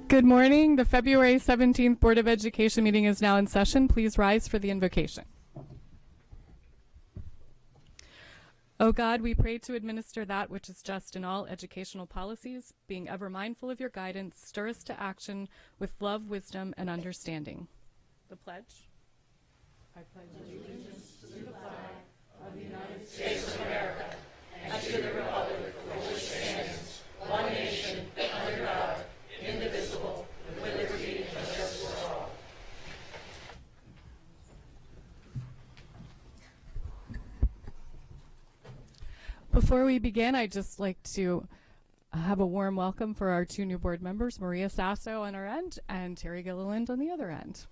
Good morning. The February 17th Board of Education meeting is now in session. Please rise for the invocation. O God, we pray to administer that which is just in all educational policies, being ever mindful of your guidance, stir us to action with love, wisdom, and understanding. The pledge. I pledge allegiance to the flag of the United States of America and to the republic for which it stands, one nation, under God, indivisible, with liberty and justice for all. Before we begin, I'd just like to have a warm welcome for our two new board members, Maria Sasso on our end and Terry Gilliland on the other end.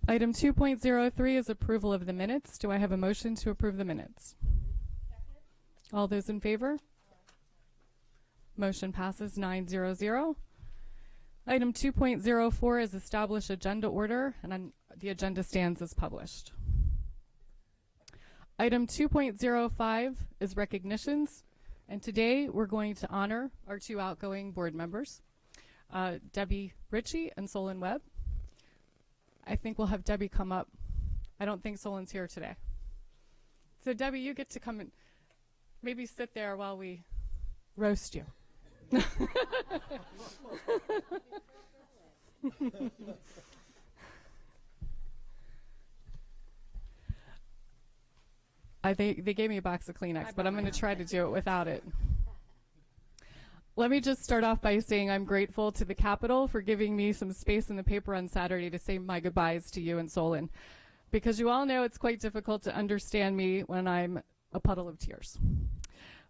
Item 2.03 is approval of the minutes. Do I have a motion to approve the minutes? All those in favor? Motion passes 9-0-0. Item 2.04 is establish agenda order, and the agenda stands as published. Item 2.05 is recognitions, and today we're going to honor our two outgoing board members, Debbie Ritchie and Solon Webb. I think we'll have Debbie come up. I don't think Solon's here today. So Debbie, you get to come and maybe sit there while we roast you. They gave me a box of Kleenex, but I'm going to try to do it without it. Let me just start off by saying I'm grateful to the Capitol for giving me some space in the paper on Saturday to say my goodbyes to you and Solon, because you all know it's quite difficult to understand me when I'm a puddle of tears.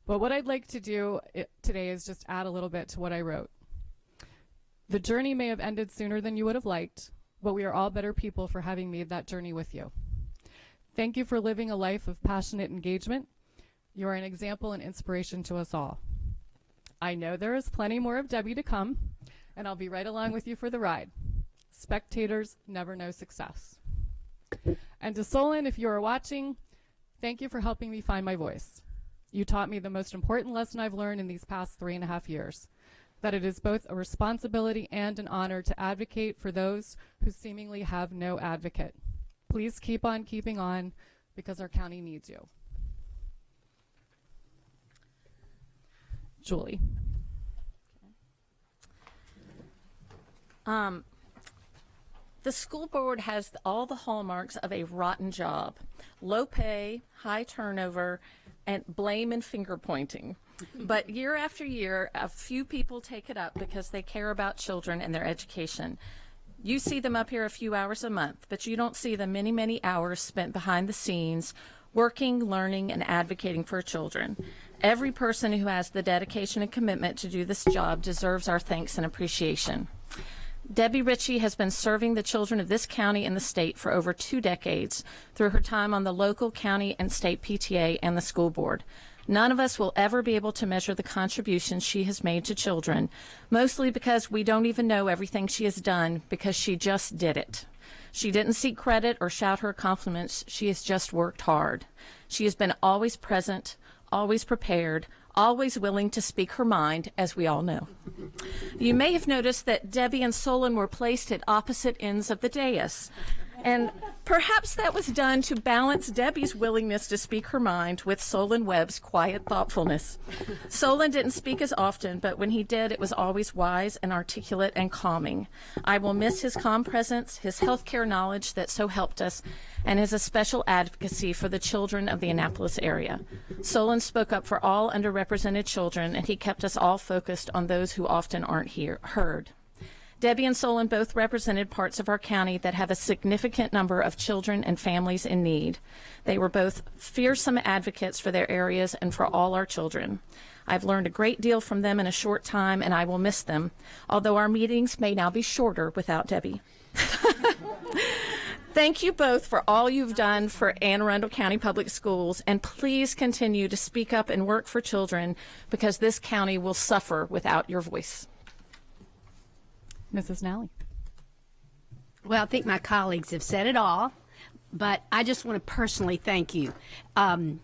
But what I'd like to do today is just add a little bit to what I wrote. The journey may have ended sooner than you would have liked, but we are all better people for having made that journey with you. Thank you for living a life of passionate engagement. You are an example and inspiration to us all. I know there is plenty more of Debbie to come, and I'll be right along with you for the ride. Spectators never know success. And to Solon, if you are watching, thank you for helping me find my voice. You taught me the most important lesson I've learned in these past 3.5 years, that it is both a responsibility and an honor to advocate for those who seemingly have no advocate. Please keep on keeping on, because our county needs you. Julie. The school board has all the hallmarks of a rotten job: low pay, high turnover, and blame and finger pointing. But year after year, a few people take it up because they care about children and their education. You see them up here a few hours a month, but you don't see the many, many hours spent behind the scenes working, learning, and advocating for children. Every person who has the dedication and commitment to do this job deserves our thanks and appreciation. Debbie Ritchie has been serving the children of this county and the state for over 2 decades through her time on the local, county, and state PTA and the school board. None of us will ever be able to measure the contributions she has made to children, mostly because we don't even know everything she has done, because she just did it. She didn't seek credit or shout her compliments. She has just worked hard. She has been always present, always prepared, always willing to speak her mind, as we all know. You may have noticed that Debbie and Solon were placed at opposite ends of the dais. And perhaps that was done to balance Debbie's willingness to speak her mind with Solon Webb's quiet thoughtfulness. Solon didn't speak as often, but when he did, it was always wise and articulate and calming. I will miss his calm presence, his healthcare knowledge that so helped us, and his special advocacy for the children of the Annapolis area. Solon spoke up for all underrepresented children, and he kept us all focused on those who often aren't heard. Debbie and Solon both represented parts of our county that have a significant number of children and families in need. They were both fearsome advocates for their areas and for all our children. I've learned a great deal from them in a short time, and I will miss them, although our meetings may now be shorter without Debbie. Thank you both for all you've done for Anne Arundel County Public Schools, and please continue to speak up and work for children, because this county will suffer without your voice. Mrs. Nally. Well, I think my colleagues have said it all, but I just want to personally thank you. I'm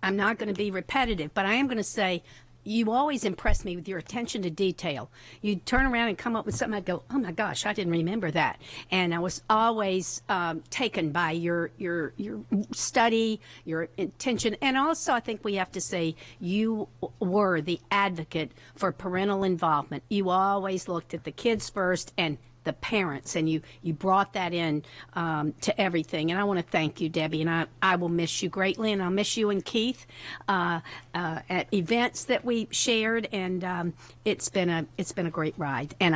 not going to be repetitive, but I am going to say you always impress me with your attention to detail. You turn around and come up with something, I'd go, oh my gosh, I didn't remember that. And I was always taken by your study, your attention. And also, I think we have to say you were the advocate for parental involvement. You always looked at the kids first and the parents, and you brought that in to everything. And I want to thank you, Debbie, and I will miss you greatly, and I'll miss you and Keith at events that we shared, and it's been a great ride. And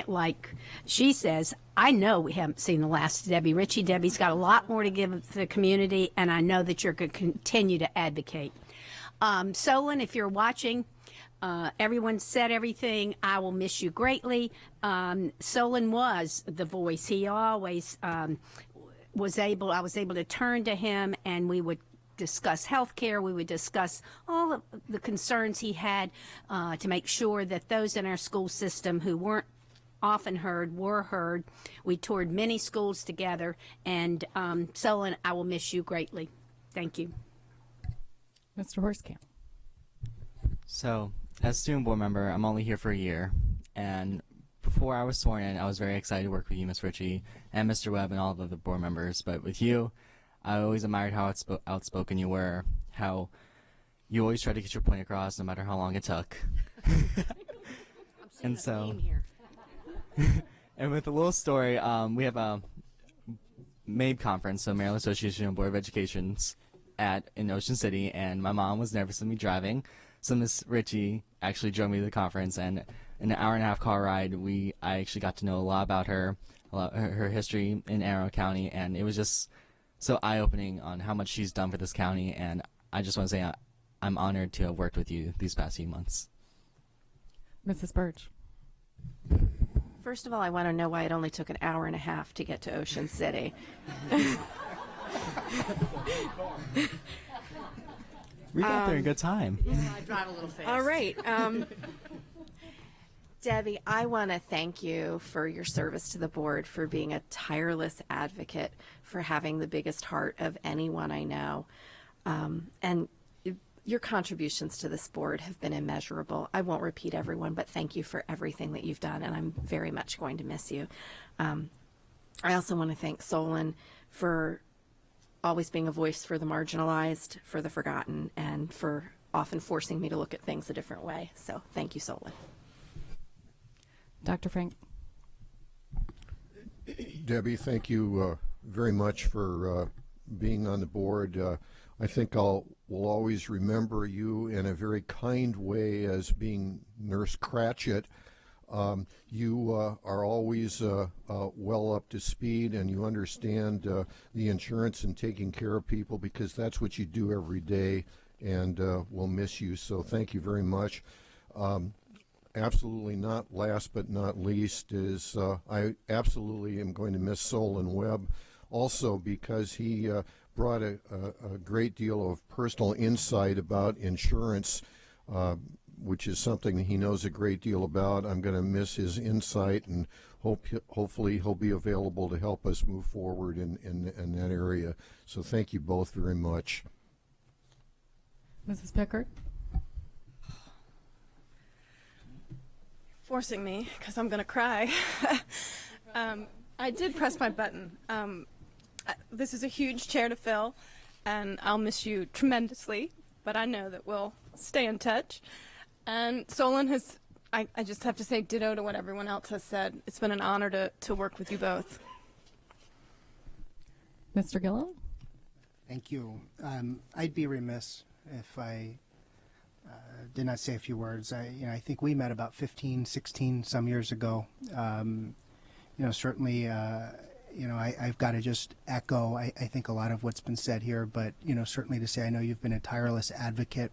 like she says, I know we haven't seen the last of Debbie Ritchie. Debbie's got a lot more to give the community, and I know that you're going to continue to advocate. Solon, if you're watching, everyone said everything. I will miss you greatly. Solon was the voice. He always I was able to turn to him, and we would discuss health care. We would discuss all of the concerns he had to make sure that those in our school system who weren't often heard were heard. We toured many schools together, and Solon, I will miss you greatly. Thank you. Mr. Horskamp. So, as student board member, I'm only here for a year, and before I was sworn in, I was very excited to work with you, Ms. Ritchie, and Mr. Webb, and all of the board members. But with you, I always admired how outspoken you were, how you always tried to get your point across, no matter how long it took. And so, and with a little story, we have a MABE conference, so Maryland Association of Board of Education's in Ocean City, and my mom was nervous of me driving. So Miss Ritchie actually drove me to the conference, and in an hour and a half car ride, I actually got to know a lot about her history in Arrow County, and it was just so eye-opening on how much she's done for this county, and I just want to say I'm honored to have worked with you these past few months. Mrs. Birch. First of all, I want to know why it only took an hour and a half to get to Ocean City. We got there in good time. I drive a little fast. All right. Debbie, I want to thank you for your service to the board, for being a tireless advocate, for having the biggest heart of anyone I know. And your contributions to this board have been immeasurable. I won't repeat everyone, but thank you for everything that you've done, and I'm very much going to miss you. I also want to thank Solon for always being a voice for the marginalized, for the forgotten, and for often forcing me to look at things a different way. So thank you, Solon. Dr. Frank. Debbie, thank you very much for being on the board. I think will always remember you in a very kind way as being Nurse Cratchit. You are always well up to speed, and you understand the insurance and taking care of people, because that's what you do every day, and we'll miss you. So thank you very much. Absolutely not last but not least is I absolutely am going to miss Solon Webb also, because he brought a great deal of personal insight about insurance, which is something he knows a great deal about. I'm going to miss his insight, and hopefully he'll be available to help us move forward in that area. So thank you both very much. Mrs. Pickard. Forcing me, because I'm going to cry. I did press my button. this is a huge chair to fill, and I'll miss you tremendously, but I know that we'll stay in touch. And Solon has, I just have to say ditto to what everyone else has said. It's been an honor to work with you both. Mr. Gillum? Thank you. I'd be remiss if I did not say a few words. I think we met about 15, 16 some years ago. Certainly, I've got to just echo, I think, a lot of what's been said here, but, certainly to say I know you've been a tireless advocate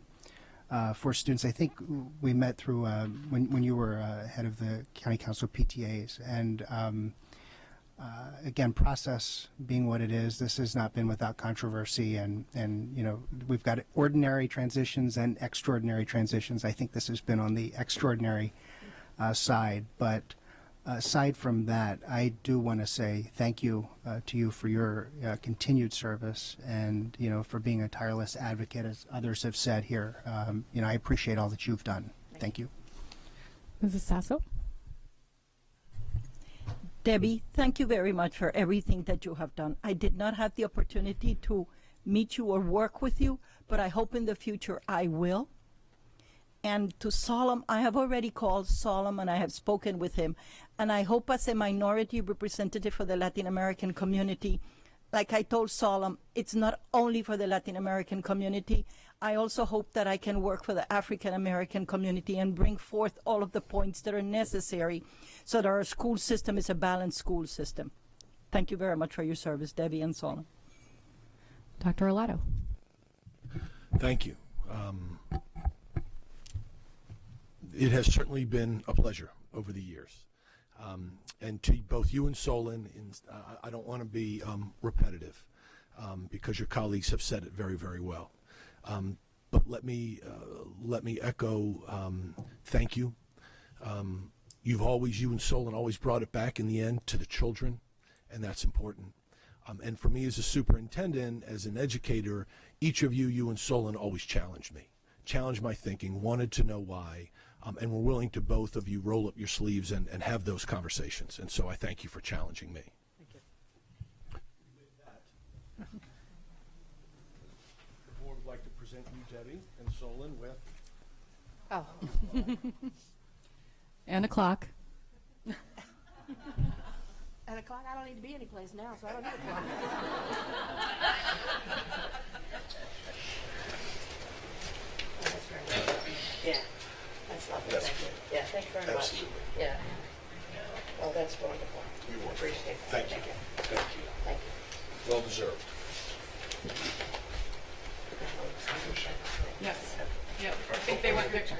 for students. I think we met through when you were head of the County Council PTAs. And again, process being what it is, this has not been without controversy. And we've got ordinary transitions and extraordinary transitions. I think this has been on the extraordinary side. But aside from that, I do want to say thank you to you for your continued service and, for being a tireless advocate, as others have said here. I appreciate all that you've done. Thank you. Mrs. Sasso? Debbie, thank you very much for everything that you have done. I did not have the opportunity to meet you or work with you, but I hope in the future I will. And to Solemn, I have already called Solemn and I have spoken with him. And I hope as a minority representative for the Latin American community, like I told Solemn, it's not only for the Latin American community. I also hope that I can work for the African American community and bring forth all of the points that are necessary so that our school system is a balanced school system. Thank you very much for your service, Debbie and Solemn. Dr. Arlato? Thank you. It has certainly been a pleasure over the years. And to both you and Solon, I don't want to be repetitive because your colleagues have said it very, very well. But let me echo thank you. You and Solon always brought it back in the end to the children, and that's important. And for me as a superintendent, as an educator, each of you and Solon always challenged me, challenged my thinking, wanted to know why, and were willing to both of you roll up your sleeves and have those conversations. And so I thank you for challenging me. Thank you. With that, the board would like to present you, Debbie and Solon, with Oh. And a clock. At a clock, I don't need to be any place now, so I don't need a clock. Yeah, that's lovely. That's Thank you. good. Yeah, thank you very Absolutely. much. Yeah. Well, that's wonderful. You're welcome. Appreciate that. Thank you. Thank you. Thank you. Well deserved. Yes. Yep. I think they want pictures.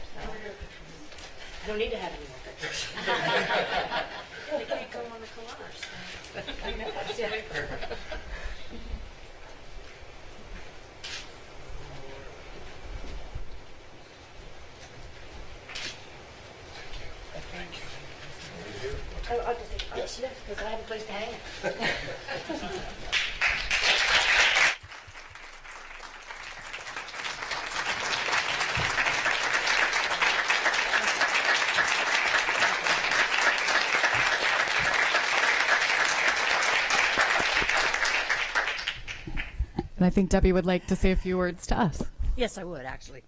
I don't need to have any more pictures. They can't go on the collage. I know, that's it. I'll just take Yes. because I have a place to hang it. And I think Debbie would like to say a few words to us. Yes, I would, actually.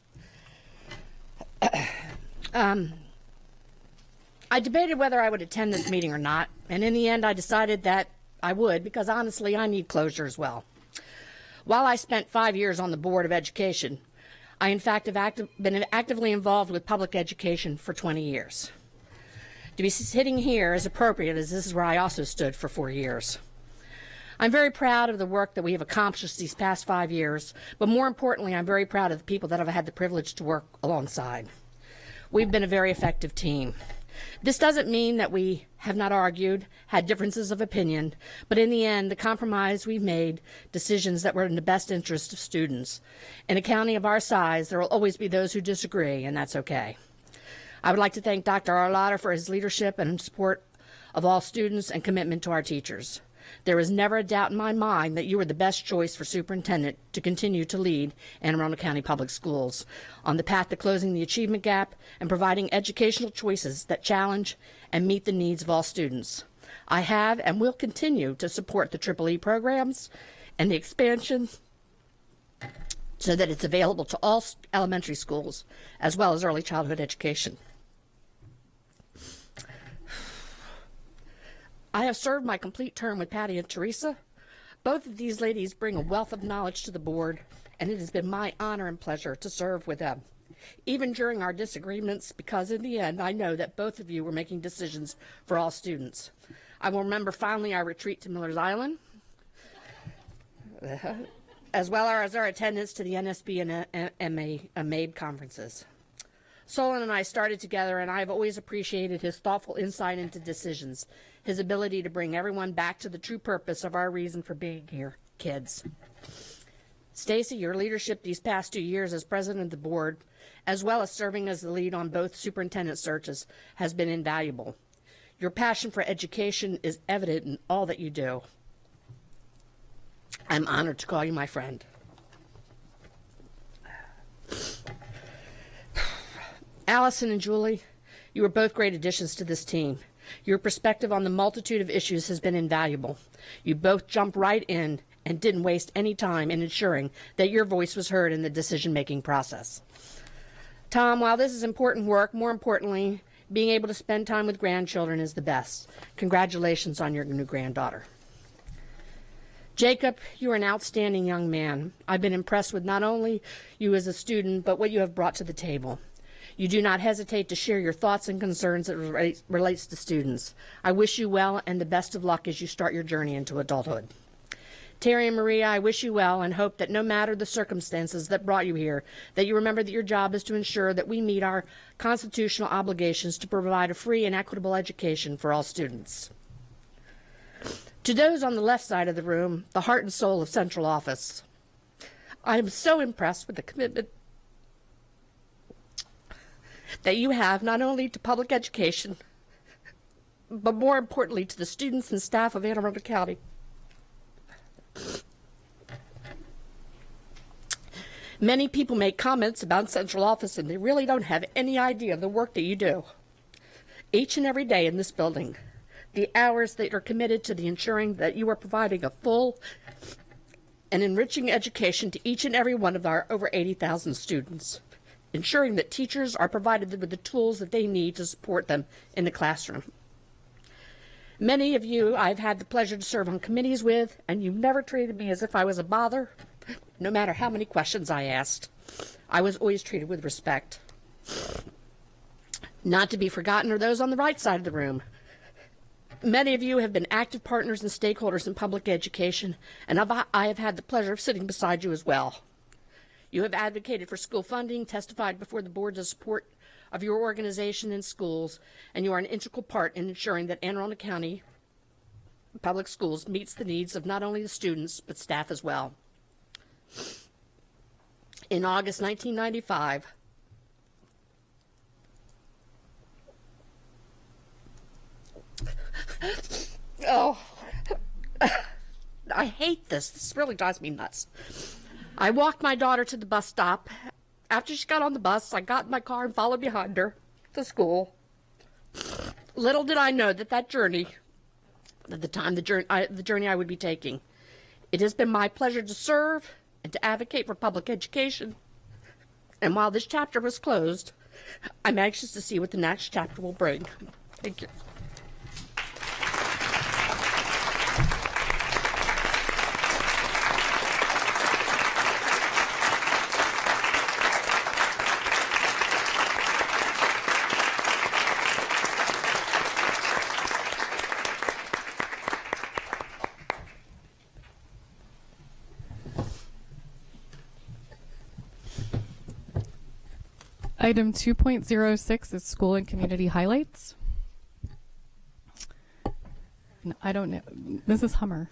I debated whether I would attend this meeting or not, and in the end I decided that I would, because honestly I need closure as well. While I spent 5 years on the Board of Education, I in fact have been actively involved with public education for 20 years. To be sitting here is appropriate, as this is where I also stood for 4 years. I'm very proud of the work that we have accomplished these past 5 years, but more importantly, I'm very proud of the people that I've had the privilege to work alongside. We've been a very effective team. This doesn't mean that we have not argued, had differences of opinion, but in the end, the compromise we've made, decisions that were in the best interest of students. In a county of our size, there will always be those who disagree, and that's okay. I would like to thank Dr. Arlotta for his leadership and support of all students and commitment to our teachers. There was never a doubt in my mind that you were the best choice for superintendent to continue to lead Anne Arundel County Public Schools on the path to closing the achievement gap and providing educational choices that challenge and meet the needs of all students. I have and will continue to support the EEE programs and the expansion so that it's available to all elementary schools as well as early childhood education. I have served my complete term with Patty and Teresa. Both of these ladies bring a wealth of knowledge to the board, and it has been my honor and pleasure to serve with them, even during our disagreements, because in the end, I know that both of you were making decisions for all students. I will remember fondly our retreat to Miller's Island, as well as our attendance to the NSB and MABE conferences. Solon and I started together, and I have always appreciated his thoughtful insight into decisions, his ability to bring everyone back to the true purpose of our reason for being here, kids. Stacy, your leadership these past 2 years as president of the board, as well as serving as the lead on both superintendent searches, has been invaluable. Your passion for education is evident in all that you do. I'm honored to call you my friend. Allison and Julie, you are both great additions to this team. Your perspective on the multitude of issues has been invaluable. You both jumped right in and didn't waste any time in ensuring that your voice was heard in the decision-making process. Tom, while this is important work, more importantly, being able to spend time with grandchildren is the best. Congratulations on your new granddaughter. Jacob, you are an outstanding young man. I've been impressed with not only you as a student, but what you have brought to the table. You do not hesitate to share your thoughts and concerns that relates to students. I wish you well and the best of luck as you start your journey into adulthood. Terry and Maria, I wish you well and hope that no matter the circumstances that brought you here, that you remember that your job is to ensure that we meet our constitutional obligations to provide a free and equitable education for all students. To those on the left side of the room, the heart and soul of Central Office, I am so impressed with the commitment that you have not only to public education, but more importantly to the students and staff of Anne Arundel County. Many people make comments about Central Office and they really don't have any idea of the work that you do. Each and every day in this building, the hours that are committed to the ensuring that you are providing a full and enriching education to each and every one of our over 80,000 students, ensuring that teachers are provided with the tools that they need to support them in the classroom. Many of you I've had the pleasure to serve on committees with, and you've never treated me as if I was a bother, no matter how many questions I asked. I was always treated with respect. Not to be forgotten are those on the right side of the room. Many of you have been active partners and stakeholders in public education, and I have had the pleasure of sitting beside you as well. You have advocated for school funding, testified before the board to support of your organization in schools, and you are an integral part in ensuring that Anne Arundel County Public Schools meets the needs of not only the students, but staff as well. In August 1995, oh, I hate this. This really drives me nuts. I walked my daughter to the bus stop. After she got on the bus, I got in my car and followed behind her to school. Little did I know that journey, at the time, the journey I would be taking. It has been my pleasure to serve and to advocate for public education. And while this chapter was closed, I'm anxious to see what the next chapter will bring. Thank you. Item 2.06 is school and community highlights. And I don't know. Mrs. Hummer.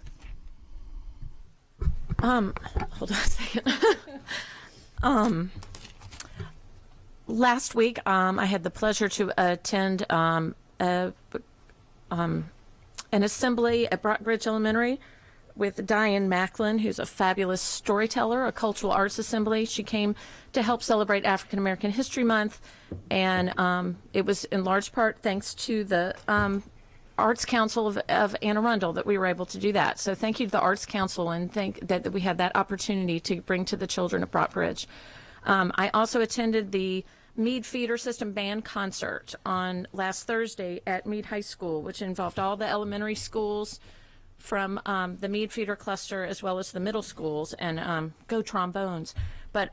Hold on a second. Last week, I had the pleasure to attend an assembly at Brockbridge Elementary with Diane Macklin, who's a fabulous storyteller, a cultural arts assembly. She came to help celebrate African American History Month, and it was in large part thanks to the Arts Council of Anne Arundel that we were able to do that. So thank you to the Arts Council, and thank that we had that opportunity to bring to the children of Brockbridge. I also attended the Mead Feeder System Band concert on last Thursday at Mead High School, which involved all the elementary schools from the Mead Feeder cluster as well as the middle schools, and go Trombones. But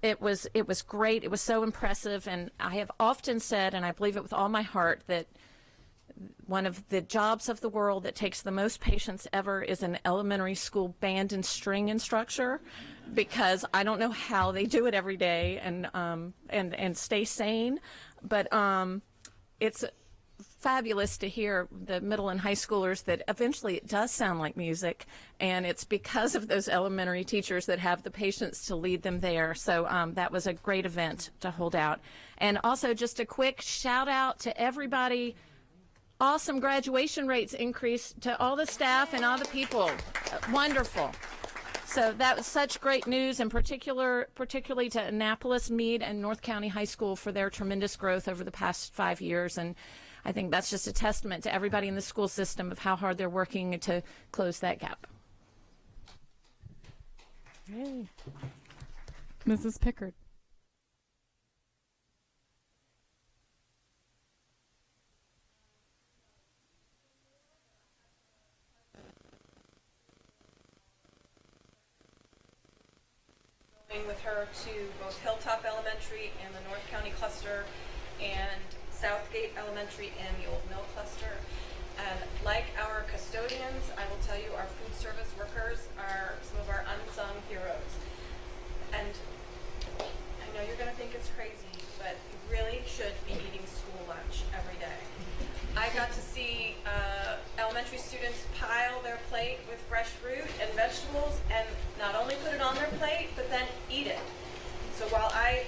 it was great. It was so impressive, and I have often said, and I believe it with all my heart, that one of the jobs of the world that takes the most patience ever is an elementary school band and string instructor, because I don't know how they do it every day and stay sane, but it's fabulous to hear the middle and high schoolers that eventually it does sound like music, and it's because of those elementary teachers that have the patience to lead them there. So that was a great event to hold out. And also just a quick shout out to everybody. Awesome graduation rates increase to all the staff and all the people. Wonderful. So that was such great news, and particularly to Annapolis, Meade, and North County High School for their tremendous growth over the past 5 years. And I think that's just a testament to everybody in the school system of how hard they're working to close that gap. Yay. Mrs. Pickard. With her to both Hilltop Elementary and the North County cluster, and Southgate Elementary and the Old Mill cluster. And like our custodians, I will tell you our food service workers are some of our unsung heroes. And I know you're going to think it's crazy, but you really should be eating school lunch every day. I got to see elementary students pile their plate with fresh fruit and vegetables, and not only put it on their plate, but then eat it. So while I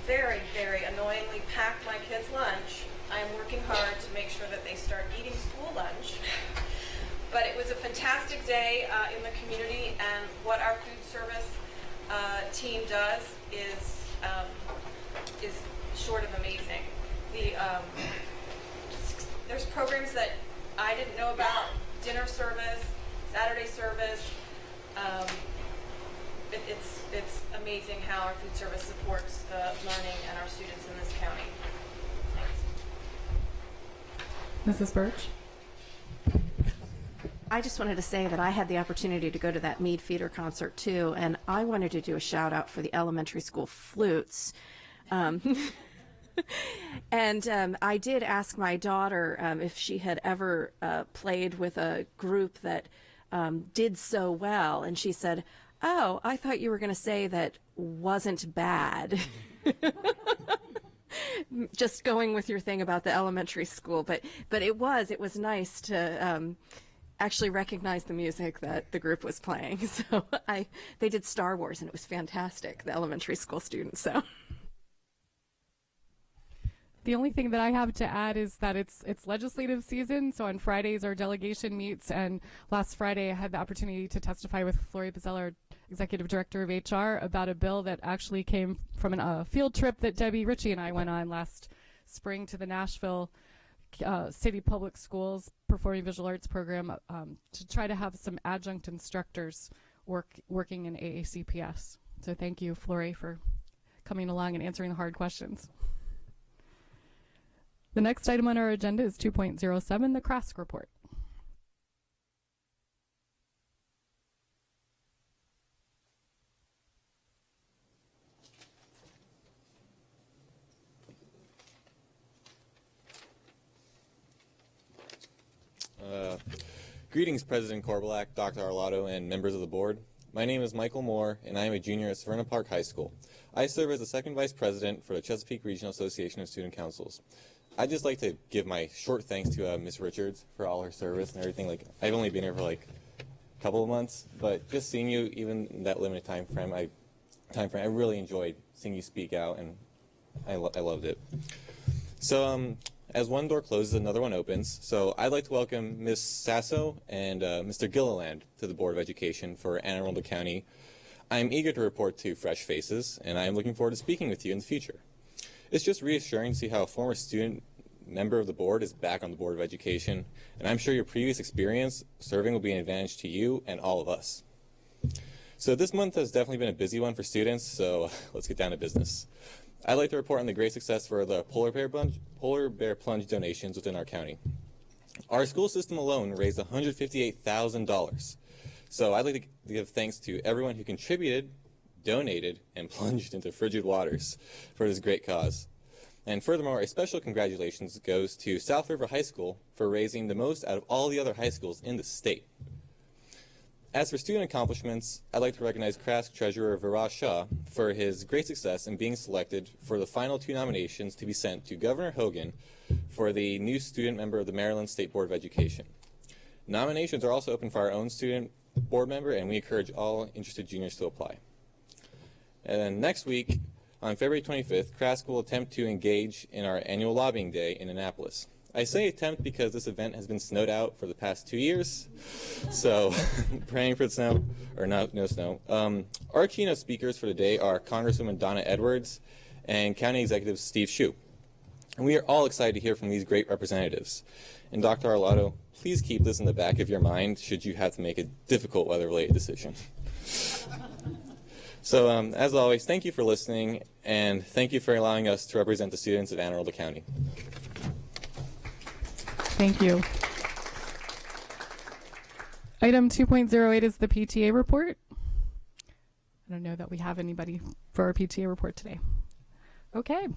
very, very annoyingly pack my kids' lunch, I'm working hard to make sure that they start eating school lunch. But it was a fantastic day in the community, and what our food service team does is short of amazing. There's programs that I didn't know about: dinner service, Saturday service. It's amazing how our food service supports the learning and our students in this county. Thanks. Mrs. Birch. I just wanted to say that I had the opportunity to go to that Mead Feeder concert too, and I wanted to do a shout out for the elementary school flutes. And I did ask my daughter if she had ever played with a group that did so well, and she said, "Oh, I thought you were going to say that wasn't bad." Just going with your thing about the elementary school, but it was nice to actually recognize the music that the group was playing. So they did Star Wars, and it was fantastic, the elementary school students. So. The only thing that I have to add is that it's legislative season, so on Fridays our delegation meets, and last Friday I had the opportunity to testify with Flory Bazell, our Executive Director of HR, about a bill that actually came from a field trip that Debbie Ritchie and I went on last spring to the Nashville City Public Schools Performing Visual Arts Program to try to have some adjunct instructors working in AACPS. So thank you, Flory, for coming along and answering the hard questions. The next item on our agenda is 2.07, the Krask Report. Greetings, President Korbelak, Dr. Arlotto, and members of the board. My name is Michael Moore, and I am a junior at Severna Park High School. I serve as the second vice president for the Chesapeake Regional Association of Student Councils. I'd just like to give my short thanks to Ms. Richards for all her service and everything. I've only been here for a couple of months, but just seeing you, even in that limited time frame, I really enjoyed seeing you speak out, and I loved it. So, as one door closes, another one opens. So I'd like to welcome Ms. Sasso and Mr. Gilliland to the Board of Education for Anne Arundel County. I'm eager to report to fresh faces, and I am looking forward to speaking with you in the future. It's just reassuring to see how a former student member of the board is back on the Board of Education, and I'm sure your previous experience serving will be an advantage to you and all of us. So this month has definitely been a busy one for students, so let's get down to business. I'd like to report on the great success for the Polar Bear Plunge donations within our county. Our school system alone raised $158,000. So I'd like to give thanks to everyone who contributed, donated, and plunged into frigid waters for this great cause. And furthermore, a special congratulations goes to South River High School for raising the most out of all the other high schools in the state. As for student accomplishments, I'd like to recognize Crask Treasurer Viraj Shah for his great success in being selected for the final 2 nominations to be sent to Governor Hogan for the new student member of the Maryland State Board of Education. Nominations are also open for our own student board member, and we encourage all interested juniors to apply. And then next week, on February 25th, Crask will attempt to engage in our annual lobbying day in Annapolis. I say attempt because this event has been snowed out for the past 2 years, so praying for the snow, or no snow. Our keynote speakers for today are Congresswoman Donna Edwards and County Executive Steve Shue. And we are all excited to hear from these great representatives. And Dr. Arlotto, please keep this in the back of your mind should you have to make a difficult weather-related decision. So as always, thank you for listening, and thank you for allowing us to represent the students of Anne Arundel County. Thank you. Item 2.08 is the PTA report. I don't know that we have anybody for our PTA report today. Okay.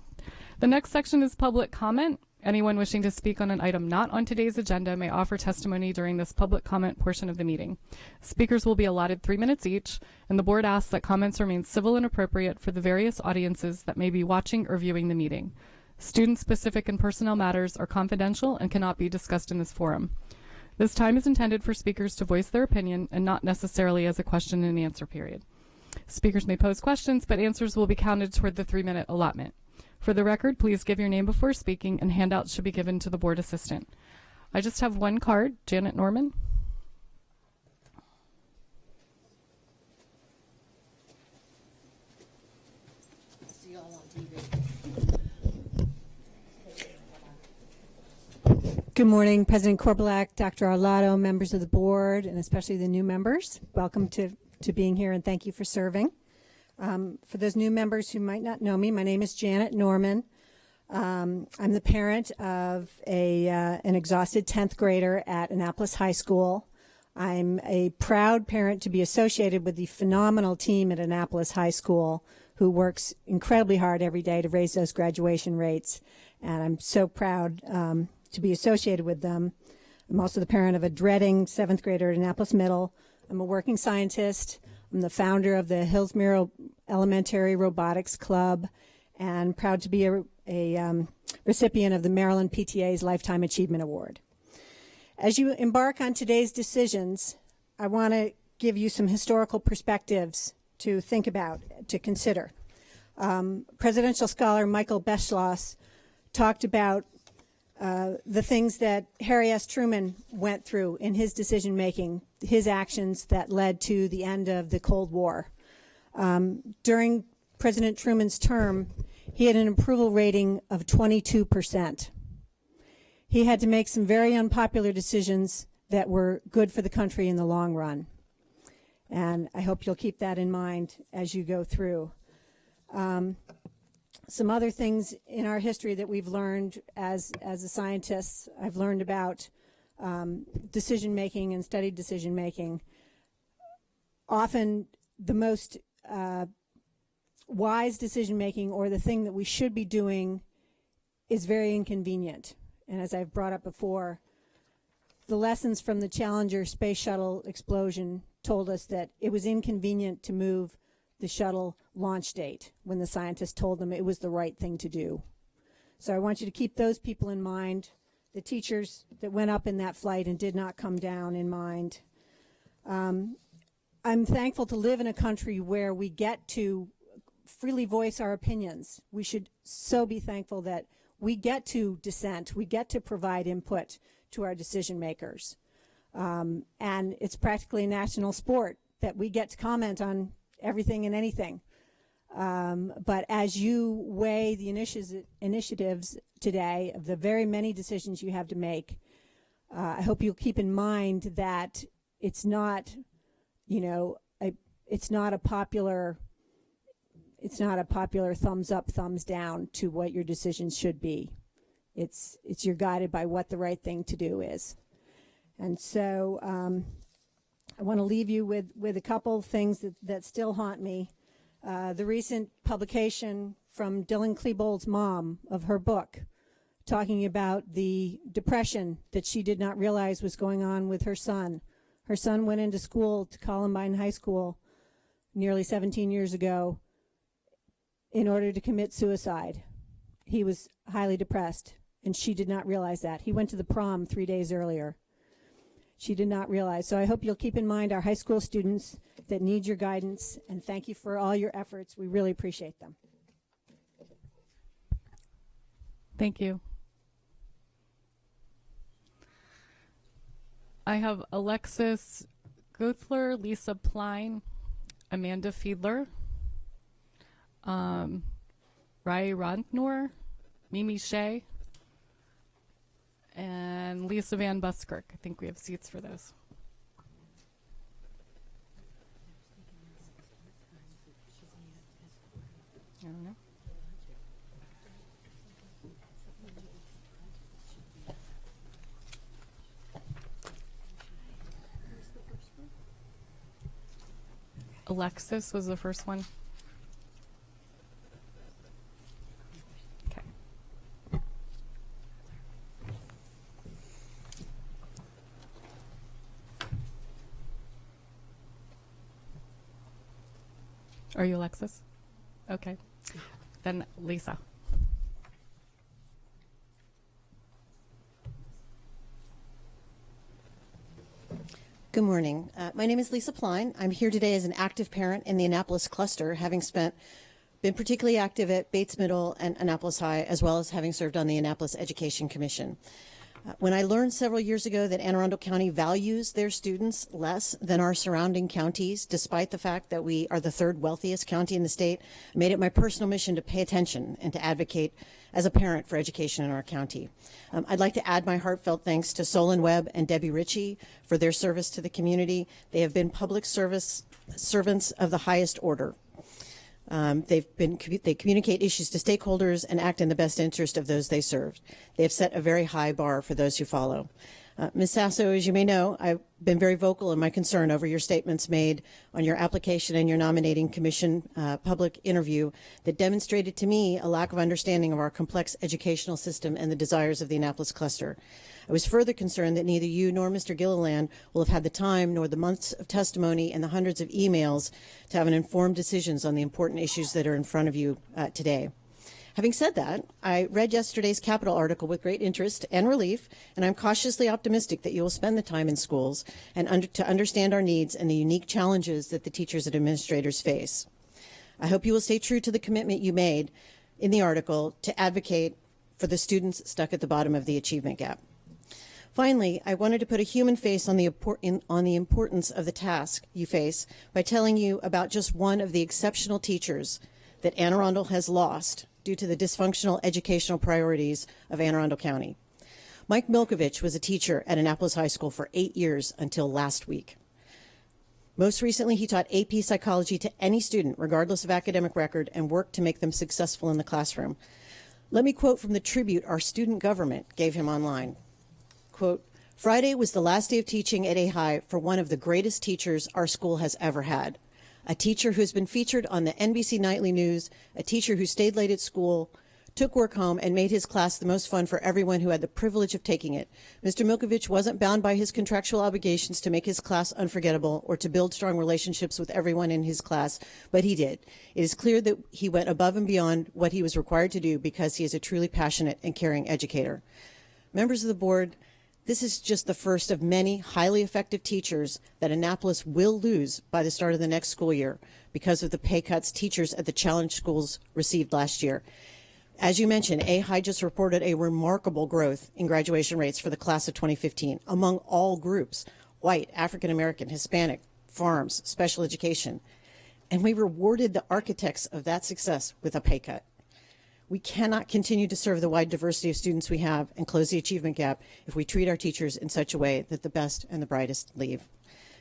The next section is public comment. Anyone wishing to speak on an item not on today's agenda may offer testimony during this public comment portion of the meeting. Speakers will be allotted 3 minutes each, and the board asks that comments remain civil and appropriate for the various audiences that may be watching or viewing the meeting. Student-specific and personnel matters are confidential and cannot be discussed in this forum. This time is intended for speakers to voice their opinion and not necessarily as a question and answer period. Speakers may pose questions, but answers will be counted toward the 3-minute allotment. For the record, please give your name before speaking, and handouts should be given to the board assistant. I just have one card. Janet Norman. Good morning, President Korbelak, Dr. Arlotto, members of the board, and especially the new members. Welcome to being here, and thank you for serving. For those new members who might not know me, my name is Janet Norman. I'm the parent of an exhausted 10th grader at Annapolis High School. I'm a proud parent to be associated with the phenomenal team at Annapolis High School who works incredibly hard every day to raise those graduation rates, and I'm so proud to be associated with them. I'm also the parent of a dreading 7th grader at Annapolis Middle. I'm a working scientist. I'm the founder of the Hillsmere Elementary Robotics Club, and proud to be a recipient of the Maryland PTA's Lifetime Achievement Award. As you embark on today's decisions, I want to give you some historical perspectives to think about, to consider. Presidential scholar Michael Beschloss talked about the things that Harry S. Truman went through in his decision-making, his actions that led to the end of the Cold War. During President Truman's term, he had an approval rating of 22%. He had to make some very unpopular decisions that were good for the country in the long run. And I hope you'll keep that in mind as you go through. Some other things in our history that we've learned as a scientist, I've learned about decision-making and studied decision-making. Often the most wise decision-making, or the thing that we should be doing, is very inconvenient. And as I've brought up before, the lessons from the Challenger space shuttle explosion told us that it was inconvenient to move the shuttle launch date when the scientists told them it was the right thing to do. So I want you to keep those people in mind, the teachers that went up in that flight and did not come down in mind. I'm thankful to live in a country where we get to freely voice our opinions. We should so be thankful that we get to dissent, we get to provide input to our decision makers. And it's practically a national sport that we get to comment on everything and anything. But as you weigh the initiatives today of the very many decisions you have to make, I hope you'll keep in mind that it's not, it's not a popular thumbs up, thumbs down to what your decisions should be. It's you're guided by what the right thing to do is. And so I want to leave you with a couple of things that still haunt me. The recent publication from Dylan Klebold's mom of her book, talking about the depression that she did not realize was going on with her son. Her son went into school, to Columbine High School, nearly 17 years ago in order to commit suicide. He was highly depressed, and she did not realize that. He went to the prom 3 days earlier. She did not realize. So I hope you'll keep in mind our high school students that need your guidance, and thank you for all your efforts. We really appreciate them. Thank you. I have Alexis Guthler, Lisa Pline, Amanda Fiedler, Rai Rantnor, Mimi Shea, and Lisa Van Buskirk. I think we have seats for those. I don't know. Alexis was the first one. Okay. Are you Alexis? Okay. Then Lisa. Good morning. My name is Lisa Pline. I'm here today as an active parent in the Annapolis cluster, having been particularly active at Bates Middle and Annapolis High, as well as having served on the Annapolis Education Commission. When I learned several years ago that Anne Arundel County values their students less than our surrounding counties, despite the fact that we are the third wealthiest county in the state, I made it my personal mission to pay attention and to advocate as a parent for education in our county. I'd like to add my heartfelt thanks to Solon Webb and Debbie Ritchie for their service to the community. They have been public service servants of the highest order. They communicate issues to stakeholders and act in the best interest of those they serve. They have set a very high bar for those who follow. Ms. Sasso, as you may know, I've been very vocal in my concern over your statements made on your application and your nominating commission public interview that demonstrated to me a lack of understanding of our complex educational system and the desires of the Annapolis cluster. I was further concerned that neither you nor Mr. Gilliland will have had the time nor the months of testimony and the hundreds of emails to have an informed decisions on the important issues that are in front of you today. Having said that, I read yesterday's Capital article with great interest and relief, and I'm cautiously optimistic that you will spend the time in schools and to understand our needs and the unique challenges that the teachers and administrators face. I hope you will stay true to the commitment you made in the article to advocate for the students stuck at the bottom of the achievement gap. Finally, I wanted to put a human face on the importance of the task you face by telling you about just one of the exceptional teachers that Anne Arundel has lost due to the dysfunctional educational priorities of Anne Arundel County. Mike Milkovich was a teacher at Annapolis High School for 8 years until last week. Most recently, he taught AP psychology to any student, regardless of academic record, and worked to make them successful in the classroom. Let me quote from the tribute our student government gave him online. Quote, "Friday was the last day of teaching at A High for one of the greatest teachers our school has ever had. A teacher who's been featured on the NBC Nightly News, a teacher who stayed late at school, took work home, and made his class the most fun for everyone who had the privilege of taking it. Mr. Milkovich wasn't bound by his contractual obligations to make his class unforgettable or to build strong relationships with everyone in his class, but he did. It is clear that he went above and beyond what he was required to do because he is a truly passionate and caring educator." Members of the board, this is just the first of many highly effective teachers that Annapolis will lose by the start of the next school year because of the pay cuts teachers at the challenge schools received last year. As you mentioned, A High just reported a remarkable growth in graduation rates for the class of 2015 among all groups: white, African American, Hispanic, farms, special education. and we rewarded the architects of that success with a pay cut. We cannot continue to serve the wide diversity of students we have and close the achievement gap if we treat our teachers in such a way that the best and the brightest leave.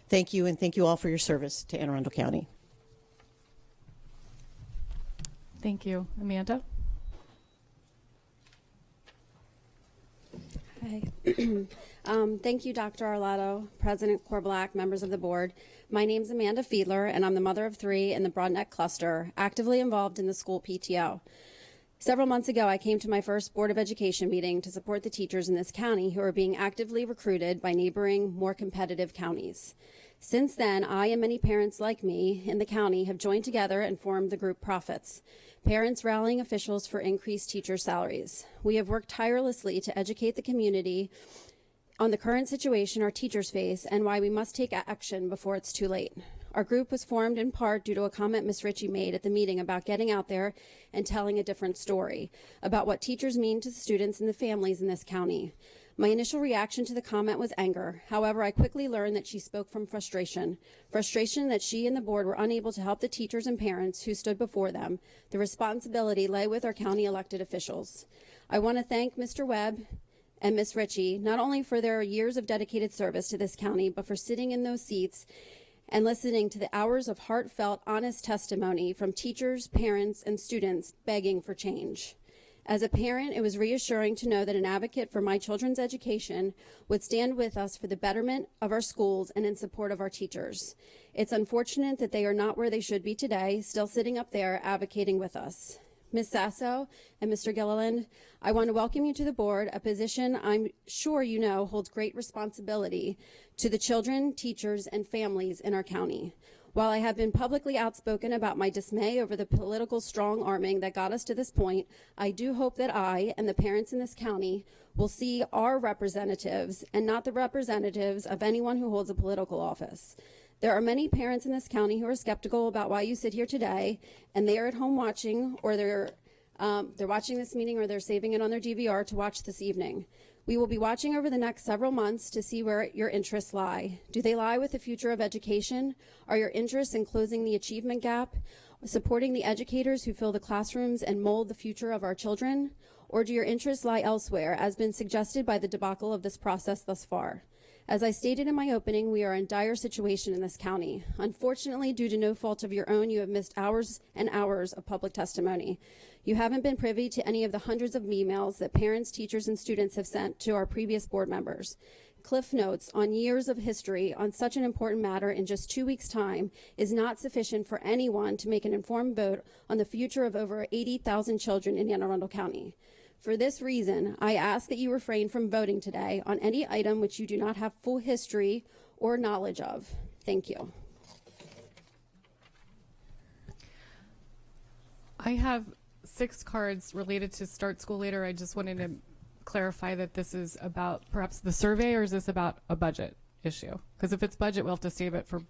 Thank you, and thank you all for your service to Anne Arundel County. Thank you. Amanda? Hi. Thank you, Dr. Arlato, President Korbelak, members of the board. My name is Amanda Fiedler, and I'm the mother of 3 in the Broadneck cluster, actively involved in the school PTO. Several months ago, I came to my first Board of Education meeting to support the teachers in this county who are being actively recruited by neighboring, more competitive counties. Since then, I and many parents like me in the county have joined together and formed the group Profits, parents rallying officials for increased teacher salaries. We have worked tirelessly to educate the community on the current situation our teachers face and why we must take action before it's too late. Our group was formed in part due to a comment Ms. Ritchie made at the meeting about getting out there and telling a different story about what teachers mean to the students and the families in this county. My initial reaction to the comment was anger. However, I quickly learned that she spoke from frustration that she and the board were unable to help the teachers and parents who stood before them. The responsibility lay with our county elected officials. I want to thank Mr. Webb and Ms. Ritchie, not only for their years of dedicated service to this county, but for sitting in those seats and listening to the hours of heartfelt, honest testimony from teachers, parents, and students begging for change. As a parent, it was reassuring to know that an advocate for my children's education would stand with us for the betterment of our schools and in support of our teachers. It's unfortunate that they are not where they should be today, still sitting up there advocating with us. Ms. Sasso and Mr. Gilliland, I want to welcome you to the board, a position I'm sure you know holds great responsibility to the children, teachers, and families in our county. While I have been publicly outspoken about my dismay over the political strong-arming that got us to this point, I do hope that I and the parents in this county will see our representatives and not the representatives of anyone who holds a political office. There are many parents in this county who are skeptical about why you sit here today, and they are at home watching, or they're watching this meeting, or they're saving it on their DVR to watch this evening. We will be watching over the next several months to see where your interests lie. Do they lie with the future of education? Are your interests in closing the achievement gap, supporting the educators who fill the classrooms and mold the future of our children? Or do your interests lie elsewhere, as been suggested by the debacle of this process thus far? As I stated in my opening, we are in dire situation in this county. Unfortunately, due to no fault of your own, you have missed hours and hours of public testimony. You haven't been privy to any of the hundreds of emails that parents, teachers, and students have sent to our previous board members. Cliff notes on years of history on such an important matter in just 2 weeks' time is not sufficient for anyone to make an informed vote on the future of over 80,000 children in Anne Arundel County. For this reason, I ask that you refrain from voting today on any item which you do not have full history or knowledge of. Thank you. I have 6 cards related to Start School Later. I just wanted to clarify that this is about perhaps the survey, or is this about a budget issue? Because if it's budget, we'll have to save it for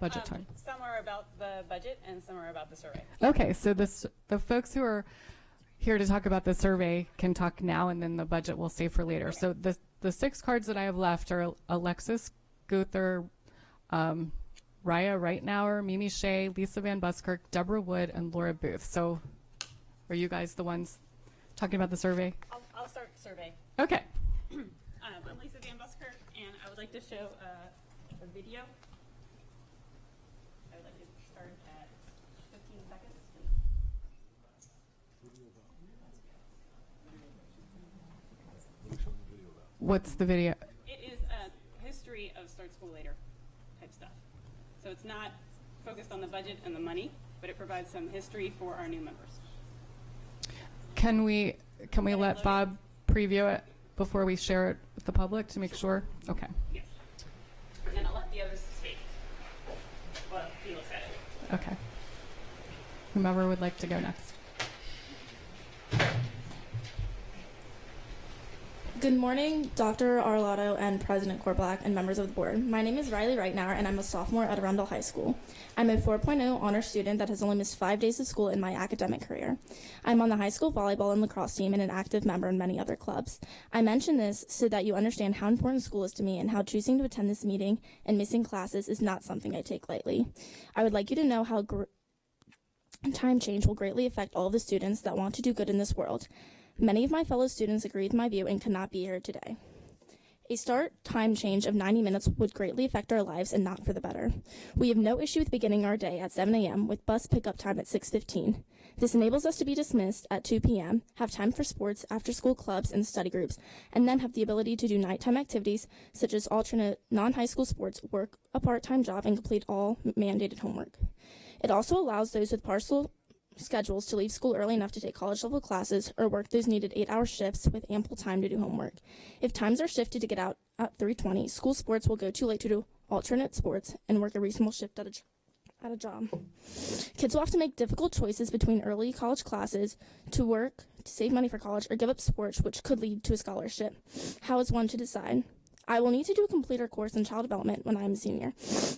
budget time. Some are about the budget and some are about the survey. Okay, so the folks who are here to talk about the survey can talk now, and then the budget we'll save for later. So the 6 cards that I have left are Alexis Guther, Raya Reitnauer, Mimi Shea, Lisa Van Buskirk, Deborah Wood, and Laura Booth. So are you guys the ones talking about the survey? I'll start the survey. Okay. I'm Lisa Van Buskirk, and I would like to show a video. I would like to start at 15 seconds. What's the video? It is a history of Start School Later type stuff. So it's not focused on the budget and the money, but it provides some history for our new members. Can we let Bob preview it before we share it with the public to make sure? Okay. Yes. And then I'll let the others speak. Well, he looks at it. Okay. Whomever would like to go next. Good morning, Dr. Arlotto and President Korbelak and members of the board. My name is Riley Reitnauer, and I'm a sophomore at Arundel High School. I'm a 4.0 honor student that has only missed 5 days of school in my academic career. I'm on the high school volleyball and lacrosse team and an active member in many other clubs. I mention this so that you understand how important school is to me and how choosing to attend this meeting and missing classes is not something I take lightly. I would like you to know how time change will greatly affect all of the students that want to do good in this world. Many of my fellow students agree with my view and could not be here today. A start time change of 90 minutes would greatly affect our lives and not for the better. We have no issue with beginning our day at 7 a.m. with bus pickup time at 6:15. This enables us to be dismissed at 2 p.m., have time for sports, after-school clubs, and study groups, and then have the ability to do nighttime activities such as alternate non-high school sports, work a part-time job, and complete all mandated homework. It also allows those with partial schedules to leave school early enough to take college-level classes or work those needed 8-hour shifts with ample time to do homework. If times are shifted to get out at 3:20, school sports will go too late to do alternate sports and work a reasonable shift at a job. Kids will have to make difficult choices between early college classes, to work, to save money for college, or give up sports, which could lead to a scholarship. How is one to decide? I will need to do a completer course in child development when I am a senior.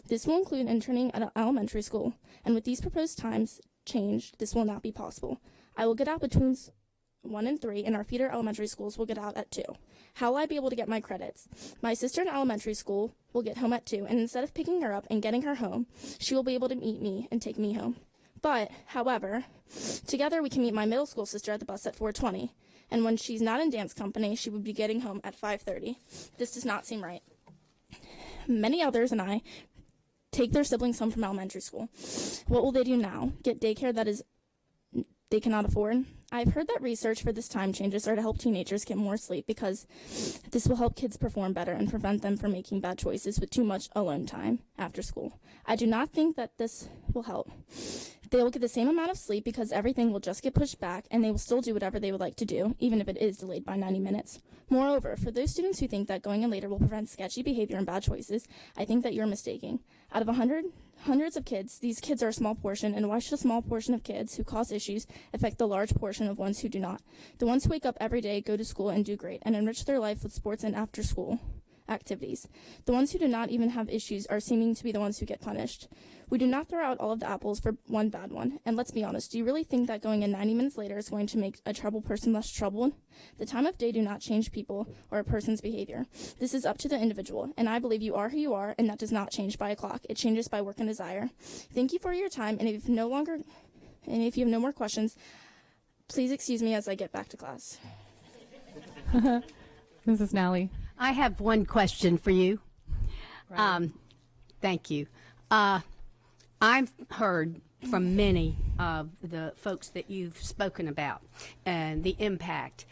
This will include interning at an elementary school, and with these proposed times changed, this will not be possible. I will get out between 1 and 3, and our feeder elementary schools will get out at 2. How will I be able to get my credits? My sister in elementary school will get home at 2, and instead of picking her up and getting her home, she will be able to meet me and take me home. But, however, together we can meet my middle school sister at the bus at 4:20, and when she's not in dance company, she would be getting home at 5:30. This does not seem right. Many others and I take their siblings home from elementary school. What will they do now? Get daycare that is they cannot afford? I've heard that research for this time changes are to help teenagers get more sleep because this will help kids perform better and prevent them from making bad choices with too much alone time after school. I do not think that this will help. They will get the same amount of sleep because everything will just get pushed back and they will still do whatever they would like to do, even if it is delayed by 90 minutes. Moreover, for those students who think that going in later will prevent sketchy behavior and bad choices, I think that you're mistaken. Out of hundreds of kids, these kids are a small portion, and why should a small portion of kids who cause issues affect the large portion of ones who do not? The ones who wake up every day, go to school, and do great, and enrich their life with sports and after-school activities. The ones who do not even have issues are seeming to be the ones who get punished. We do not throw out all of the apples for one bad one. And let's be honest, do you really think that going in 90 minutes later is going to make a troubled person less troubled? The time of day do not change people or a person's behavior. This is up to the individual, and I believe you are who you are, and that does not change by a clock. It changes by work and desire. Thank you for your time, and if you have no more questions, please excuse me as I get back to class. Mrs. Nally. I have one question for you. Right. Thank you. I've heard from many of the folks that you've spoken about and the impact.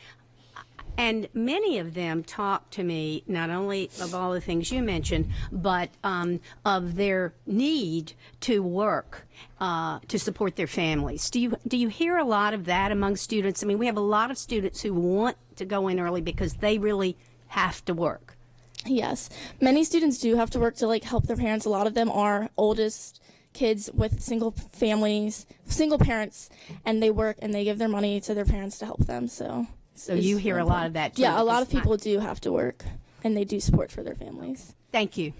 And many of them talk to me not only of all the things you mentioned, but of their need to work to support their families. Do you hear a lot of that among students? I mean, we have a lot of students who want to go in early because they really have to work. Yes, many students do have to work to help their parents. A lot of them are oldest kids with single parents, and they work and they give their money to their parents to help them. So you hear a lot of that too. Yeah, a lot of people do have to work, and they do support for their families. Thank you.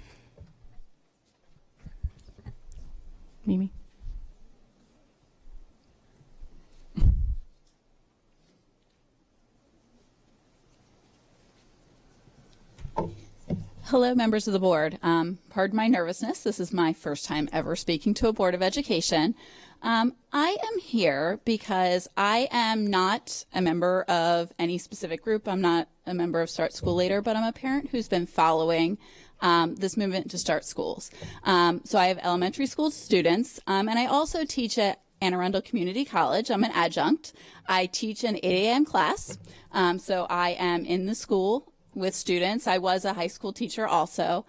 Mimi. Hello, members of the board. Pardon my nervousness. This is my first time ever speaking to a Board of Education. I am here because I am not a member of any specific group. I'm not a member of Start School Later, but I'm a parent who's been following this movement to start schools. So I have elementary school students, and I also teach at Anne Arundel Community College. I'm an adjunct. I teach an 8 a.m. class, so I am in the school with students. I was a high school teacher also.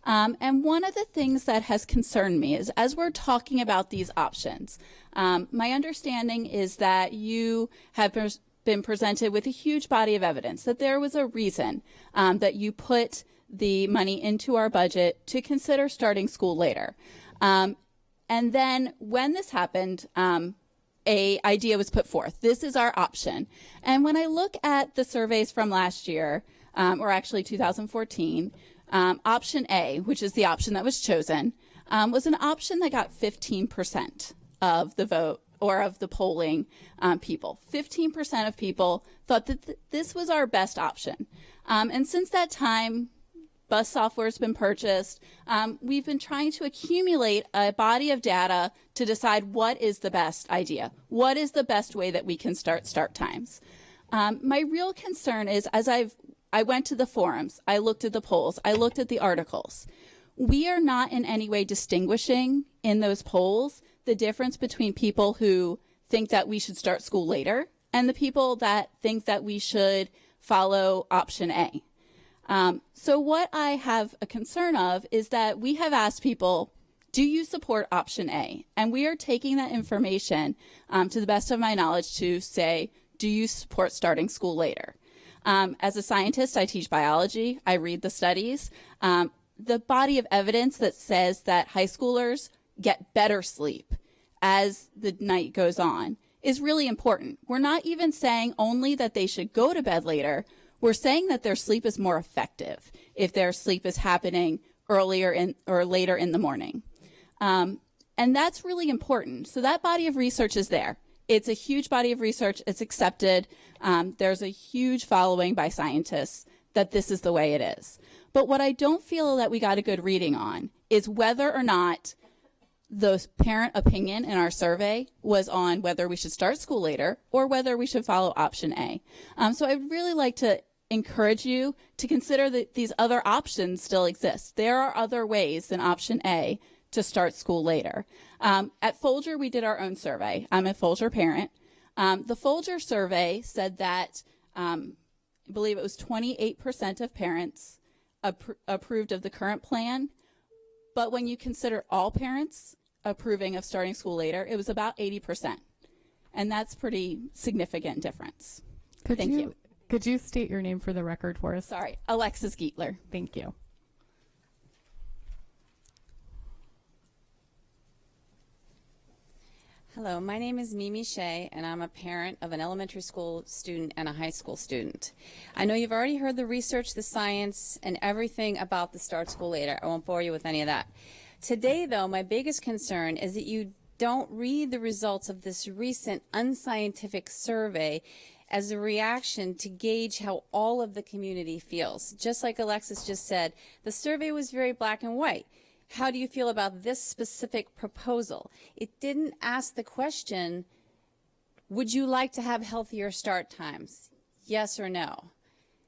And one of the things that has concerned me is as we're talking about these options, my understanding is that you have been presented with a huge body of evidence that there was a reason that you put the money into our budget to consider starting school later. And then when this happened, a idea was put forth. This is our option. And when I look at the surveys from last year, or actually 2014, option A, which is the option that was chosen, was an option that got 15% of the vote or of the polling people. 15% of people thought that this was our best option. And since that time, bus software has been purchased. We've been trying to accumulate a body of data to decide what is the best idea. What is the best way that we can start times? My real concern is, as I went to the forums, I looked at the polls, I looked at the articles. We are not in any way distinguishing in those polls the difference between people who think that we should start school later and the people that think that we should follow option A. So what I have a concern of is that we have asked people, do you support option A? And we are taking that information to the best of my knowledge to say, do you support starting school later? As a scientist, I teach biology. I read the studies. The body of evidence that says that high schoolers get better sleep as the night goes on is really important. We're not even saying only that they should go to bed later. We're saying that their sleep is more effective if their sleep is happening earlier or later in the morning. And that's really important. So that body of research is there. It's a huge body of research. It's accepted. There's a huge following by scientists that this is the way it is. But what I don't feel that we got a good reading on is whether or not the parent opinion in our survey was on whether we should start school later or whether we should follow option A. So I'd really like to encourage you to consider that these other options still exist. There are other ways than option A to start school later. At Folger, we did our own survey. I'm a Folger parent. The Folger survey said that I believe it was 28% of parents approved of the current plan, but when you consider all parents approving of starting school later, it was about 80%. And that's pretty significant difference. Thank you. Could you state your name for the record for us? Sorry, Alexis Gietler. Thank you. Hello, my name is Mimi Shea, and I'm a parent of an elementary school student and a high school student. I know you've already heard the research, the science, and everything about the start school later. I won't bore you with any of that. Today, though, my biggest concern is that you don't read the results of this recent unscientific survey as a reaction to gauge how all of the community feels. Just like Alexis just said, the survey was very black and white. How do you feel about this specific proposal? It didn't ask the question, would you like to have healthier start times? Yes or no?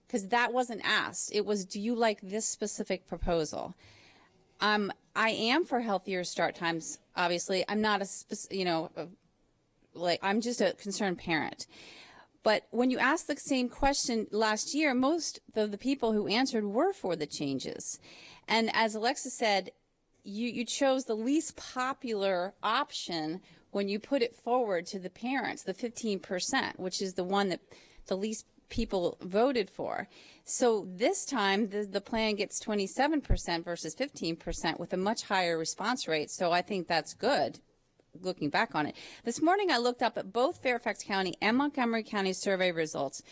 Because that wasn't asked. It was, do you like this specific proposal? I am for healthier start times, obviously. I'm not I'm just a concerned parent. But when you ask the same question last year, most of the people who answered were for the changes. And as Alexis said, you chose the least popular option when you put it forward to the parents, the 15%, which is the one that the least people voted for. So this time the plan gets 27% versus 15% with a much higher response rate. So I think that's good. Looking back on it. This morning I looked up at both Fairfax County and Montgomery County survey results.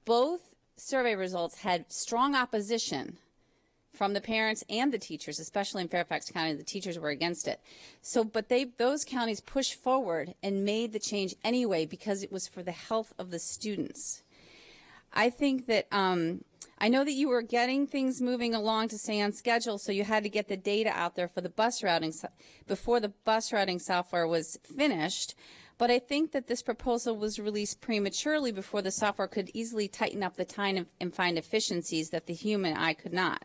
Both survey results had strong opposition from the parents and the teachers, especially in Fairfax County. The teachers were against it. So, but those counties pushed forward and made the change anyway because it was for the health of the students. I think that I know that you were getting things moving along to stay on schedule, so you had to get the data out there for the bus routing before the bus routing software was finished. But I think that this proposal was released prematurely before the software could easily tighten up the time and find efficiencies that the human eye could not.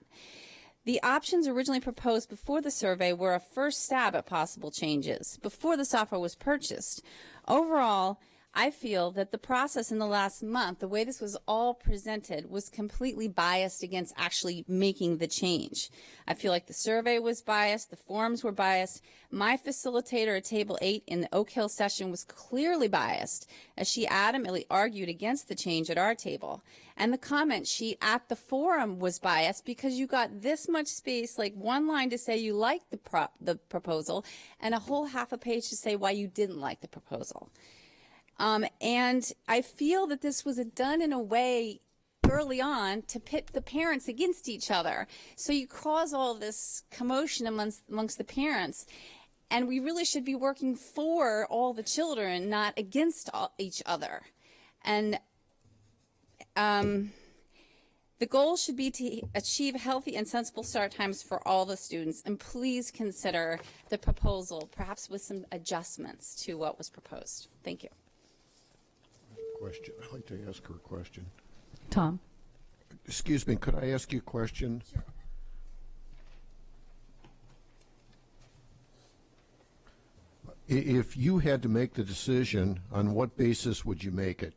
The options originally proposed before the survey were a first stab at possible changes before the software was purchased. Overall, I feel that the process in the last month, the way this was all presented, was completely biased against actually making the change. I feel like the survey was biased, the forums were biased. My facilitator at Table 8 in the Oak Hill session was clearly biased, as she adamantly argued against the change at our table. And the comment sheet at the forum was biased because you got this much space, like one line to say you liked the proposal, and a whole half a page to say why you didn't like the proposal. And I feel that this was done in a way early on to pit the parents against each other. So you cause all this commotion amongst the parents. And we really should be working for all the children, not against each other. And the goal should be to achieve healthy and sensible start times for all the students. And please consider the proposal, perhaps with some adjustments to what was proposed. Thank you. Question. I'd like to ask her a question. Tom. Excuse me, could I ask you a question? Sure. If you had to make the decision, on what basis would you make it?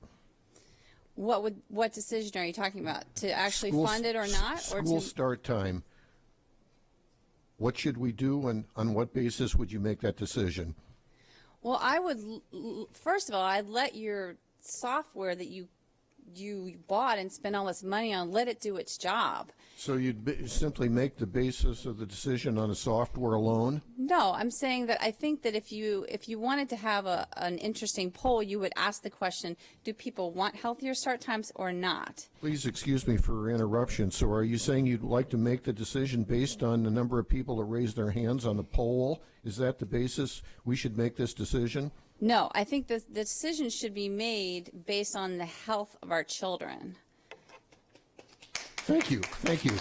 What decision are you talking about? To actually fund it or not? School start time. What should we do, and on what basis would you make that decision? Well, I would, first of all, I'd let your software that you bought and spent all this money on, let it do its job. So you'd simply make the basis of the decision on the software alone? No, I'm saying that I think that if you wanted to have an interesting poll, you would ask the question, do people want healthier start times or not? Please excuse me for interruption. So are you saying you'd like to make the decision based on the number of people that raise their hands on the poll? Is that the basis we should make this decision? No, I think the decision should be made based on the health of our children. Thank you. Thank you.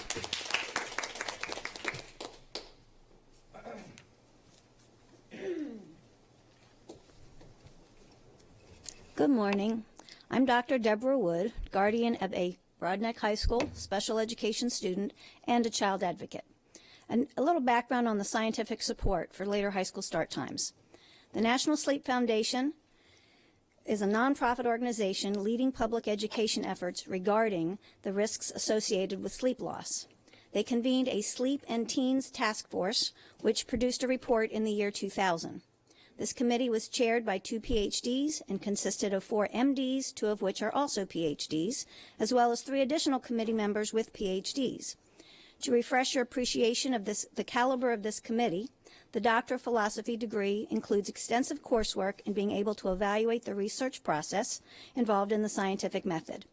Good morning. I'm Dr. Deborah Wood, guardian of a Broadneck High School special education student and a child advocate. And a little background on the scientific support for later high school start times. The National Sleep Foundation is a nonprofit organization leading public education efforts regarding the risks associated with sleep loss. They convened a Sleep and Teens Task Force, which produced a report in the year 2000. This committee was chaired by 2 PhDs and consisted of 4 MDs, 2 of which are also PhDs, as well as 3 additional committee members with PhDs. To refresh your appreciation of the caliber of this committee, the Doctor of Philosophy degree includes extensive coursework in being able to evaluate the research process involved in the scientific method.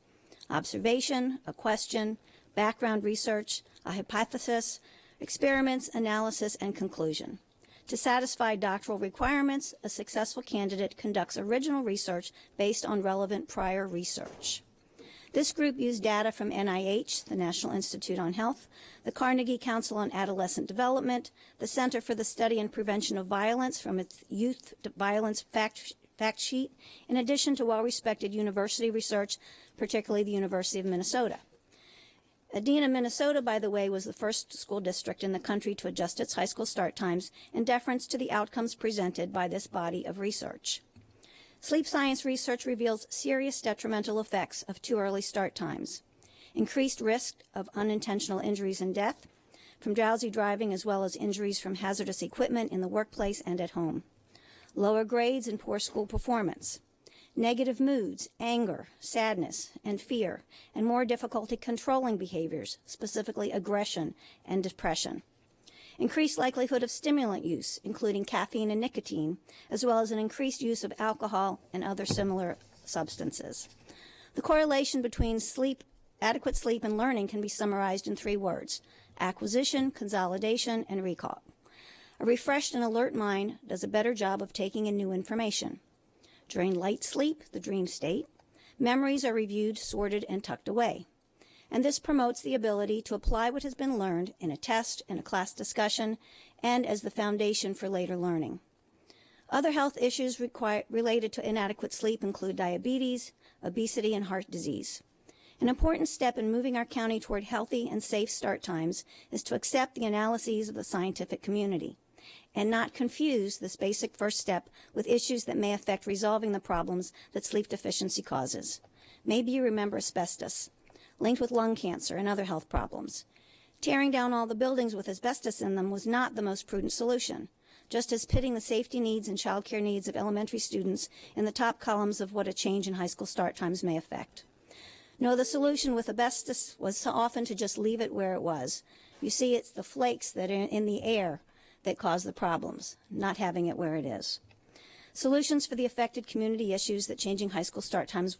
Observation, a question, background research, a hypothesis, experiments, analysis, and conclusion. To satisfy doctoral requirements, a successful candidate conducts original research based on relevant prior research. This group used data from NIH, the National Institute on Health, the Carnegie Council on Adolescent Development, the Center for the Study and Prevention of Violence from its Youth Violence Fact Sheet, in addition to well-respected university research, particularly the University of Minnesota. Edina, Minnesota, by the way, was the first school district in the country to adjust its high school start times in deference to the outcomes presented by this body of research. Sleep science research reveals serious detrimental effects of too early start times, increased risk of unintentional injuries and death from drowsy driving, as well as injuries from hazardous equipment in the workplace and at home, lower grades and poor school performance, negative moods, anger, sadness, and fear, and more difficulty controlling behaviors, specifically aggression and depression. Increased likelihood of stimulant use, including caffeine and nicotine, as well as an increased use of alcohol and other similar substances. The correlation between adequate sleep and learning can be summarized in 3 words: acquisition, consolidation, and recall. A refreshed and alert mind does a better job of taking in new information. During light sleep, the dream state, memories are reviewed, sorted, and tucked away. And this promotes the ability to apply what has been learned in a test, in a class discussion, and as the foundation for later learning. Other health issues related to inadequate sleep include diabetes, obesity, and heart disease. An important step in moving our county toward healthy and safe start times is to accept the analyses of the scientific community and not confuse this basic first step with issues that may affect resolving the problems that sleep deficiency causes. Maybe you remember asbestos, linked with lung cancer and other health problems. Tearing down all the buildings with asbestos in them was not the most prudent solution, just as pitting the safety needs and child care needs of elementary students in the top columns of what a change in high school start times may affect. No, the solution with asbestos was so often to just leave it where it was. You see, it's the flakes that are in the air that cause the problems, not having it where it is. Solutions for the affected community issues that changing high school start times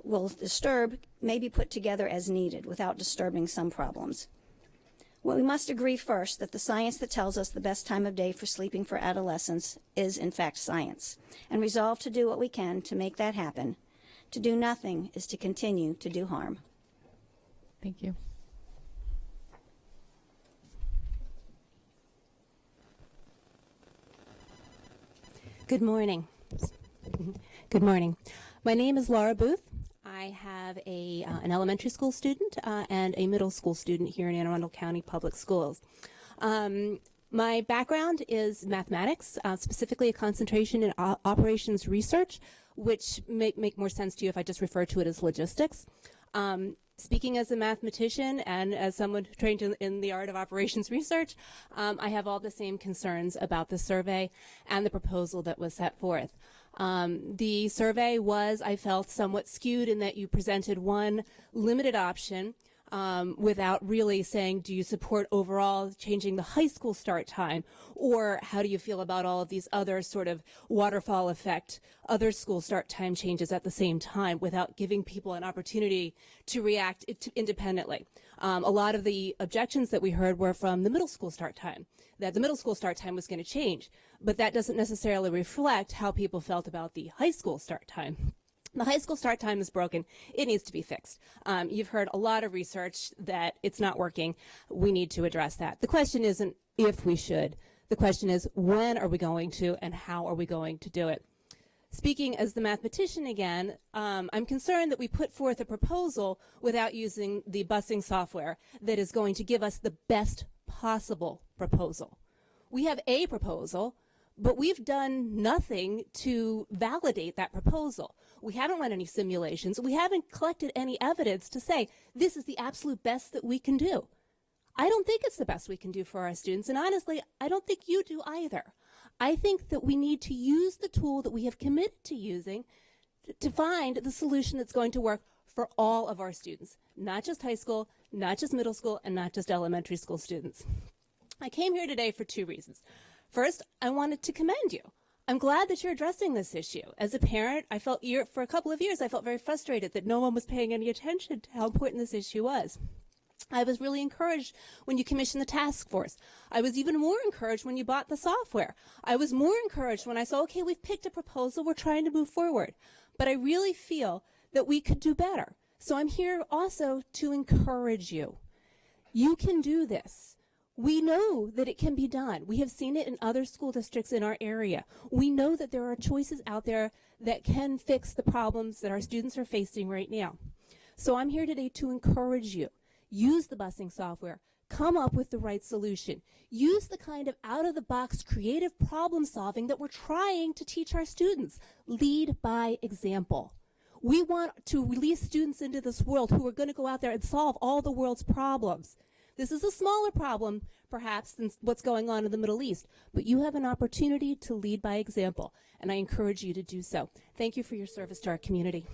will disturb may be put together as needed without disturbing some problems. Well, we must agree first that the science that tells us the best time of day for sleeping for adolescents is in fact science, and resolve to do what we can to make that happen. To do nothing is to continue to do harm. Thank you. Good morning. Good morning. My name is Laura Booth. I have an elementary school student and a middle school student here in Anne Arundel County Public Schools. My background is mathematics, specifically a concentration in operations research, which make more sense to you if I just refer to it as logistics. Speaking as a mathematician and as someone trained in the art of operations research, I have all the same concerns about the survey and the proposal that was set forth. The survey was, I felt, somewhat skewed in that you presented one limited option without really saying, do you support overall changing the high school start time? Or how do you feel about all of these other sort of waterfall effect, other school start time changes at the same time without giving people an opportunity to react independently? A lot of the objections that we heard were from the middle school start time, that the middle school start time was going to change, but that doesn't necessarily reflect how people felt about the high school start time. The high school start time is broken. It needs to be fixed. You've heard a lot of research that it's not working. We need to address that. The question isn't if we should. The question is when are we going to and how are we going to do it? Speaking as the mathematician again, I'm concerned that we put forth a proposal without using the busing software that is going to give us the best possible proposal. We have a proposal, but we've done nothing to validate that proposal. We haven't run any simulations. We haven't collected any evidence to say this is the absolute best that we can do. I don't think it's the best we can do for our students, and honestly, I don't think you do either. I think that we need to use the tool that we have committed to using to find the solution that's going to work for all of our students, not just high school, not just middle school, and not just elementary school students. I came here today for two reasons. First, I wanted to commend you. I'm glad that you're addressing this issue. As a parent, I felt for a couple of years, I felt very frustrated that no one was paying any attention to how important this issue was. I was really encouraged when you commissioned the task force. I was even more encouraged when you bought the software. I was more encouraged when I saw, okay, we've picked a proposal, we're trying to move forward. But I really feel that we could do better. So I'm here also to encourage you. You can do this. We know that it can be done. We have seen it in other school districts in our area. We know that there are choices out there that can fix the problems that our students are facing right now. So I'm here today to encourage you. Use the busing software. Come up with the right solution. Use the kind of out-of-the-box creative problem solving that we're trying to teach our students. Lead by example. We want to release students into this world who are going to go out there and solve all the world's problems. This is a smaller problem, perhaps, than what's going on in the Middle East, but you have an opportunity to lead by example, and I encourage you to do so. Thank you for your service to our community.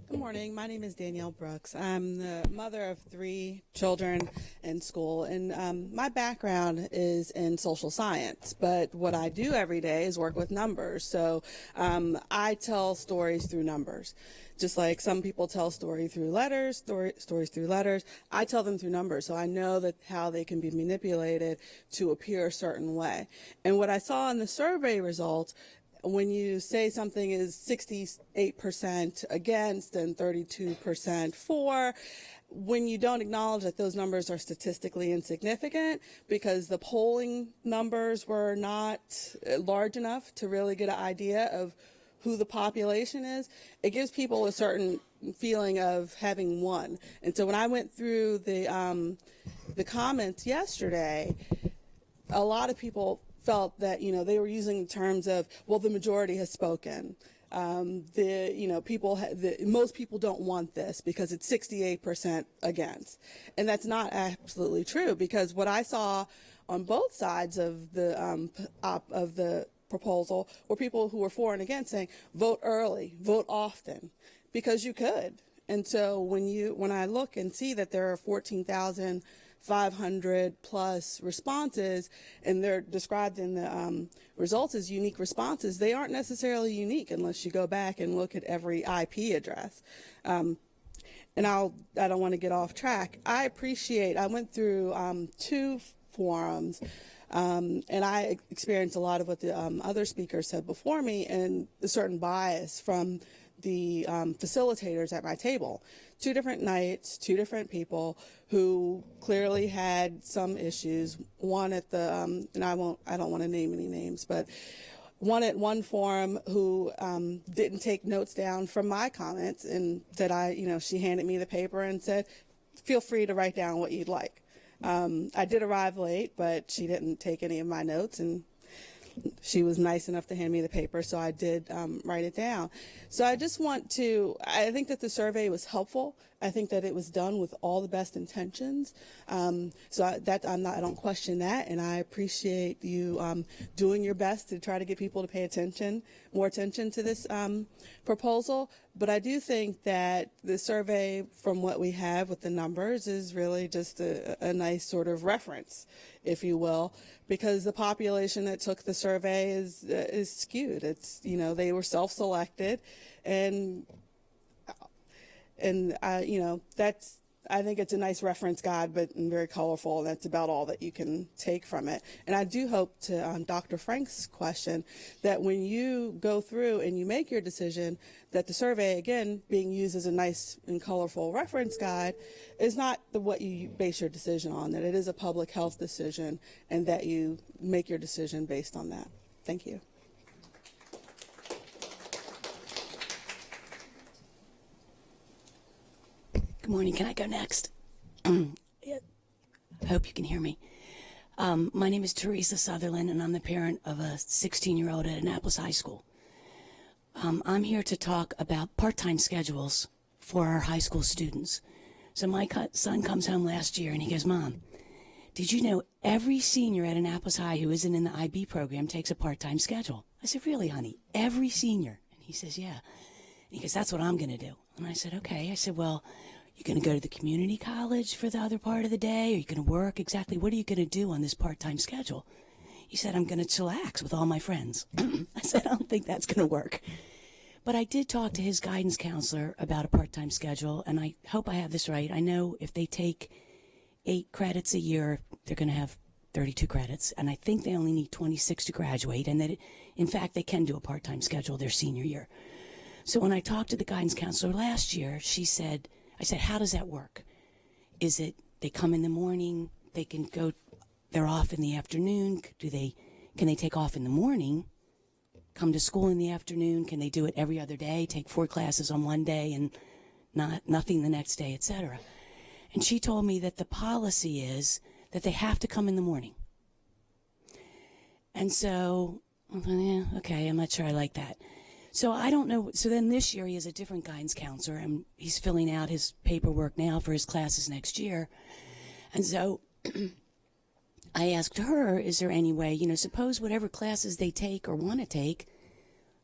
Good morning. My name is Danielle Brooks. I'm the mother of 3 children in school, and my background is in social science, but what I do every day is work with numbers. So I tell stories through numbers. Just like some people tell stories through letters, stories through letters, I tell them through numbers. So I know that how they can be manipulated to appear a certain way. And what I saw in the survey results, when you say something is 68% against and 32% for, when you don't acknowledge that those numbers are statistically insignificant because the polling numbers were not large enough to really get an idea of who the population is, it gives people a certain feeling of having won. And so when I went through the comments yesterday, a lot of people felt that, you know, they were using terms of, well, the majority has spoken. Most people don't want this because it's 68% against. And that's not absolutely true, because what I saw on both sides of the proposal were people who were for and against saying, vote early, vote often, because you could. And so when I look and see that there are 14,000 500 plus responses, and they're described in the results as unique responses, they aren't necessarily unique unless you go back and look at every IP address. And I don't want to get off track. I went through 2 forums, and I experienced a lot of what the other speakers said before me, and a certain bias from the facilitators at my table. 2 different nights, 2 different people who clearly had some issues. One at the, and I don't want to name any names, but one at one forum who didn't take notes down from my comments, and that she handed me the paper and said, feel free to write down what you'd like. I did arrive late, but she didn't take any of my notes, and she was nice enough to hand me the paper, so I did write it down. So I think that the survey was helpful. I think that it was done with all the best intentions. I don't question that, and I appreciate you doing your best to try to get people to pay more attention to this proposal. But I do think that the survey, from what we have with the numbers, is really just a nice sort of reference, if you will, because the population that took the survey is skewed. It's, they were self-selected, and I think it's a nice reference guide, but very colorful, and that's about all that you can take from it. And I do hope, to Dr. Frank's question, that when you go through and you make your decision, that the survey, again, being used as a nice and colorful reference guide, is not what you base your decision on, that it is a public health decision, and that you make your decision based on that. Thank you. Good morning. Can I go next? I hope you can hear me. My name is Teresa Sutherland, and I'm the parent of a 16-year-old at Annapolis High School. I'm here to talk about part-time schedules for our high school students. So my son comes home last year, and he goes, Mom, did you know every senior at Annapolis High who isn't in the IB program takes a part-time schedule? I said, really, honey? Every senior? And he says, yeah. And he goes, that's what I'm going to do. And I said, okay. I said, well, you going to go to the community college for the other part of the day? Are you going to work? Exactly. What are you going to do on this part-time schedule? He said, I'm going to chillax with all my friends. I said, I don't think that's going to work. But I did talk to his guidance counselor about a part-time schedule, and I hope I have this right. I know if they take 8 credits a year, they're going to have 32 credits, and I think they only need 26 to graduate, and that, in fact, they can do a part-time schedule their senior year. So when I talked to the guidance counselor last year, I said, how does that work? Is it they come in the morning, they're off in the afternoon? Can they take off in the morning, come to school in the afternoon? Can they do it every other day, take 4 classes on one day and nothing the next day, etc.? And she told me that the policy is that they have to come in the morning. And so, yeah, okay, I'm not sure I like that. So I don't know. So then this year he has a different guidance counselor, and he's filling out his paperwork now for his classes next year. And so I asked her, is there any way, suppose whatever classes they take or want to take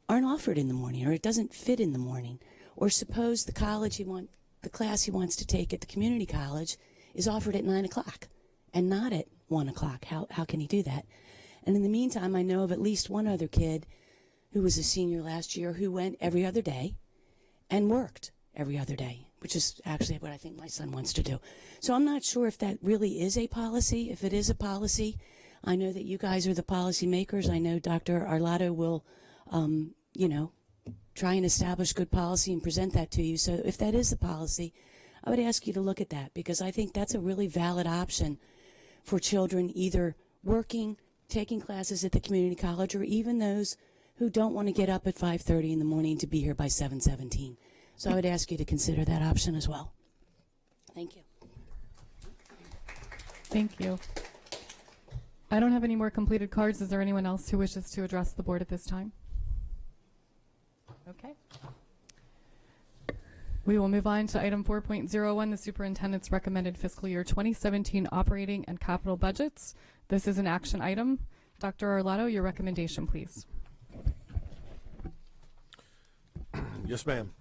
aren't offered in the morning, or it doesn't fit in the morning, or suppose the class he wants to take at the community college is offered at 9 o'clock and not at 1 o'clock. How can he do that? And in the meantime, I know of at least one other kid who was a senior last year who went every other day and worked every other day, which is actually what I think my son wants to do. So I'm not sure if that really is a policy. If it is a policy, I know that you guys are the policy makers. I know Dr. Arlotto will, try and establish good policy and present that to you. So if that is the policy, I would ask you to look at that, because I think that's a really valid option for children either working, taking classes at the community college, or even those who don't want to get up at 5:30 in the morning to be here by 7:17. So I would ask you to consider that option as well. Thank you. Thank you. I don't have any more completed cards. Is there anyone else who wishes to address the board at this time? Okay. We will move on to item 4.01, the superintendent's recommended fiscal year 2017 operating and capital budgets. This is an action item. Dr. Arlotto, your recommendation, please. Yes, ma'am.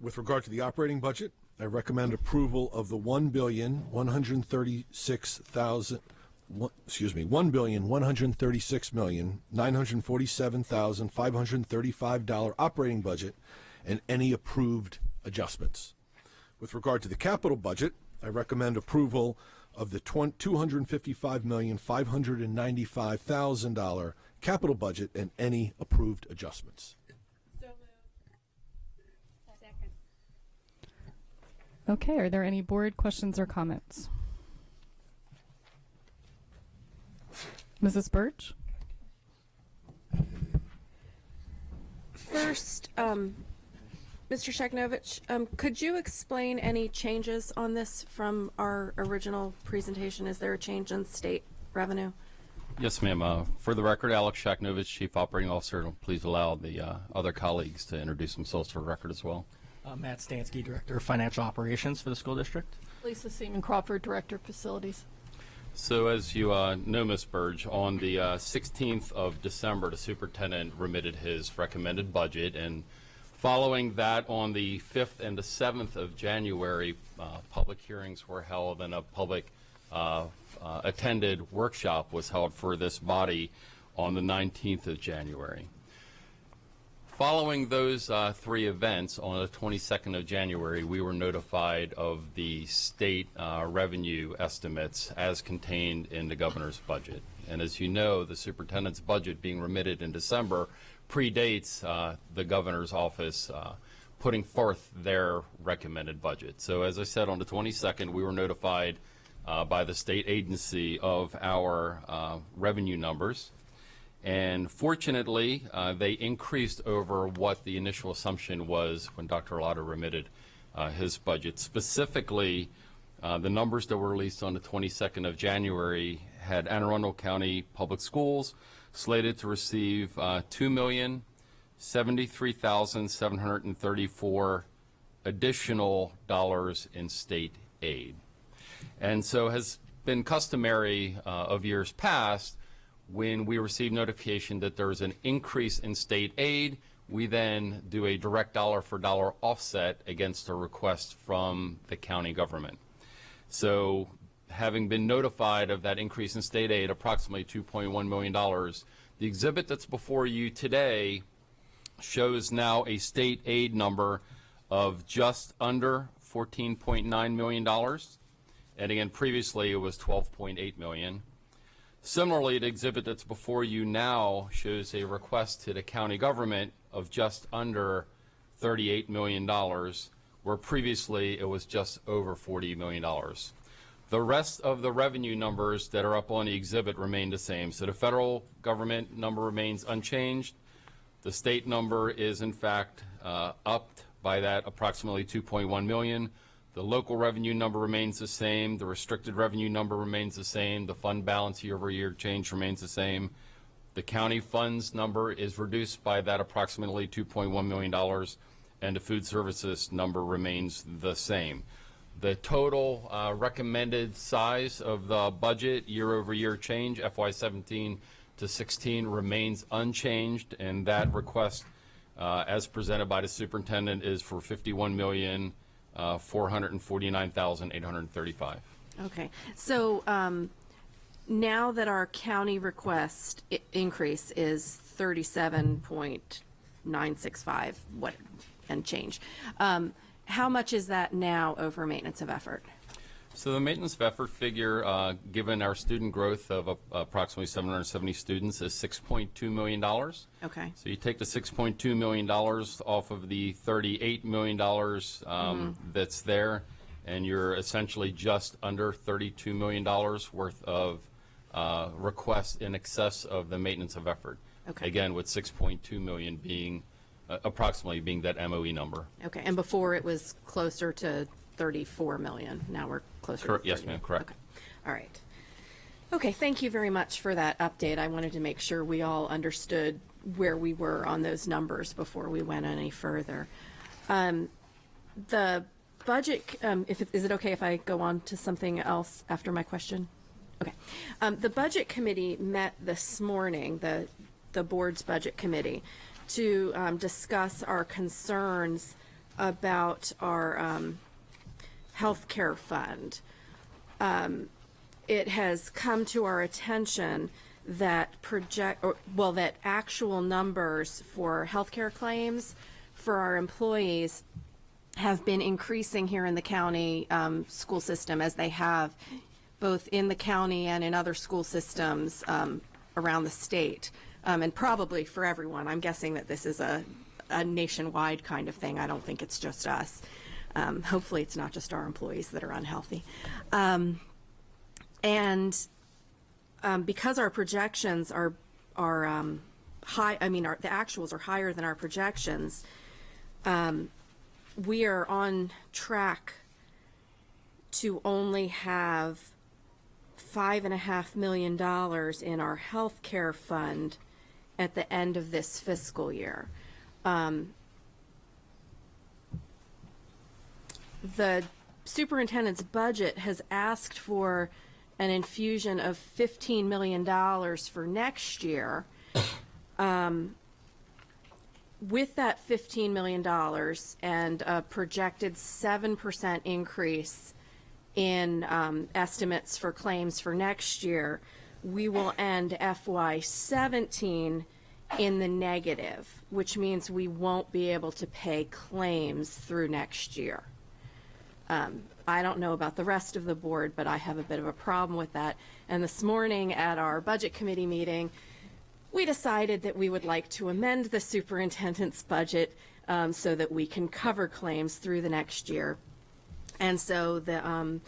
With regard to the operating budget, I recommend approval of the $1,136,947,535 operating budget and any approved adjustments. With regard to the capital budget, I recommend approval of the $255,595,000 capital budget and any approved adjustments. Okay, are there any board questions or comments? Mrs. Birch? First, Mr. Sheknovich, could you explain any changes on this from our original presentation? Is there a change in state revenue? Yes, ma'am. For the record, Alex Sheknovich, Chief Operating Officer. Please allow the other colleagues to introduce themselves for the record as well. Matt Stansky, Director of Financial Operations for the school district. Lisa Seaman Crawford, Director of Facilities. So as you know, Ms. Burge, on the 16th of December, the superintendent remitted his recommended budget, and following that, on the 5th and the 7th of January, public hearings were held and a public attended workshop was held for this body on the 19th of January. Following those three events, on the 22nd of January, we were notified of the state revenue estimates as contained in the governor's budget. And as you know, the superintendent's budget being remitted in December predates the governor's office putting forth their recommended budget. So as I said, on the 22nd, we were notified by the state agency of our revenue numbers. And fortunately, they increased over what the initial assumption was when Dr. Arlotto remitted his budget. Specifically, the numbers that were released on the 22nd of January had Anne Arundel County Public Schools slated to receive $2,073,734 additional dollars in state aid. And so has been customary of years past, when we receive notification that there is an increase in state aid, we then do a direct dollar for dollar offset against a request from the county government. So having been notified of that increase in state aid, approximately $2.1 million, the exhibit that's before you today shows now a state aid number of just under $14.9 million. And again, previously it was $12.8 million. Similarly, the exhibit that's before you now shows a request to the county government of just under $38 million, where previously it was just over $40 million. The rest of the revenue numbers that are up on the exhibit remain the same. So the federal government number remains unchanged. The state number is in fact upped by that approximately $2.1 million. The local revenue number remains the same. The restricted revenue number remains the same. The fund balance year-over-year change remains the same. The county funds number is reduced by that approximately $2.1 million, and the food services number remains the same. The total recommended size of the budget year-over-year change, FY17 to 16, remains unchanged, and that request, as presented by the superintendent, is for $51,449,835. Okay, so now that our county request increase is 37.965 and change, how much is that now over maintenance of effort? So the maintenance of effort figure, given our student growth of approximately 770 students, is $6.2 million. Okay. So you take the $6.2 million off of the $38 million that's there, and you're essentially just under $32 million worth of requests in excess of the maintenance of effort. Okay. Again, with $6.2 million being approximately being that MOE number. Okay, and before it was closer to 34 million. Now we're closer to 30. Yes, ma'am, correct. Okay. All right. Okay, thank you very much for that update. I wanted to make sure we all understood where we were on those numbers before we went any further. The budget, is it okay if I go on to something else after my question? Okay. The budget committee met this morning, the board's budget committee, to discuss our concerns about our healthcare fund, it has come to our attention that that actual numbers for healthcare claims for our employees have been increasing here in the county school system, as they have both in the county and in other school systems around the state, and probably for everyone. I'm guessing that this is a nationwide kind of thing. I don't think it's just us. Hopefully it's not just our employees that are unhealthy. Because our projections are high, I mean, the actuals are higher than our projections, we are on track to only have $5.5 million in our health care fund at the end of this fiscal year. The superintendent's budget has asked for an infusion of $15 million for next year. With that $15 million and a projected 7% increase in estimates for claims for next year, we will end FY17 in the negative, which means we won't be able to pay claims through next year. I don't know about the rest of the board, but I have a bit of a problem with that. And this morning at our budget committee meeting, we decided that we would like to amend the superintendent's budget so that we can cover claims through the next year. And so the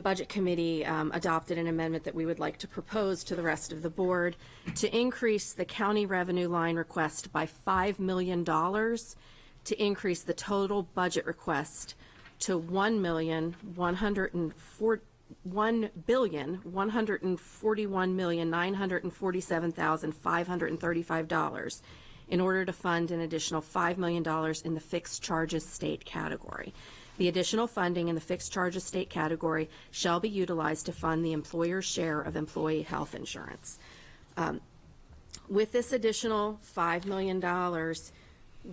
budget committee adopted an amendment that we would like to propose to the rest of the board to increase the county revenue line request by $5 million to increase the total budget request to $1,141,947,535 in order to fund an additional $5 million in the fixed charges state category. The additional funding in the fixed charges state category shall be utilized to fund the employer's share of employee health insurance. With this additional $5 million,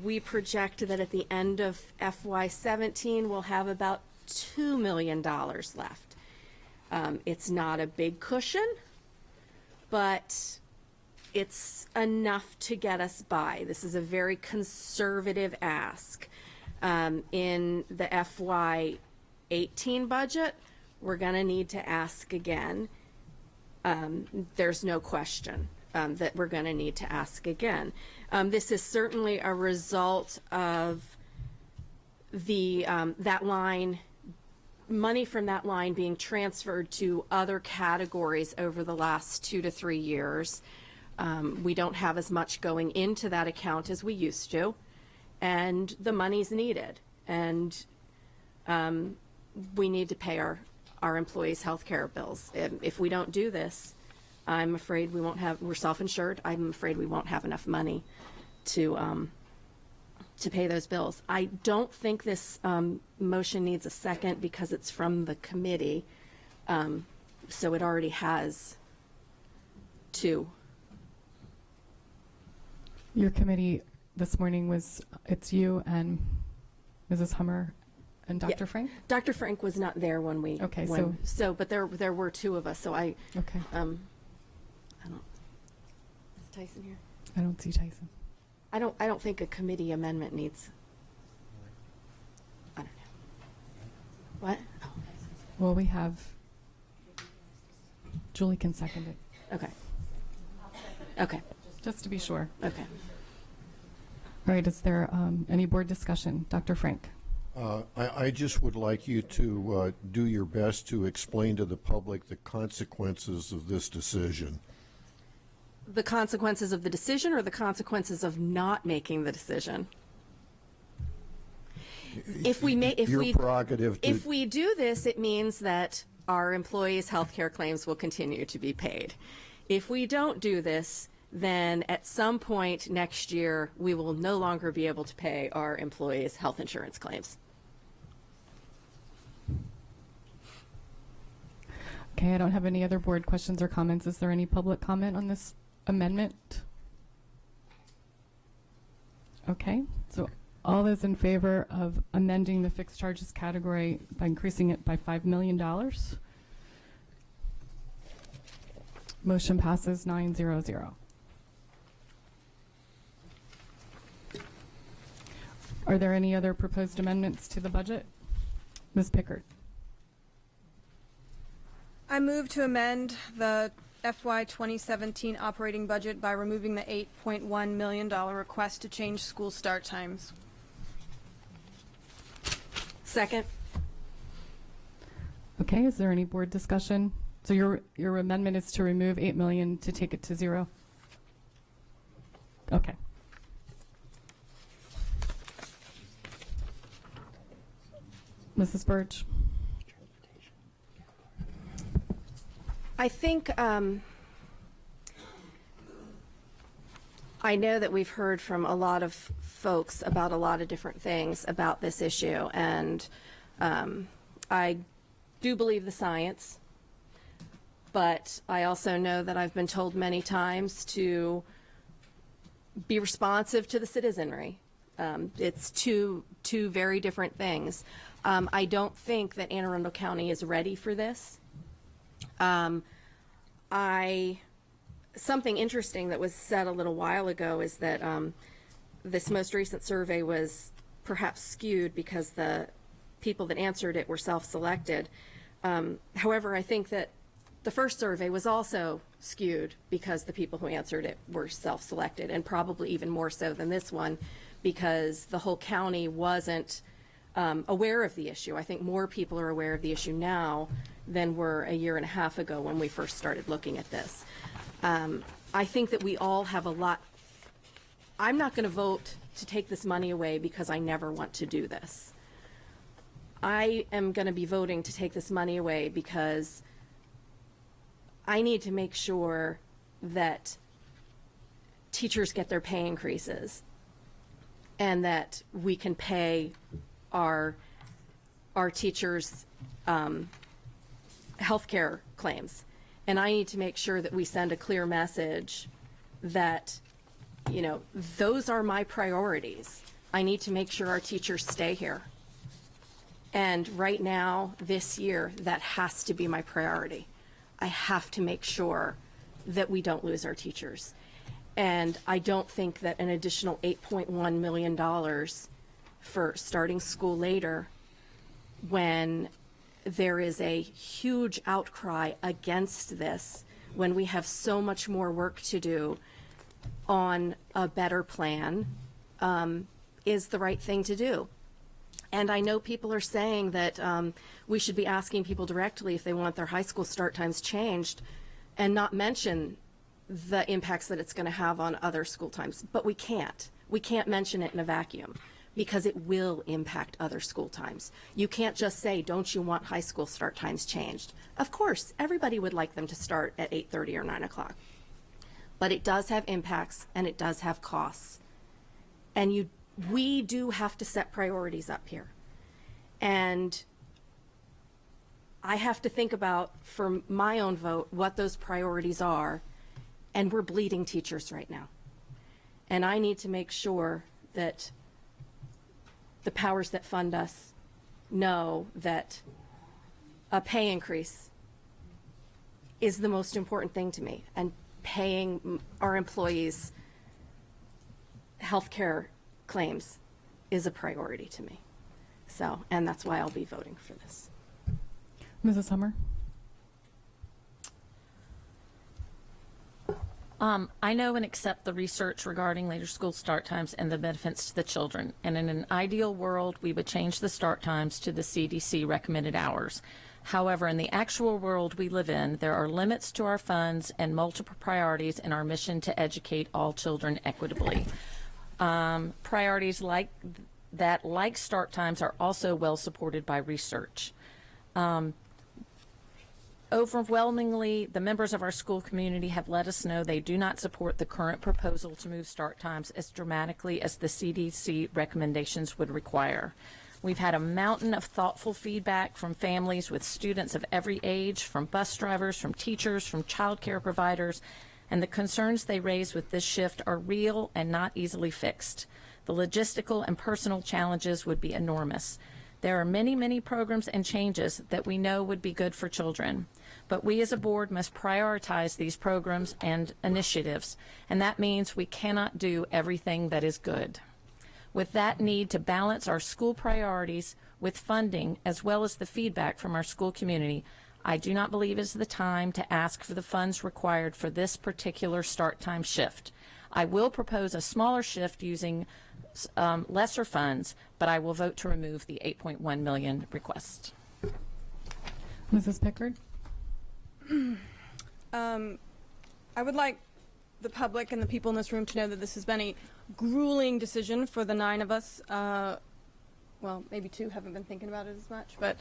we project that at the end of FY17 we'll have about $2 million left. It's not a big cushion, but it's enough to get us by. This is a very conservative ask. In the FY18 budget, we're going to need to ask again. There's no question that we're going to need to ask again. This is certainly a result of the that line, money from that line being transferred to other categories over the last 2 to 3 years. We don't have as much going into that account as we used to, and the money's needed, and we need to pay our employees' health care bills. If we don't do this, I'm afraid we won't have, we're self-insured, I'm afraid we won't have enough money to pay those bills. I don't think this motion needs a second because it's from the committee, so it already has 2. Your committee this morning was, it's you and Mrs. Hummer and Dr. Frank? Dr. Frank was not there when we, okay, but there were 2 of us, so I, okay. I don't, is Tyson here? I don't see Tyson. I don't think a committee amendment needs, I don't know. What? Oh. Well, we have, Julie can second it. Okay. Okay. Just to be sure. Okay. All right, is there any board discussion? Dr. Frank. I just would like you to do your best to explain to the public the consequences of this decision. The consequences of the decision or the consequences of not making the decision? If we do this, it means that our employees' health care claims will continue to be paid. If we don't do this, then at some point next year, we will no longer be able to pay our employees' health insurance claims. Okay, I don't have any other board questions or comments. Is there any public comment on this amendment? Okay, so All those in favor of amending the fixed charges category by increasing it by $5 million? Motion passes 9-0-0. Are there any other proposed amendments to the budget? Ms. Pickard. I move to amend the FY 2017 operating budget by removing the $8.1 million request to change school start times. Second. Okay, is there any board discussion? So your amendment is to remove $8 million to take it to 0? Okay. Mrs. Birch. I think I know that we've heard from a lot of folks about a lot of different things about this issue, and I do believe the science, but I also know that I've been told many times to be responsive to the citizenry. It's two very different things. I don't think that Anne Arundel County is ready for this. Something interesting that was said a little while ago is that this most recent survey was perhaps skewed because the people that answered it were self-selected. However, I think that the first survey was also skewed because the people who answered it were self-selected, and probably even more so than this one because the whole county wasn't aware of the issue. I think more people are aware of the issue now than were a year and a half ago when we first started looking at this. I think that we all have a lot. I'm not going to vote to take this money away because I never want to do this. I am going to be voting to take this money away because I need to make sure that teachers get their pay increases and that we can pay our teachers healthcare claims. And I need to make sure that we send a clear message that, you know, those are my priorities. I need to make sure our teachers stay here. And right now, this year, that has to be my priority. I have to make sure that we don't lose our teachers. And I don't think that an additional $8.1 million for starting school later, when there is a huge outcry against this, when we have so much more work to do on a better plan, is the right thing to do. And I know people are saying that we should be asking people directly if they want their high school start times changed and not mention the impacts that it's going to have on other school times. But we can't. We can't mention it in a vacuum because it will impact other school times. You can't just say, don't you want high school start times changed? Of course, everybody would like them to start at 8:30 or 9 o'clock. But it does have impacts and it does have costs. And we do have to set priorities up here. And I have to think about, for my own vote, what those priorities are. And we're bleeding teachers right now. And I need to make sure that the powers that fund us know that a pay increase is the most important thing to me, and paying our employees health care claims is a priority to me. So, and that's why I'll be voting for this. Mrs. Hummer. I know and accept the research regarding later school start times and the benefits to the children. And in an ideal world, we would change the start times to the CDC recommended hours. However, in the actual world we live in, there are limits to our funds and multiple priorities in our mission to educate all children equitably. Priorities like that, like start times, are also well supported by research. Overwhelmingly, the members of our school community have let us know they do not support the current proposal to move start times as dramatically as the CDC recommendations would require. We've had a mountain of thoughtful feedback from families with students of every age, from bus drivers, from teachers, from child care providers, and the concerns they raise with this shift are real and not easily fixed. The logistical and personal challenges would be enormous. There are many, many programs and changes that we know would be good for children, but we as a board must prioritize these programs and initiatives, and that means we cannot do everything that is good. With that need to balance our school priorities with funding as well as the feedback from our school community, I do not believe it is the time to ask for the funds required for this particular start time shift. I will propose a smaller shift using lesser funds, but I will vote to remove the $8.1 million request. Mrs. Pickard? I would like the public and the people in this room to know that this has been a grueling decision for the 9 of us. Well, maybe 2 haven't been thinking about it as much, but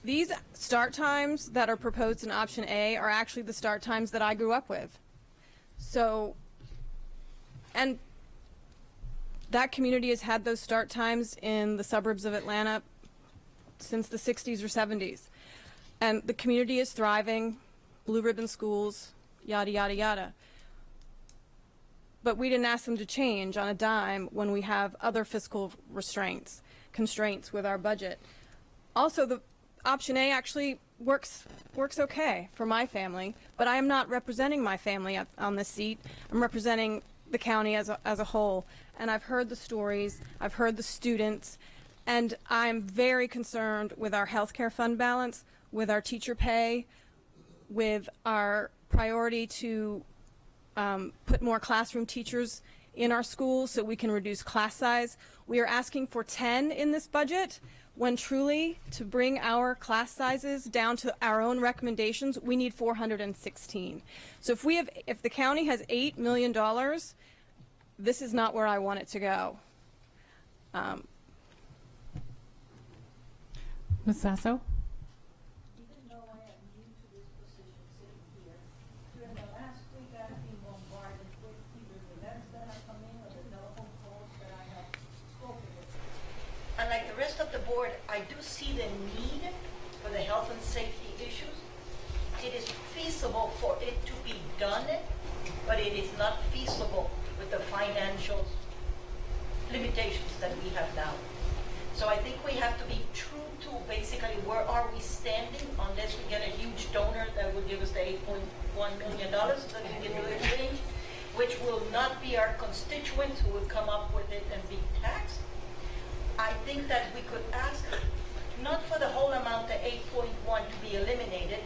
these start times that are proposed in option A are actually the start times that I grew up with. So, and that community has had those start times in the suburbs of Atlanta since the 60s or 70s. And the community is thriving, blue ribbon schools, yada, yada, yada. But we didn't ask them to change on a dime when we have other fiscal constraints with our budget. Also, the option A actually works okay for my family, but I am not representing my family on this seat. I'm representing the county as a whole. And I've heard the stories, I've heard the students, and I'm very concerned with our healthcare fund balance, with our teacher pay, with our priority to put more classroom teachers in our schools so we can reduce class size. We are asking for 10 in this budget, when truly to bring our class sizes down to our own recommendations, we need 416. So if the county has $8 million, this is not where I want it to go. Ms. Sasso? Unlike the rest of the board, I do see the need for the health and safety issues. It is feasible for it to be done, but it is not feasible with the financial limitations that we have now. So I think we have to be true to basically where are we standing, unless we get a huge donor that will give us the $8.1 million so that we can do the change, which will not be our constituents who will come up with it and be taxed. I think that we could ask, not for the whole amount, the 8.1 to be eliminated,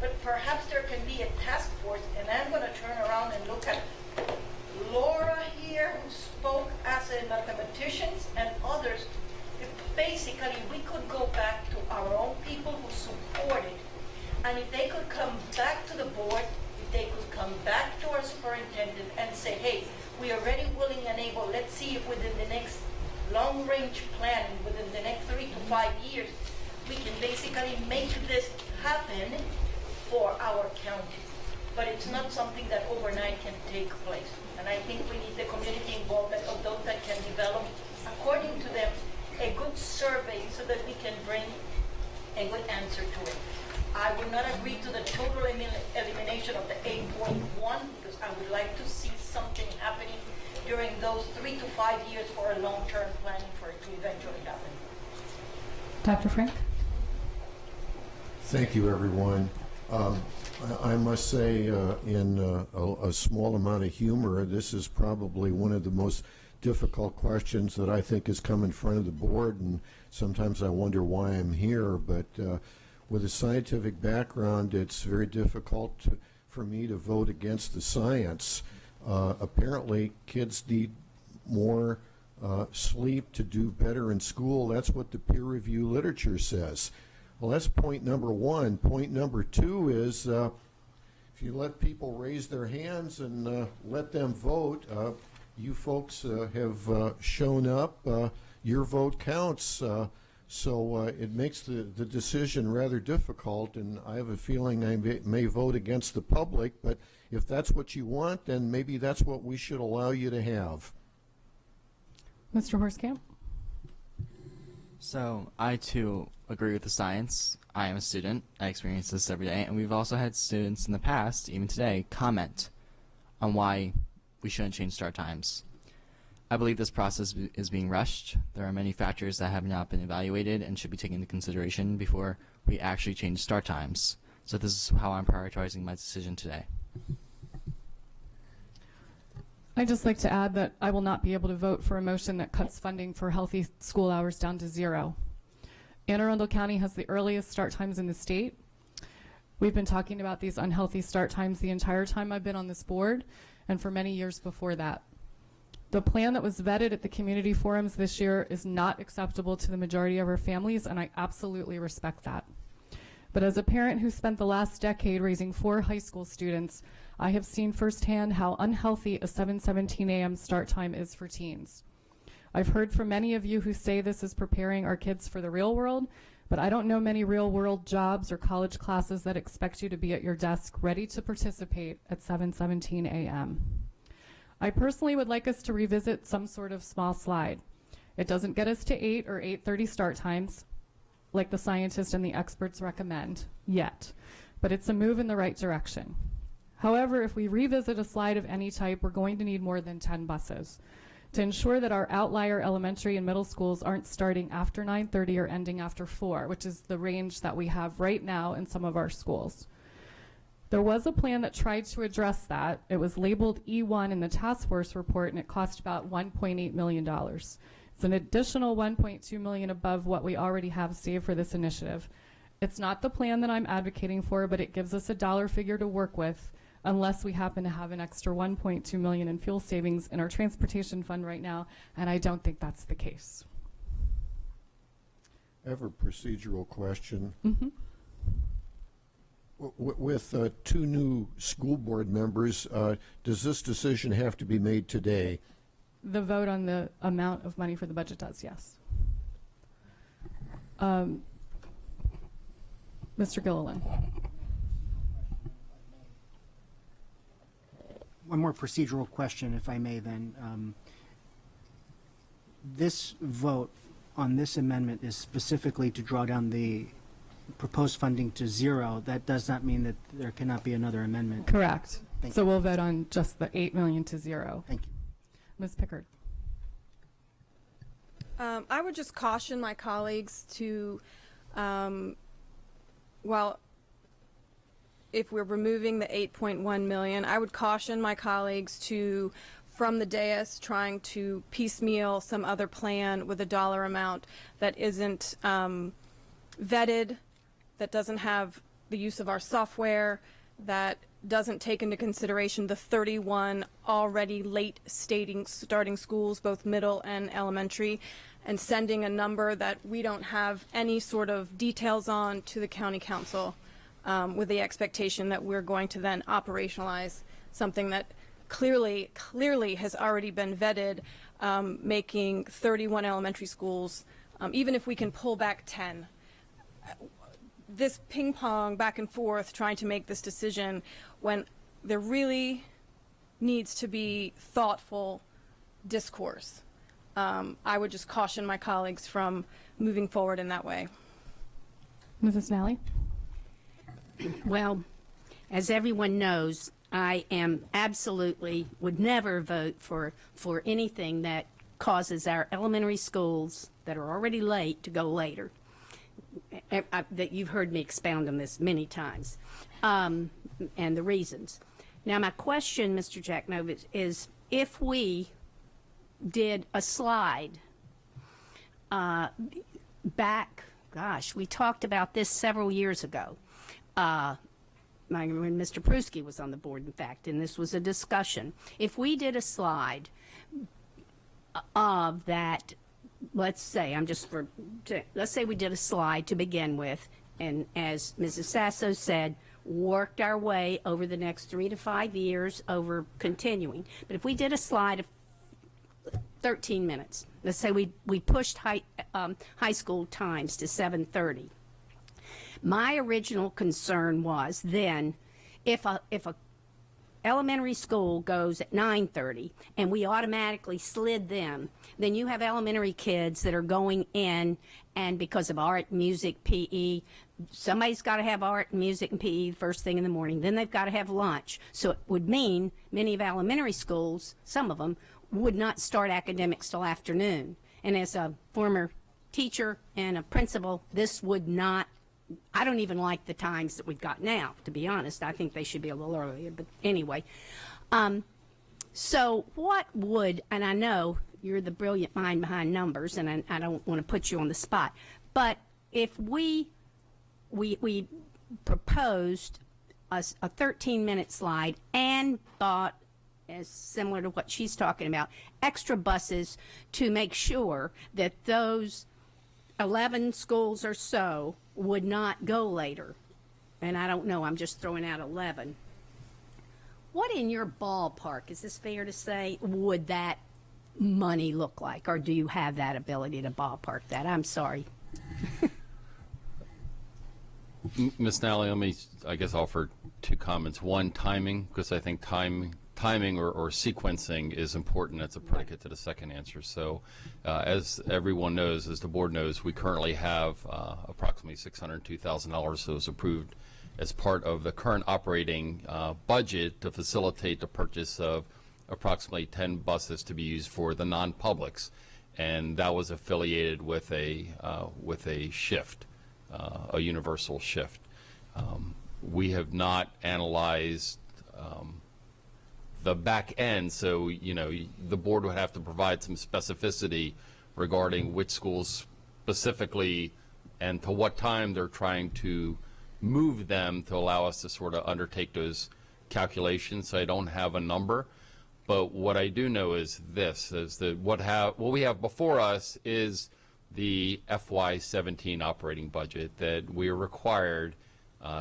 but perhaps there can be a task force, and I'm going to turn around and look at Laura here, who spoke as a mathematician, and others. If basically we could go back to our own people who support it, and if they could come back to the board, if they could come back to our superintendent and say, hey, we are ready, willing, and able, let's see if within the next long-range planning, within the next 3 to 5 years, we can basically make this happen for our county. But it's not something that overnight can take place. And I think we need the community involvement of those that can develop, according to them, a good survey so that we can bring a good answer to it. I would not agree to the total elimination of the 8.1 because I would like to see something happening during those 3 to 5 years for a long-term planning for it to eventually happen. Dr. Frank? Thank you, everyone. I must say, in a small amount of humor, this is probably one of the most difficult questions that I think has come in front of the board, and sometimes I wonder why I'm here, but with a scientific background, it's very difficult for me to vote against the science. Apparently, kids need more sleep to do better in school. That's what the peer review literature says. Well, that's point number 1. Point number 2 is if you let people raise their hands and let them vote, you folks have shown up. Your vote counts. So it makes the decision rather difficult, and I have a feeling I may vote against the public, but if that's what you want, then maybe that's what we should allow you to have. Mr. Horskamp? So I too agree with the science. I am a student. I experience this every day, and we've also had students in the past, even today, comment on why we shouldn't change start times. I believe this process is being rushed. There are many factors that have not been evaluated and should be taken into consideration before we actually change start times. So this is how I'm prioritizing my decision today. I'd just like to add that I will not be able to vote for a motion that cuts funding for healthy school hours down to 0. Anne Arundel County has the earliest start times in the state. We've been talking about these unhealthy start times the entire time I've been on this board and for many years before that. The plan that was vetted at the community forums this year is not acceptable to the majority of our families, and I absolutely respect that. But as a parent who spent the last decade raising 4 high school students, I have seen firsthand how unhealthy a 7:17 a.m. start time is for teens. I've heard from many of you who say this is preparing our kids for the real world, but I don't know many real world jobs or college classes that expect you to be at your desk ready to participate at 7:17 a.m. I personally would like us to revisit some sort of small slide. It doesn't get us to 8 or 8:30 start times, like the scientists and the experts recommend, yet, but it's a move in the right direction. However, if we revisit a slide of any type, we're going to need more than 10 buses to ensure that our outlier elementary and middle schools aren't starting after 9:30 or ending after 4, which is the range that we have right now in some of our schools. There was a plan that tried to address that. It was labeled E1 in the task force report, and it cost about $1.8 million. It's an additional $1.2 million above what we already have saved for this initiative. It's not the plan that I'm advocating for, but it gives us a dollar figure to work with, unless we happen to have an extra $1.2 million in fuel savings in our transportation fund right now, and I don't think that's the case. I have a procedural question. Mm-hmm. With 2 new school board members, does this decision have to be made today? The vote on the amount of money for the budget does, yes. Mr. Gilliland. One more procedural question, if I may, then. This vote on this amendment is specifically to draw down the proposed funding to 0. That does not mean that there cannot be another amendment. Correct. Thank so you. We'll vote on just the $8 million to 0. Thank you. Ms. Pickard. I would just caution my colleagues to, well, if we're removing the 8.1 million, I would caution my colleagues to, from the dais, trying to piecemeal some other plan with a dollar amount that isn't vetted, that doesn't have the use of our software, that doesn't take into consideration the 31 already late starting schools, both middle and elementary, and sending a number that we don't have any sort of details on to the county council, with the expectation that we're going to then operationalize something that clearly has already been vetted, making 31 elementary schools, even if we can pull back 10. This ping pong back and forth trying to make this decision when there really needs to be thoughtful discourse. I would just caution my colleagues from moving forward in that way. Mrs. Nally? Well, as everyone knows, I am absolutely would never vote for anything that causes our elementary schools that are already late to go later. That you've heard me expound on this many times, and the reasons. Now, my question, Mr. Jacknovich, is if we did a slide back, gosh, we talked about this several years ago. When Mr. Pruski was on the board, in fact, and this was a discussion. If we did a slide of that, let's say let's say we did a slide to begin with, and as Mrs. Sasso said, worked our way over the next 3 to 5 years over continuing. But if we did a slide of 13 minutes, let's say we pushed high school times to 7:30. My original concern was then if a elementary school goes at 9:30 and we automatically slid them, then you have elementary kids that are going in, and because of art, music, PE, somebody's got to have art, music, and PE first thing in the morning. Then they've got to have lunch. So it would mean many of elementary schools, some of them, would not start academics till afternoon. And as a former teacher and a principal, this would not, I don't even like the times that we've got now, to be honest. I think they should be a little earlier, but anyway. So what would, and I know you're the brilliant mind behind numbers, and I don't want to put you on the spot, but if we proposed a 13-minute slide and bought, as similar to what she's talking about, extra buses to make sure that those 11 schools or so would not go later, and I don't know, I'm just throwing out 11. What in your ballpark, is this fair to say, would that money look like? Or do you have that ability to ballpark that? I'm sorry. Ms. Nally, let me, I guess, offer two comments. One, timing, because I think timing or sequencing is important. That's a predicate to the second answer. So as everyone knows, as the board knows, we currently have approximately $602,000 that was approved as part of the current operating budget to facilitate the purchase of approximately 10 buses to be used for the non-publics, and that was affiliated with a shift, a universal shift. We have not analyzed the back end, so the board would have to provide some specificity regarding which schools specifically and to what time they're trying to move them to allow us to sort of undertake those calculations. So I don't have a number, but what I do know is this: is that what we have before us is the FY17 operating budget that we are required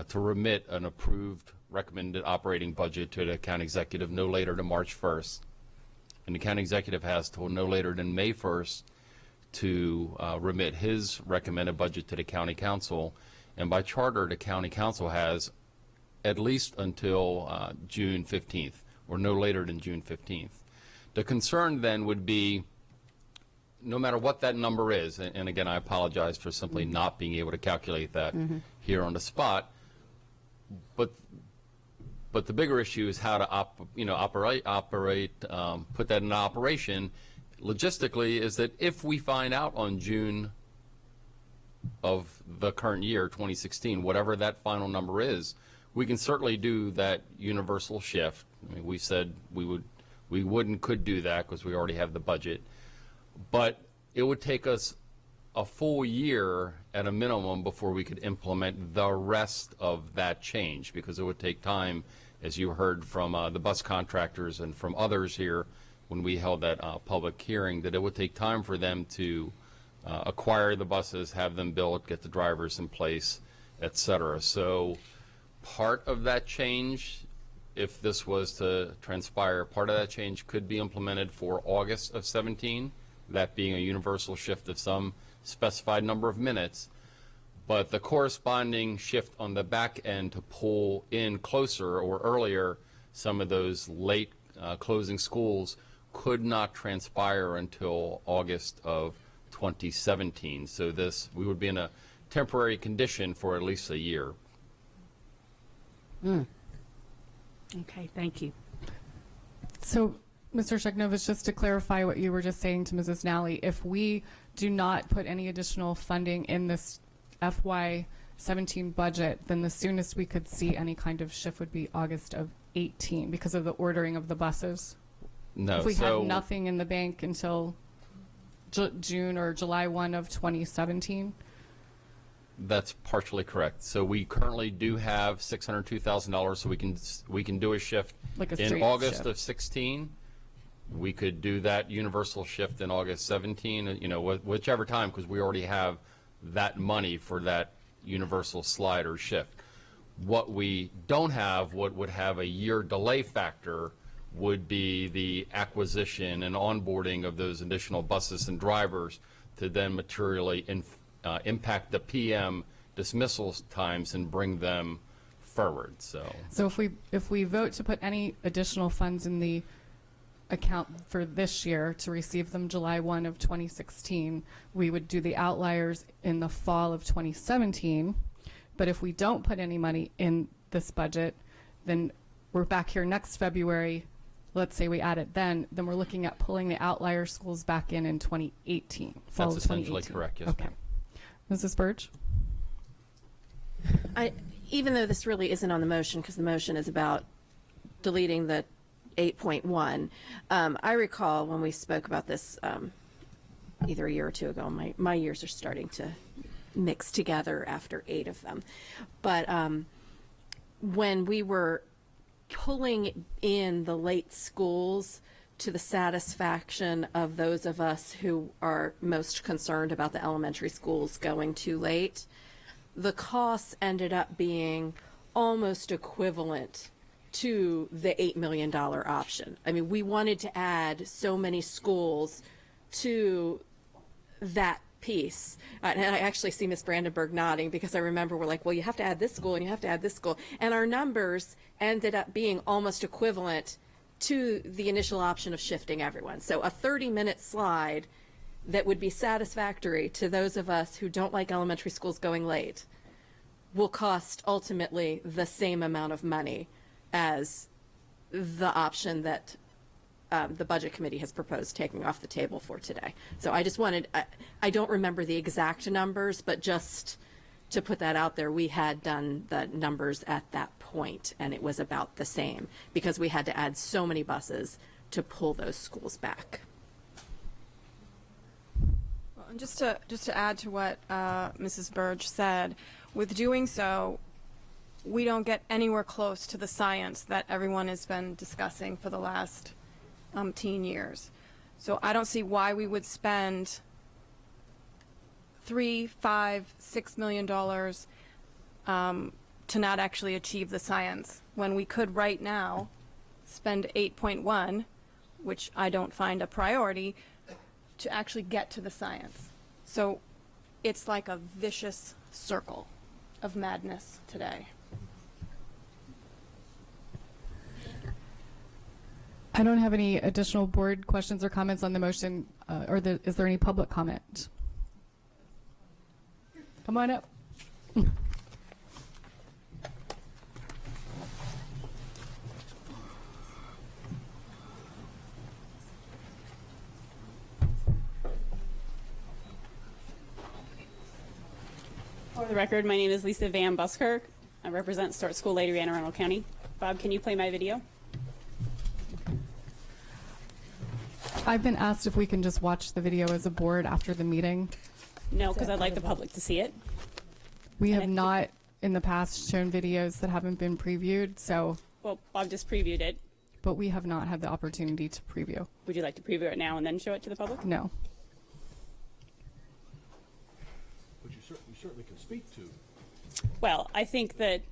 to remit an approved recommended operating budget to the county executive no later than March 1st, and the county executive has till no later than May 1st to remit his recommended budget to the county council. And by charter, the county council has at least until June 15th, or no later than June 15th. The concern then would be, no matter what that number is, and again, I apologize for simply not being able to calculate that here on the spot, but the bigger issue is how to operate, put that in operation logistically, is that if we find out on June of the current year, 2016, whatever that final number is, we can certainly do that universal shift. I mean, we said we could do that because we already have the budget, but it would take us a full year at a minimum before we could implement the rest of that change, because it would take time, as you heard from the bus contractors and from others here when we held that public hearing, that it would take time for them to acquire the buses, have them built, get the drivers in place, et cetera. So part of that change, if this was to transpire, part of that change could be implemented for August of 17, that being a universal shift of some specified number of minutes. But the corresponding shift on the back end to pull in closer or earlier some of those late closing schools could not transpire until August of 2017. So we would be in a temporary condition for at least a year. Okay, thank you. So, Mr. Sheknovich, just to clarify what you were just saying to Mrs. Nally, if we do not put any additional funding in this FY17 budget, then the soonest we could see any kind of shift would be August of 18 because of the ordering of the buses. No, if we have nothing in the bank until June or July 1 of 2017? That's partially correct. So we currently do have $602,000, so we can do a shift like a in August shift of 16. We could do that universal shift in August 17, whichever time, because we already have that money for that universal slide or shift. What we don't have, what would have a year delay factor, would be the acquisition and onboarding of those additional buses and drivers to then materially impact the PM dismissal times and bring them forward. So if we vote to put any additional funds in the account for this year to receive them July 1 of 2016, we would do the outliers in the fall of 2017. But if we don't put any money in this budget, then we're back here next February let's say we add it then we're looking at pulling the outlier schools back in 2018. Fall That's of essentially 2018. correct, yes, Okay. ma'am. Mrs. Birch? Even though this really isn't on the motion, because the motion is about deleting the 8.1, I recall when we spoke about this either a year or two ago, my years are starting to mix together after 8 of them. But when we were pulling in the late schools to the satisfaction of those of us who are most concerned about the elementary schools going too late, the costs ended up being almost equivalent to the $8 million option. I mean, we wanted to add so many schools to that piece. And I actually see Ms. Brandenburg nodding, because I remember we're like, well, you have to add this school and you have to add this school. And our numbers ended up being almost equivalent to the initial option of shifting everyone. So a 30-minute slide that would be satisfactory to those of us who don't like elementary schools going late will cost ultimately the same amount of money as the option that the Budget Committee has proposed taking off the table for today. So I just wanted, I don't remember the exact numbers, but just to put that out there, we had done the numbers at that point, and it was about the same, because we had to add so many buses to pull those schools back. Well, and just to add to what Mrs. Burge said, with doing so, we don't get anywhere close to the science that everyone has been discussing for the last teen years. So I don't see why we would spend $3, $5, $6 million to not actually achieve the science, when we could right now spend 8.1, which I don't find a priority, to actually get to the science. So it's like a vicious circle of madness today. I don't have any additional board questions or comments on the motion, is there any public comment? Come on up. For the record, my name is Lisa Van Buskirk. I represent Start School Later Anne Arundel County. Bob, can you play my video? I've been asked if we can just watch the video as a board after the meeting. No, because I'd like the public to see it. We have not in the past shown videos that haven't been previewed, so. Well, Bob just previewed it. But we have not had the opportunity to preview. Would you like to preview it now and then show it to the public? No. But you certainly can speak to. Well, I think that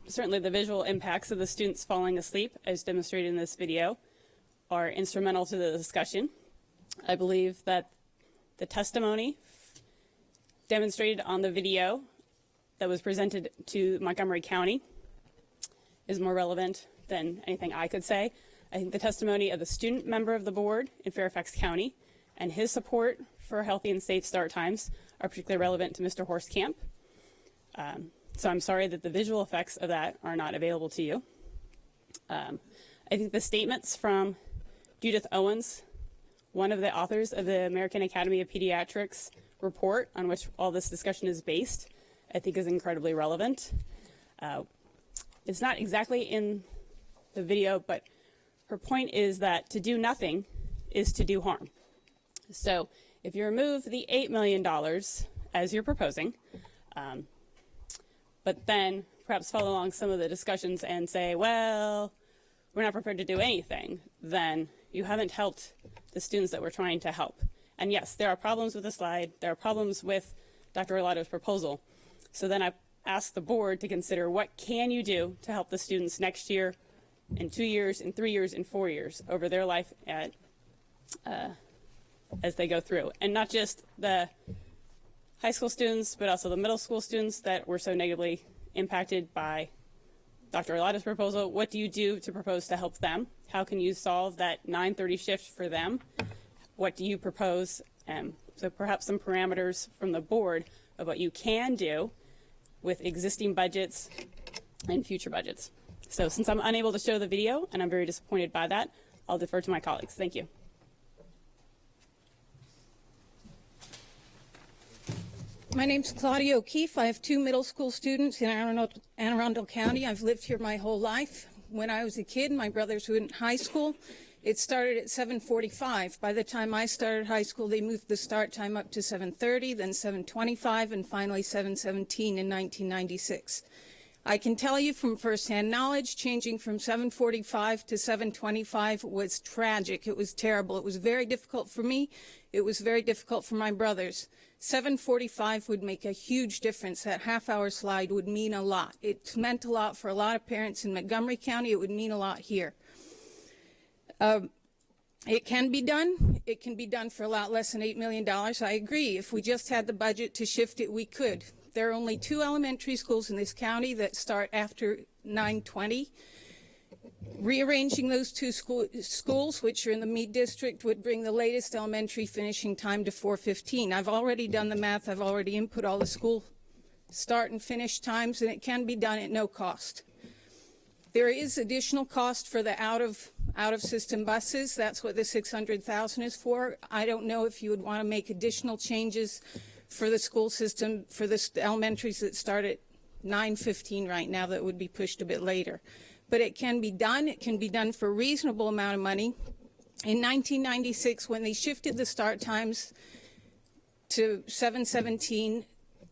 certainly the visual impacts of the students falling asleep, as demonstrated in this video, are instrumental to the discussion. I believe that the testimony demonstrated on the video that was presented to Montgomery County is more relevant than anything I could say. I think the testimony of the student member of the board in Fairfax County and his support for healthy and safe start times are particularly relevant to Mr. Horstkamp. So I'm sorry that the visual effects of that are not available to you. I think the statements from Judith Owens, one of the authors of the American Academy of Pediatrics report on which all this discussion is based, I think is incredibly relevant. It's not exactly in the video, but her point is that to do nothing is to do harm. So if you remove the $8 million as you're proposing, but then perhaps follow along some of the discussions and say, well, we're not prepared to do anything, then you haven't helped the students that we're trying to help. And yes, there are problems with the slide. There are problems with Dr. Orlato's proposal. So then I ask the board to consider what can you do to help the students next year, in 2 years, in 3 years, in 4 years over their life as they go through. And not just the high school students, but also the middle school students that were so negatively impacted by Dr. Orlato's proposal. What do you do to propose to help them? How can you solve that 9:30 shift for them? What do you propose? So perhaps some parameters from the board of what you can do with existing budgets and future budgets. So since I'm unable to show the video, and I'm very disappointed by that, I'll defer to my colleagues. Thank you. My name's Claudia O'Keefe. I have 2 middle school students in Anne Arundel County. I've lived here my whole life. When I was a kid, my brothers were in high school. It started at 7:45. By the time I started high school, they moved the start time up to 7:30, then 7:25, and finally 7:17 in 1996. I can tell you from firsthand knowledge, changing from 7:45 to 7:25 was tragic. It was terrible. It was very difficult for me. It was very difficult for my brothers. 7:45 would make a huge difference. That half-hour slide would mean a lot. It meant a lot for a lot of parents in Montgomery County. It would mean a lot here. It can be done. It can be done for a lot less than $8 million. I agree. If we just had the budget to shift it, we could. There are only 2 elementary schools in this county that start after 9:20. Rearranging those 2 schools, which are in the Meade District, would bring the latest elementary finishing time to 4:15. I've already done the math. I've already input all the school start and finish times, and it can be done at no cost. There is additional cost for the out of system buses. That's what the $600,000 is for. I don't know if you would want to make additional changes for the school system for the elementaries that start at 9:15 right now that would be pushed a bit later. But it can be done. It can be done for a reasonable amount of money. In 1996, when they shifted the start times to 7:17,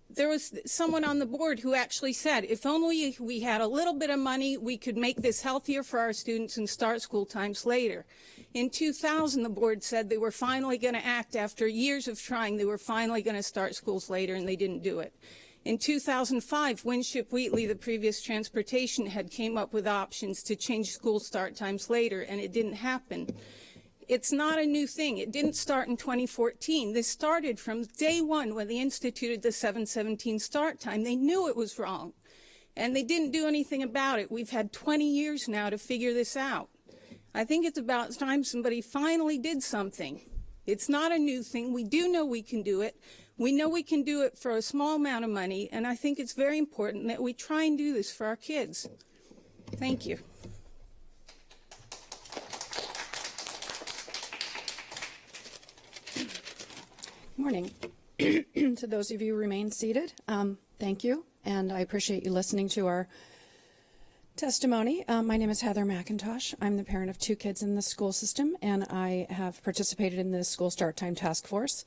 there was someone on the board who actually said, if only we had a little bit of money, we could make this healthier for our students and start school times later. In 2000, the board said they were finally going to act. After years of trying, they were finally going to start schools later, and they didn't do it. In 2005, Winship Wheatley, the previous transportation head, came up with options to change school start times later, and it didn't happen. It's not a new thing. It didn't start in 2014. This started from day one when they instituted the 7:17 start time. They knew it was wrong, and they didn't do anything about it. We've had 20 years now to figure this out. I think it's about time somebody finally did something. It's not a new thing. We do know we can do it. We know we can do it for a small amount of money, and I think it's very important that we try and do this for our kids. Thank you. Morning. To those of you who remain seated, thank you, and I appreciate you listening to our testimony. My name is Heather McIntosh. I'm the parent of 2 kids in the school system, and I have participated in the School Start Time Task Force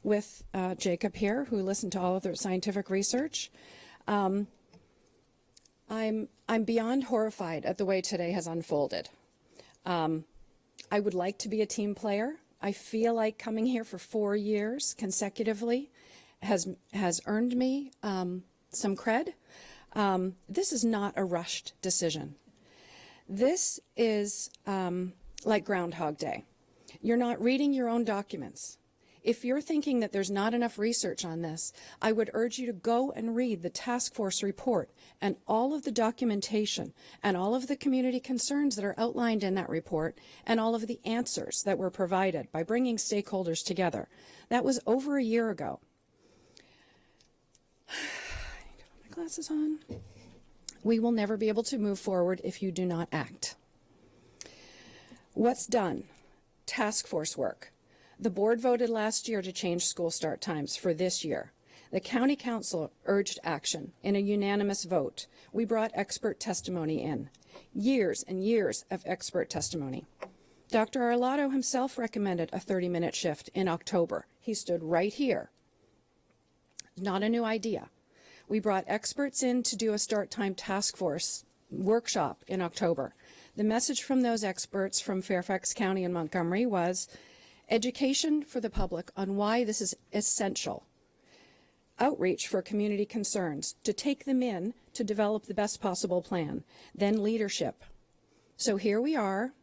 with Jacob here, who listened to all of their scientific research. I'm beyond horrified at the way today has unfolded. I would like to be a team player. I feel like coming here for 4 years consecutively has earned me some cred. This is not a rushed decision. This is like Groundhog Day. You're not reading your own documents. If you're thinking that there's not enough research on this, I would urge you to go and read the task force report and all of the documentation and all of the community concerns that are outlined in that report and all of the answers that were provided by bringing stakeholders together. That was over a year ago. I need to put my glasses on. We will never be able to move forward if you do not act. What's done? Task force work. The board voted last year to change school start times for this year. The county council urged action in a unanimous vote. We brought expert testimony in. Years and years of expert testimony. Dr. Arlotto himself recommended a 30-minute shift in October. He stood right here. Not a new idea. We brought experts in to do a start time task force workshop in October. The message from those experts from Fairfax County and Montgomery was education for the public on why this is essential. Outreach for community concerns, to take them in to develop the best possible plan. Then leadership. So here we are.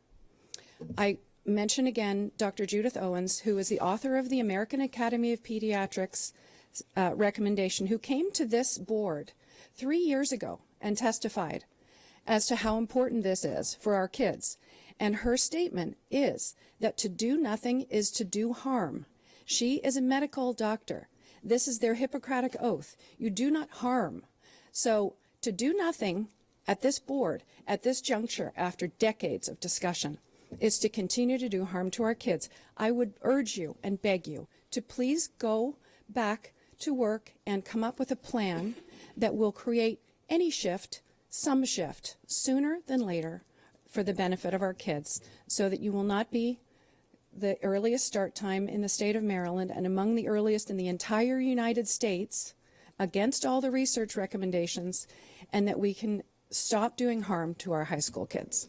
I mention again Dr. Judith Owens, who is the author of the American Academy of Pediatrics recommendation, who came to this board 3 years ago and testified as to how important this is for our kids. And her statement is that to do nothing is to do harm. She is a medical doctor. This is their Hippocratic oath. You do not harm. So to do nothing at this board, at this juncture, after decades of discussion, is to continue to do harm to our kids. I would urge you and beg you to please go back to work and come up with a plan that will create any shift, some shift, sooner than later for the benefit of our kids, so that you will not be the earliest start time in the state of Maryland and among the earliest in the entire United States against all the research recommendations, and that we can stop doing harm to our high school kids.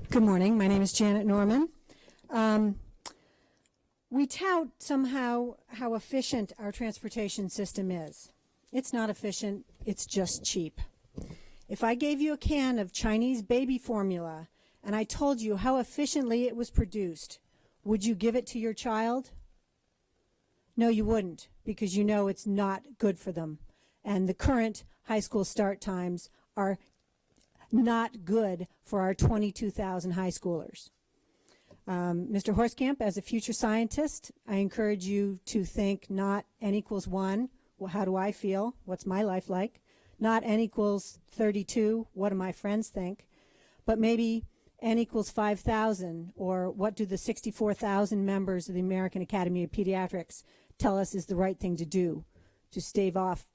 Good morning. My name is Janet Norman. We tout somehow how efficient our transportation system is. It's not efficient. It's just cheap. If I gave you a can of Chinese baby formula and I told you how efficiently it was produced, would you give it to your child? No, you wouldn't, because you know it's not good for them. And the current high school start times are not good for our 22,000 high schoolers. Mr. Horskamp, as a future scientist, I encourage you to think not n equals 1, well, how do I feel? What's my life like? Not n equals 32, what do my friends think? But maybe n equals 5,000, or what do the 64,000 members of the American Academy of Pediatrics tell us is the right thing to do to stave off,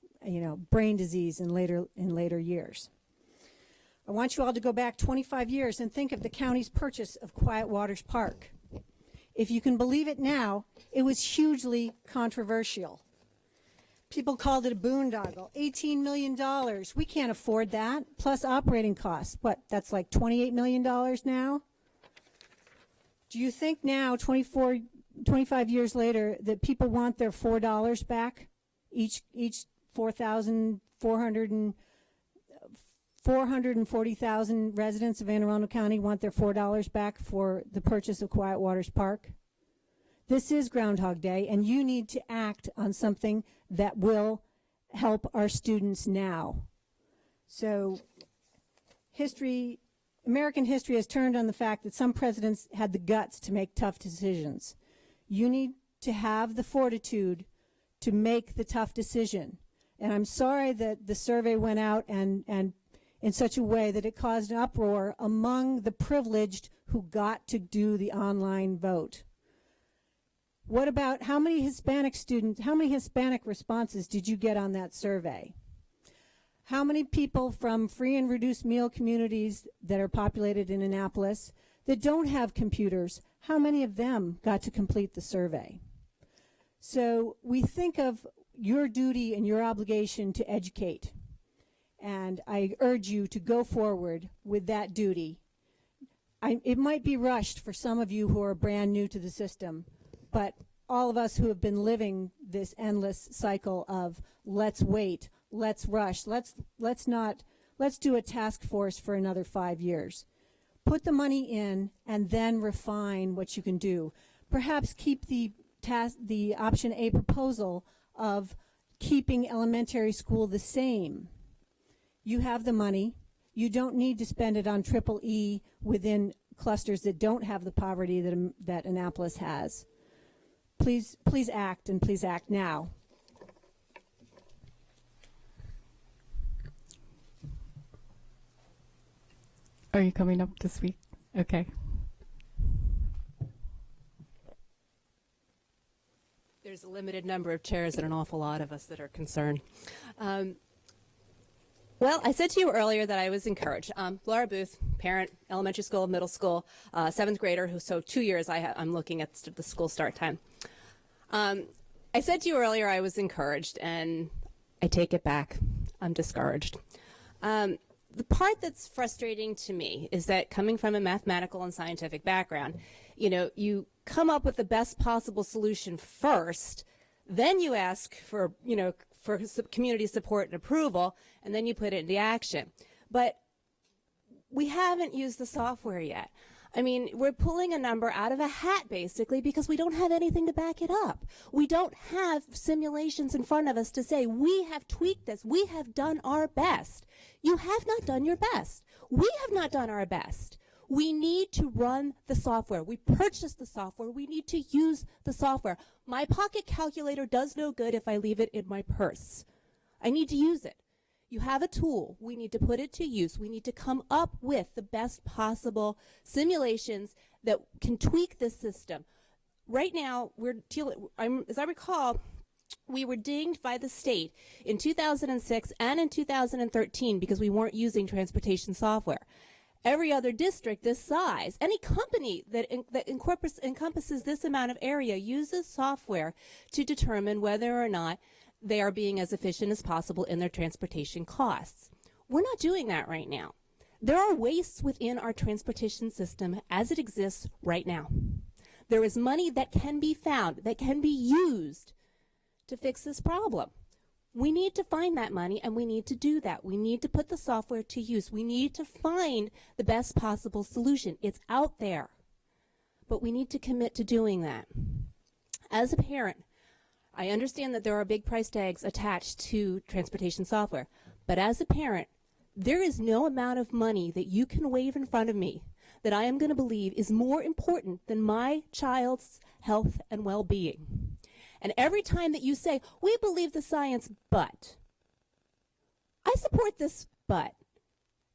brain disease in later years. I want you all to go back 25 years and think of the county's purchase of Quiet Waters Park. If you can believe it now, it was hugely controversial. People called it a boondoggle. $18 million. We can't afford that, plus operating costs. What, that's like $28 million now? Do you think now, 25 years later, that people want their $4 back? Each 440,000 residents of Anne Arundel County want their $4 back for the purchase of Quiet Waters Park. This is Groundhog Day, and you need to act on something that will help our students now. So American history has turned on the fact that some presidents had the guts to make tough decisions. You need to have the fortitude to make the tough decision. And I'm sorry that the survey went out and in such a way that it caused an uproar among the privileged who got to do the online vote. What about how many Hispanic responses did you get on that survey? How many people from free and reduced meal communities that are populated in Annapolis that don't have computers, how many of them got to complete the survey? So we think of your duty and your obligation to educate. And I urge you to go forward with that duty. It might be rushed for some of you who are brand new to the system, but all of us who have been living this endless cycle of let's wait, let's rush, let's do a task force for another 5 years. Put the money in and then refine what you can do. Perhaps keep the option A proposal of keeping elementary school the same. You have the money. You don't need to spend it on triple E within clusters that don't have the poverty that Annapolis has. Please act, and please act now. Are you coming up this week? Okay. There's a limited number of chairs and an awful lot of us that are concerned. Well, I said to you earlier that I was encouraged. Laura Booth, parent, elementary school, middle school, 7th grader, so 2 years I'm looking at the school start time. I said to you earlier I was encouraged, and I take it back. I'm discouraged. The part that's frustrating to me is that coming from a mathematical and scientific background, you come up with the best possible solution first, then you ask for community support and approval, and then you put it into action. But we haven't used the software yet. I mean, we're pulling a number out of a hat, basically, because we don't have anything to back it up. We don't have simulations in front of us to say, we have tweaked this, we have done our best. You have not done your best. We have not done our best. We need to run the software. We purchased the software. We need to use the software. My pocket calculator does no good if I leave it in my purse. I need to use it. You have a tool. We need to put it to use. We need to come up with the best possible simulations that can tweak this system. Right now, as I recall, we were dinged by the state in 2006 and in 2013 because we weren't using transportation software. Every other district this size, any company that encompasses this amount of area uses software to determine whether or not they are being as efficient as possible in their transportation costs. We're not doing that right now. There are wastes within our transportation system as it exists right now. There is money that can be found, that can be used to fix this problem. We need to find that money, and we need to do that. We need to put the software to use. We need to find the best possible solution. It's out there, but we need to commit to doing that. As a parent, I understand that there are big price tags attached to transportation software, but as a parent, there is no amount of money that you can wave in front of me that I am going to believe is more important than my child's health and well-being. And every time that you say, we believe the science, but, I support this, but,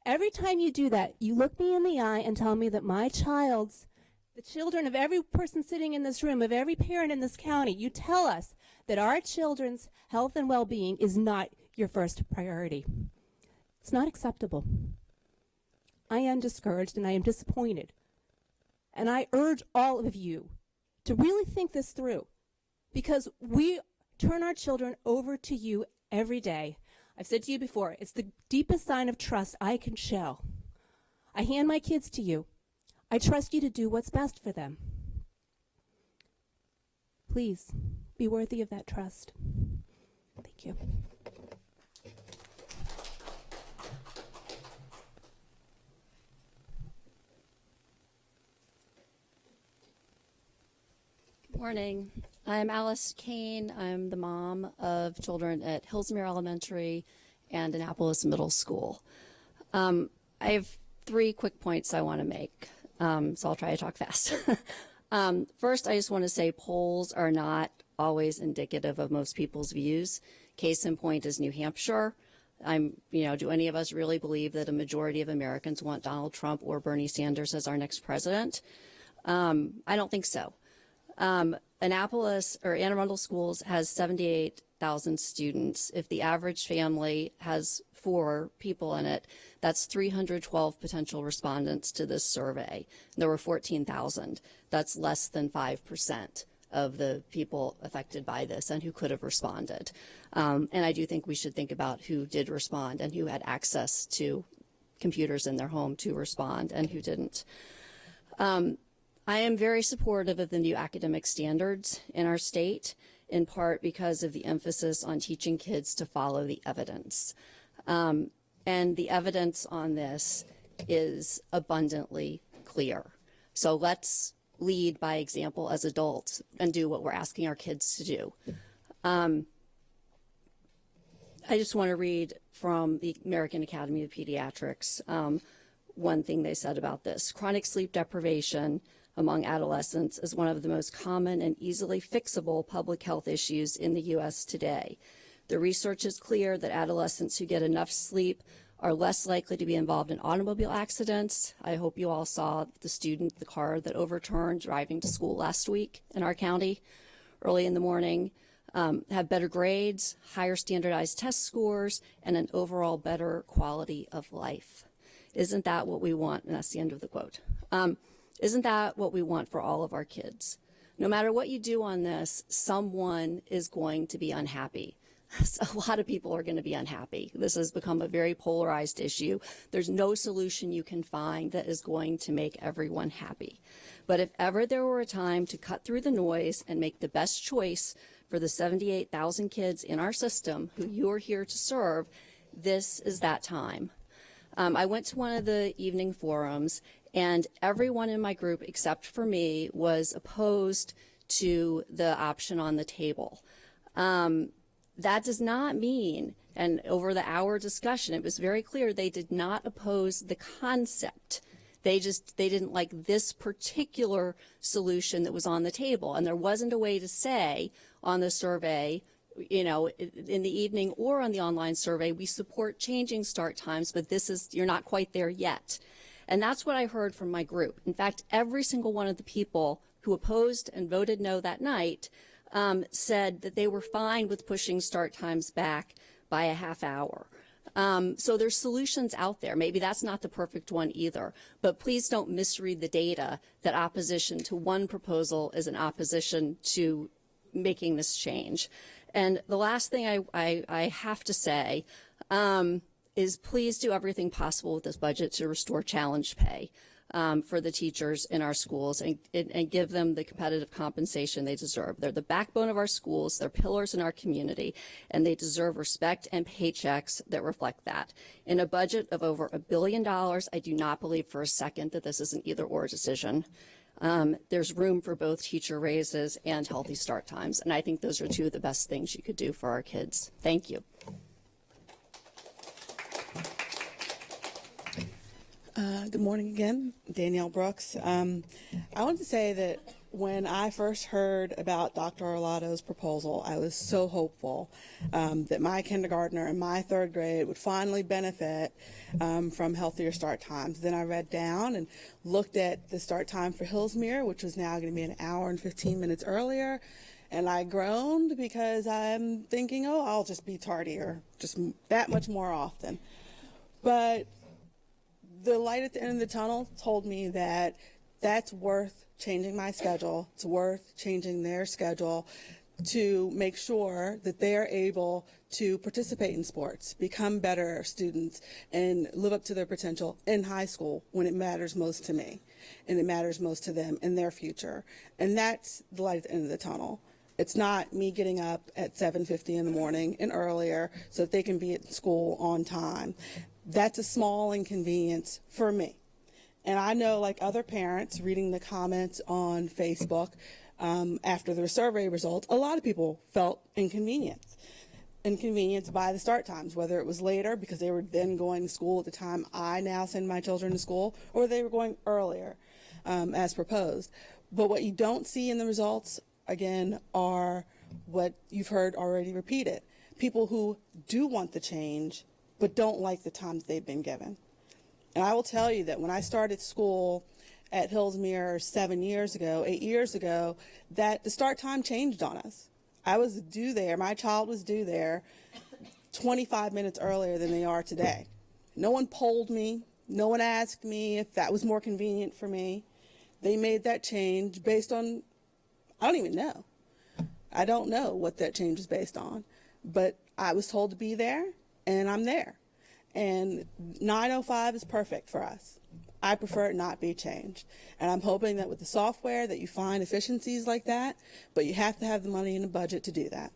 every time you do that, you look me in the eye and tell me that the children of every person sitting in this room, of every parent in this county, you tell us that our children's health and well-being is not your first priority. It's not acceptable. I am discouraged and I am disappointed. And I urge all of you to really think this through, because we turn our children over to you every day. I've said to you before, it's the deepest sign of trust I can show. I hand my kids to you. I trust you to do what's best for them. Please be worthy of that trust. Thank you. Good morning. I'm Alice Kane. I'm the mom of children at Hillsmere Elementary and Annapolis Middle School. I have 3 quick points I want to make, so I'll try to talk fast. First, I just want to say polls are not always indicative of most people's views. Case in point is New Hampshire. Do any of us really believe that a majority of Americans want Donald Trump or Bernie Sanders as our next president? I don't think so. Annapolis or Anne Arundel Schools has 78,000 students. If the average family has 4 people in it, that's 312 potential respondents to this survey. There were 14,000. That's less than 5% of the people affected by this and who could have responded. And I do think we should think about who did respond and who had access to computers in their home to respond and who didn't. I am very supportive of the new academic standards in our state, in part because of the emphasis on teaching kids to follow the evidence. And the evidence on this is abundantly clear. So let's lead by example as adults and do what we're asking our kids to do. I just want to read from the American Academy of Pediatrics one thing they said about this. Chronic sleep deprivation among adolescents is one of the most common and easily fixable public health issues in the U.S. today. The research is clear that adolescents who get enough sleep are less likely to be involved in automobile accidents. I hope you all saw the car that overturned driving to school last week in our county early in the morning, have better grades, higher standardized test scores, and an overall better quality of life. Isn't that what we want? And that's the end of the quote. Isn't that what we want for all of our kids? No matter what you do on this, someone is going to be unhappy. A lot of people are going to be unhappy. This has become a very polarized issue. There's no solution you can find that is going to make everyone happy. But if ever there were a time to cut through the noise and make the best choice for the 78,000 kids in our system who you are here to serve, this is that time. I went to one of the evening forums, and everyone in my group except for me was opposed to the option on the table. That does not mean, and over the hour discussion, it was very clear they did not oppose the concept. They didn't like this particular solution that was on the table. And there wasn't a way to say on the survey, you know, in the evening or on the online survey, we support changing start times, but you're not quite there yet. And that's what I heard from my group. In fact, every single one of the people who opposed and voted no that night said that they were fine with pushing start times back by a half hour. So there's solutions out there. Maybe that's not the perfect one either, but please don't misread the data that opposition to one proposal is an opposition to making this change. And the last thing I have to say is please do everything possible with this budget to restore challenge pay for the teachers in our schools and give them the competitive compensation they deserve. They're the backbone of our schools, they're pillars in our community, and they deserve respect and paychecks that reflect that. In a budget of over $1 billion, I do not believe for a second that this is an either-or decision. There's room for both teacher raises and healthy start times, and I think those are two of the best things you could do for our kids. Thank you. Good morning again, Danielle Brooks. I want to say that when I first heard about Dr. Arlotto's proposal, I was so hopeful that my kindergartner and my third grade would finally benefit from healthier start times. Then I read down and looked at the start time for Hillsmere, which was now going to be an hour and 15 minutes earlier. And I groaned because I'm thinking, oh, I'll just be tardier, just that much more often. But the light at the end of the tunnel told me that that's worth changing my schedule. It's worth changing their schedule to make sure that they are able to participate in sports, become better students, and live up to their potential in high school when it matters most to me and it matters most to them in their future. And that's the light at the end of the tunnel. It's not me getting up at 7:50 in the morning and earlier so that they can be at school on time. That's a small inconvenience for me. And I know, like other parents, reading the comments on Facebook after the survey results, a lot of people felt inconvenienced by the start times, whether it was later because they were then going to school at the time I now send my children to school, or they were going earlier as proposed. But what you don't see in the results, again, are what you've heard already repeated. People who do want the change but don't like the time that they've been given. And I will tell you that when I started school at Hillsmere 8 years ago, that the start time changed on us. I was due there, my child was due there 25 minutes earlier than they are today. No one polled me, no one asked me if that was more convenient for me. They made that change based on, I don't even know. I don't know what that change is based on, but I was told to be there, and I'm there. And 9:05 is perfect for us. I prefer it not be changed. And I'm hoping that with the software that you find efficiencies like that, but you have to have the money in the budget to do that.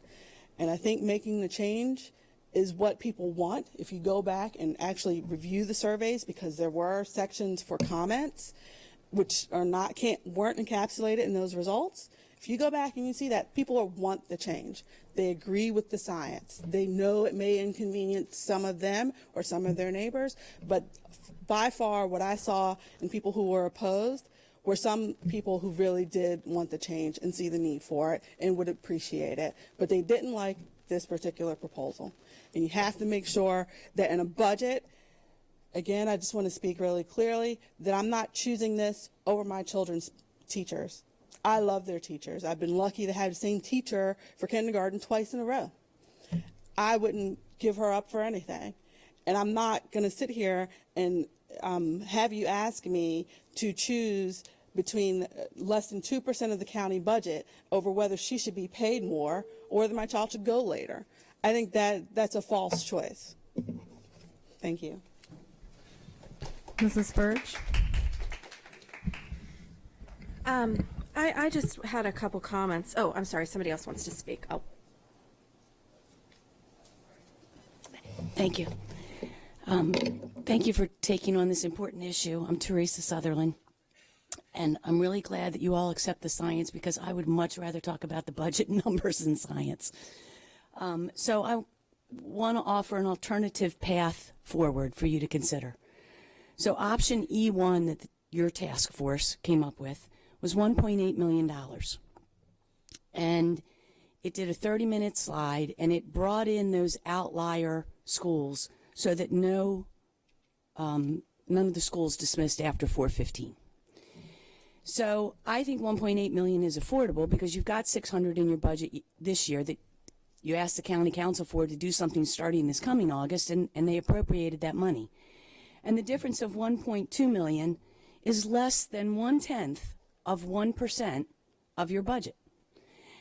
And I think making the change is what people want. If you go back and actually review the surveys, because there were sections for comments which are weren't encapsulated in those results. If you go back and you see that, people want the change. They agree with the science. They know it may inconvenience some of them or some of their neighbors, but by far what I saw in people who were opposed were some people who really did want the change and see the need for it and would appreciate it, but they didn't like this particular proposal. And you have to make sure that in a budget, again, I just want to speak really clearly, that I'm not choosing this over my children's teachers. I love their teachers. I've been lucky to have the same teacher for kindergarten twice in a row. I wouldn't give her up for anything. And I'm not going to sit here and have you ask me to choose between less than 2% of the county budget over whether she should be paid more or whether my child should go later. I think that's a false choice. Thank you. Mrs. Burge? I just had a couple comments. Oh, I'm sorry. Somebody else wants to speak. Oh. Thank you. Thank you for taking on this important issue. I'm Teresa Sutherland, and I'm really glad that you all accept the science, because I would much rather talk about the budget numbers than science. So I want to offer an alternative path forward for you to consider. So option E1 that your task force came up with was $1.8 million. And it did a 30-minute slide, and it brought in those outlier schools so that none of the schools dismissed after 4:15. So I think 1.8 million is affordable because you've got 600 in your budget this year that you asked the county council for to do something starting this coming August, and they appropriated that money. And the difference of 1.2 million is less than 1/10 of 1% of your budget.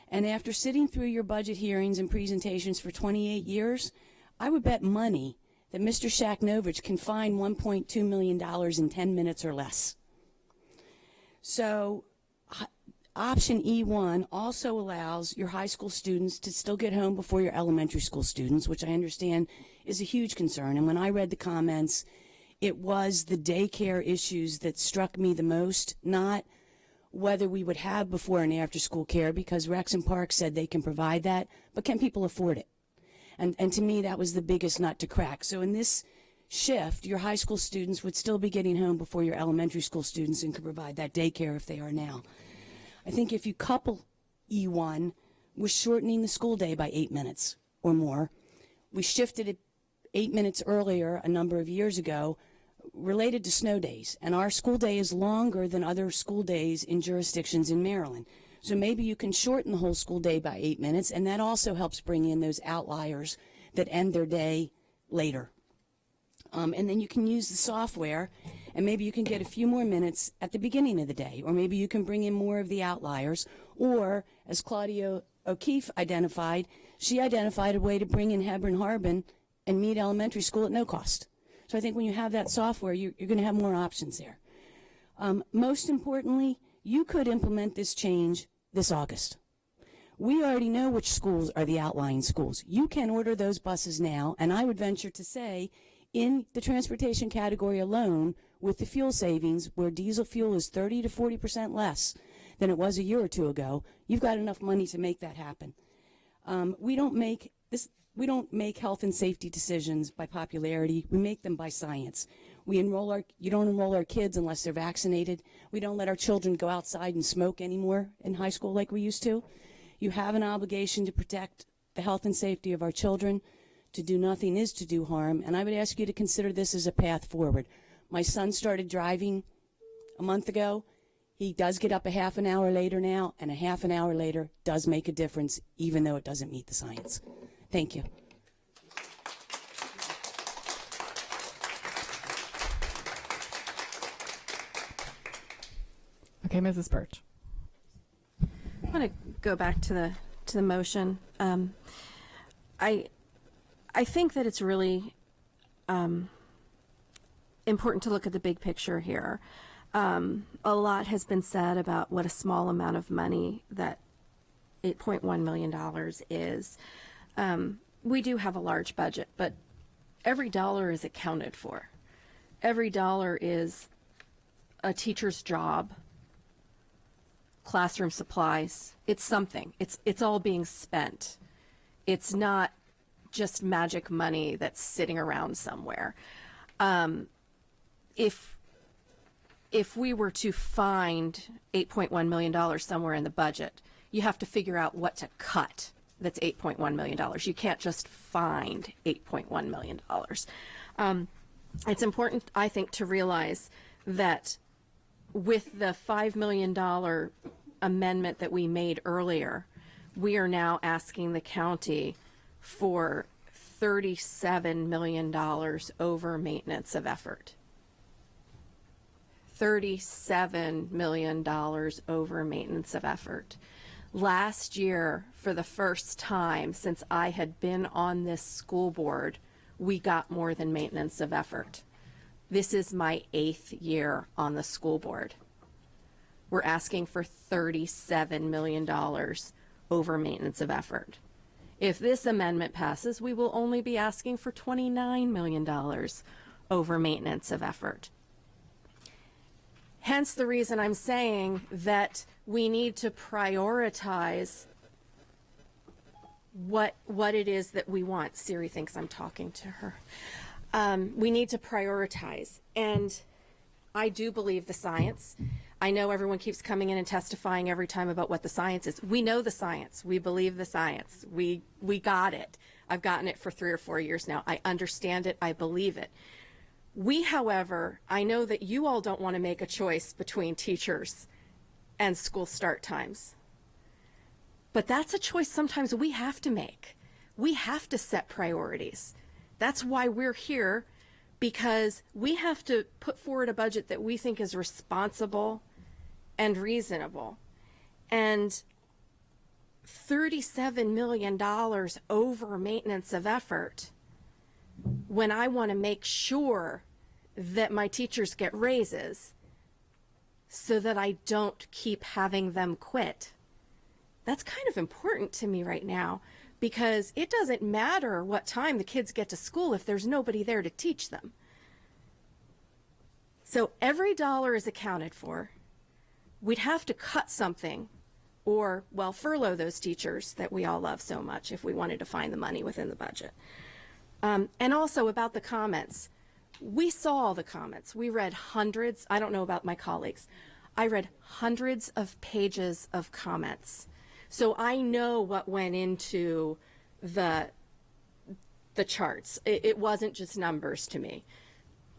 And after sitting through your budget hearings and presentations for 28 years, I would bet money that Mr. Shaknovich can find $1.2 million in 10 minutes or less. So option E1 also allows your high school students to still get home before your elementary school students, which I understand is a huge concern. And when I read the comments, it was the daycare issues that struck me the most, not whether we would have before and after school care, because Rex and Park said they can provide that, but can people afford it? And to me, that was the biggest nut to crack. So in this shift, your high school students would still be getting home before your elementary school students and could provide that daycare if they are now. I think if you couple E1 with shortening the school day by 8 minutes or more, we shifted it 8 minutes earlier a number of years ago related to snow days. And our school day is longer than other school days in jurisdictions in Maryland. So maybe you can shorten the whole school day by 8 minutes, and that also helps bring in those outliers that end their day later. And then you can use the software, and maybe you can get a few more minutes at the beginning of the day, or maybe you can bring in more of the outliers, or as Claudia O'Keefe identified, she identified a way to bring in Hebron Harbin and Meade Elementary School at no cost. So I think when you have that software, you're going to have more options there. Most importantly, you could implement this change this August. We already know which schools are the outlying schools. You can order those buses now, and I would venture to say in the transportation category alone, with the fuel savings, where diesel fuel is 30 to 40% less than it was a year or two ago, you've got enough money to make that happen. We don't make health and safety decisions by popularity. We make them by science. You don't enroll our kids unless they're vaccinated. We don't let our children go outside and smoke anymore in high school like we used to. You have an obligation to protect the health and safety of our children. To do nothing is to do harm, and I would ask you to consider this as a path forward. My son started driving a month ago. He does get up a half an hour later now, and a half an hour later does make a difference, even though it doesn't meet the science. Thank you. Okay, Mrs. Birch. I want to go back to the motion. I think that it's really important to look at the big picture here. A lot has been said about what a small amount of money that $8.1 million is. We do have a large budget, but every dollar is accounted for. Every dollar is a teacher's job, classroom supplies. It's something. It's all being spent. It's not just magic money that's sitting around somewhere. If we were to find $8.1 million somewhere in the budget, you have to figure out what to cut. That's $8.1 million. You can't just find $8.1 million. It's important, I think, to realize that with the $5 million amendment that we made earlier, we are now asking the county for $37 million over maintenance of effort. $37 million over maintenance of effort. Last year, for the first time since I had been on this school board, we got more than maintenance of effort. This is my 8th year on the school board. We're asking for $37 million over maintenance of effort. If this amendment passes, we will only be asking for $29 million over maintenance of effort. Hence the reason I'm saying that we need to prioritize what it is that we want. Siri thinks I'm talking to her. We need to prioritize. And I do believe the science. I know everyone keeps coming in and testifying every time about what the science is. We know the science. We believe the science. We got it. I've gotten it for 3 or 4 years now. I understand it. I believe it. We, however, I know that you all don't want to make a choice between teachers and school start times. But that's a choice sometimes we have to make. We have to set priorities. That's why we're here, because we have to put forward a budget that we think is responsible and reasonable. And $37 million over maintenance of effort, when I want to make sure that my teachers get raises so that I don't keep having them quit. That's kind of important to me right now, because it doesn't matter what time the kids get to school if there's nobody there to teach them. So every dollar is accounted for. We'd have to cut something or, well, furlough those teachers that we all love so much if we wanted to find the money within the budget. And also about the comments. We saw all the comments. We read hundreds. I don't know about my colleagues. I read hundreds of pages of comments. So I know what went into the charts. It wasn't just numbers to me.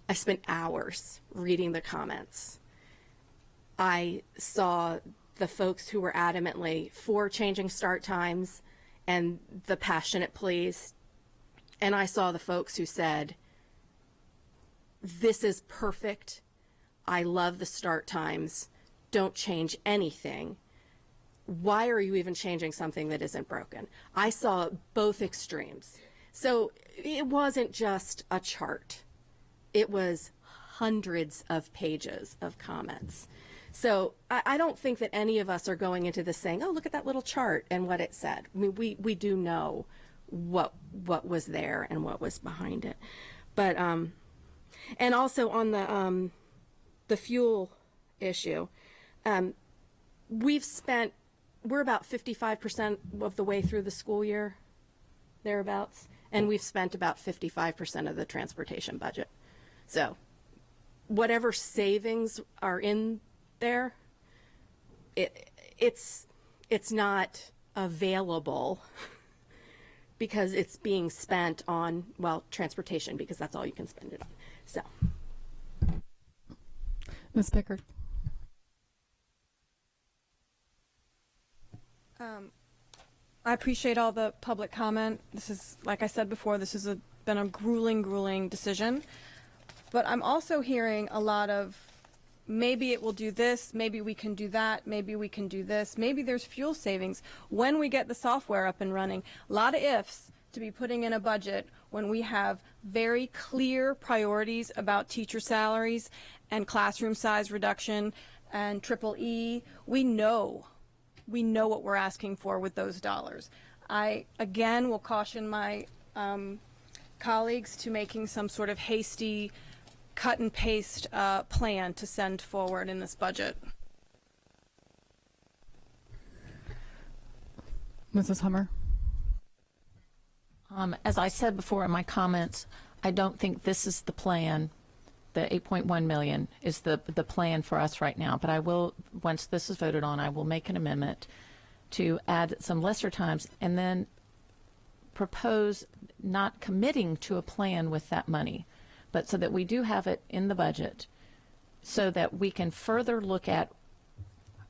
I spent hours reading the comments. I saw the folks who were adamantly for changing start times and the passionate pleas. And I saw the folks who said, this is perfect. I love the start times. Don't change anything. Why are you even changing something that isn't broken? I saw both extremes. So it wasn't just a chart. It was hundreds of pages of comments. So I don't think that any of us are going into this saying, oh, look at that little chart and what it said. I mean, we do know what was there and what was behind it. But and also on the fuel issue, we're about 55% of the way through the school year, thereabouts, and we've spent about 55% of the transportation budget. So whatever savings are in there, it's not available because it's being spent on, well, transportation, because that's all you can spend it on. So. Ms. Pickard. I appreciate all the public comment. This is, like I said before, this has been a grueling decision. But I'm also hearing a lot of, maybe it will do this, maybe we can do that, maybe we can do this, maybe there's fuel savings when we get the software up and running. A lot of ifs to be putting in a budget when we have very clear priorities about teacher salaries and classroom size reduction and EEE. We know what we're asking for with those dollars. I, again, will caution my colleagues to making some sort of hasty cut and paste plan to send forward in this budget. Mrs. Hummer. As I said before in my comments, I don't think this is the plan. The 8.1 million is the plan for us right now. But I will, once this is voted on, I will make an amendment to add some lesser times and then propose not committing to a plan with that money, but so that we do have it in the budget so that we can further look at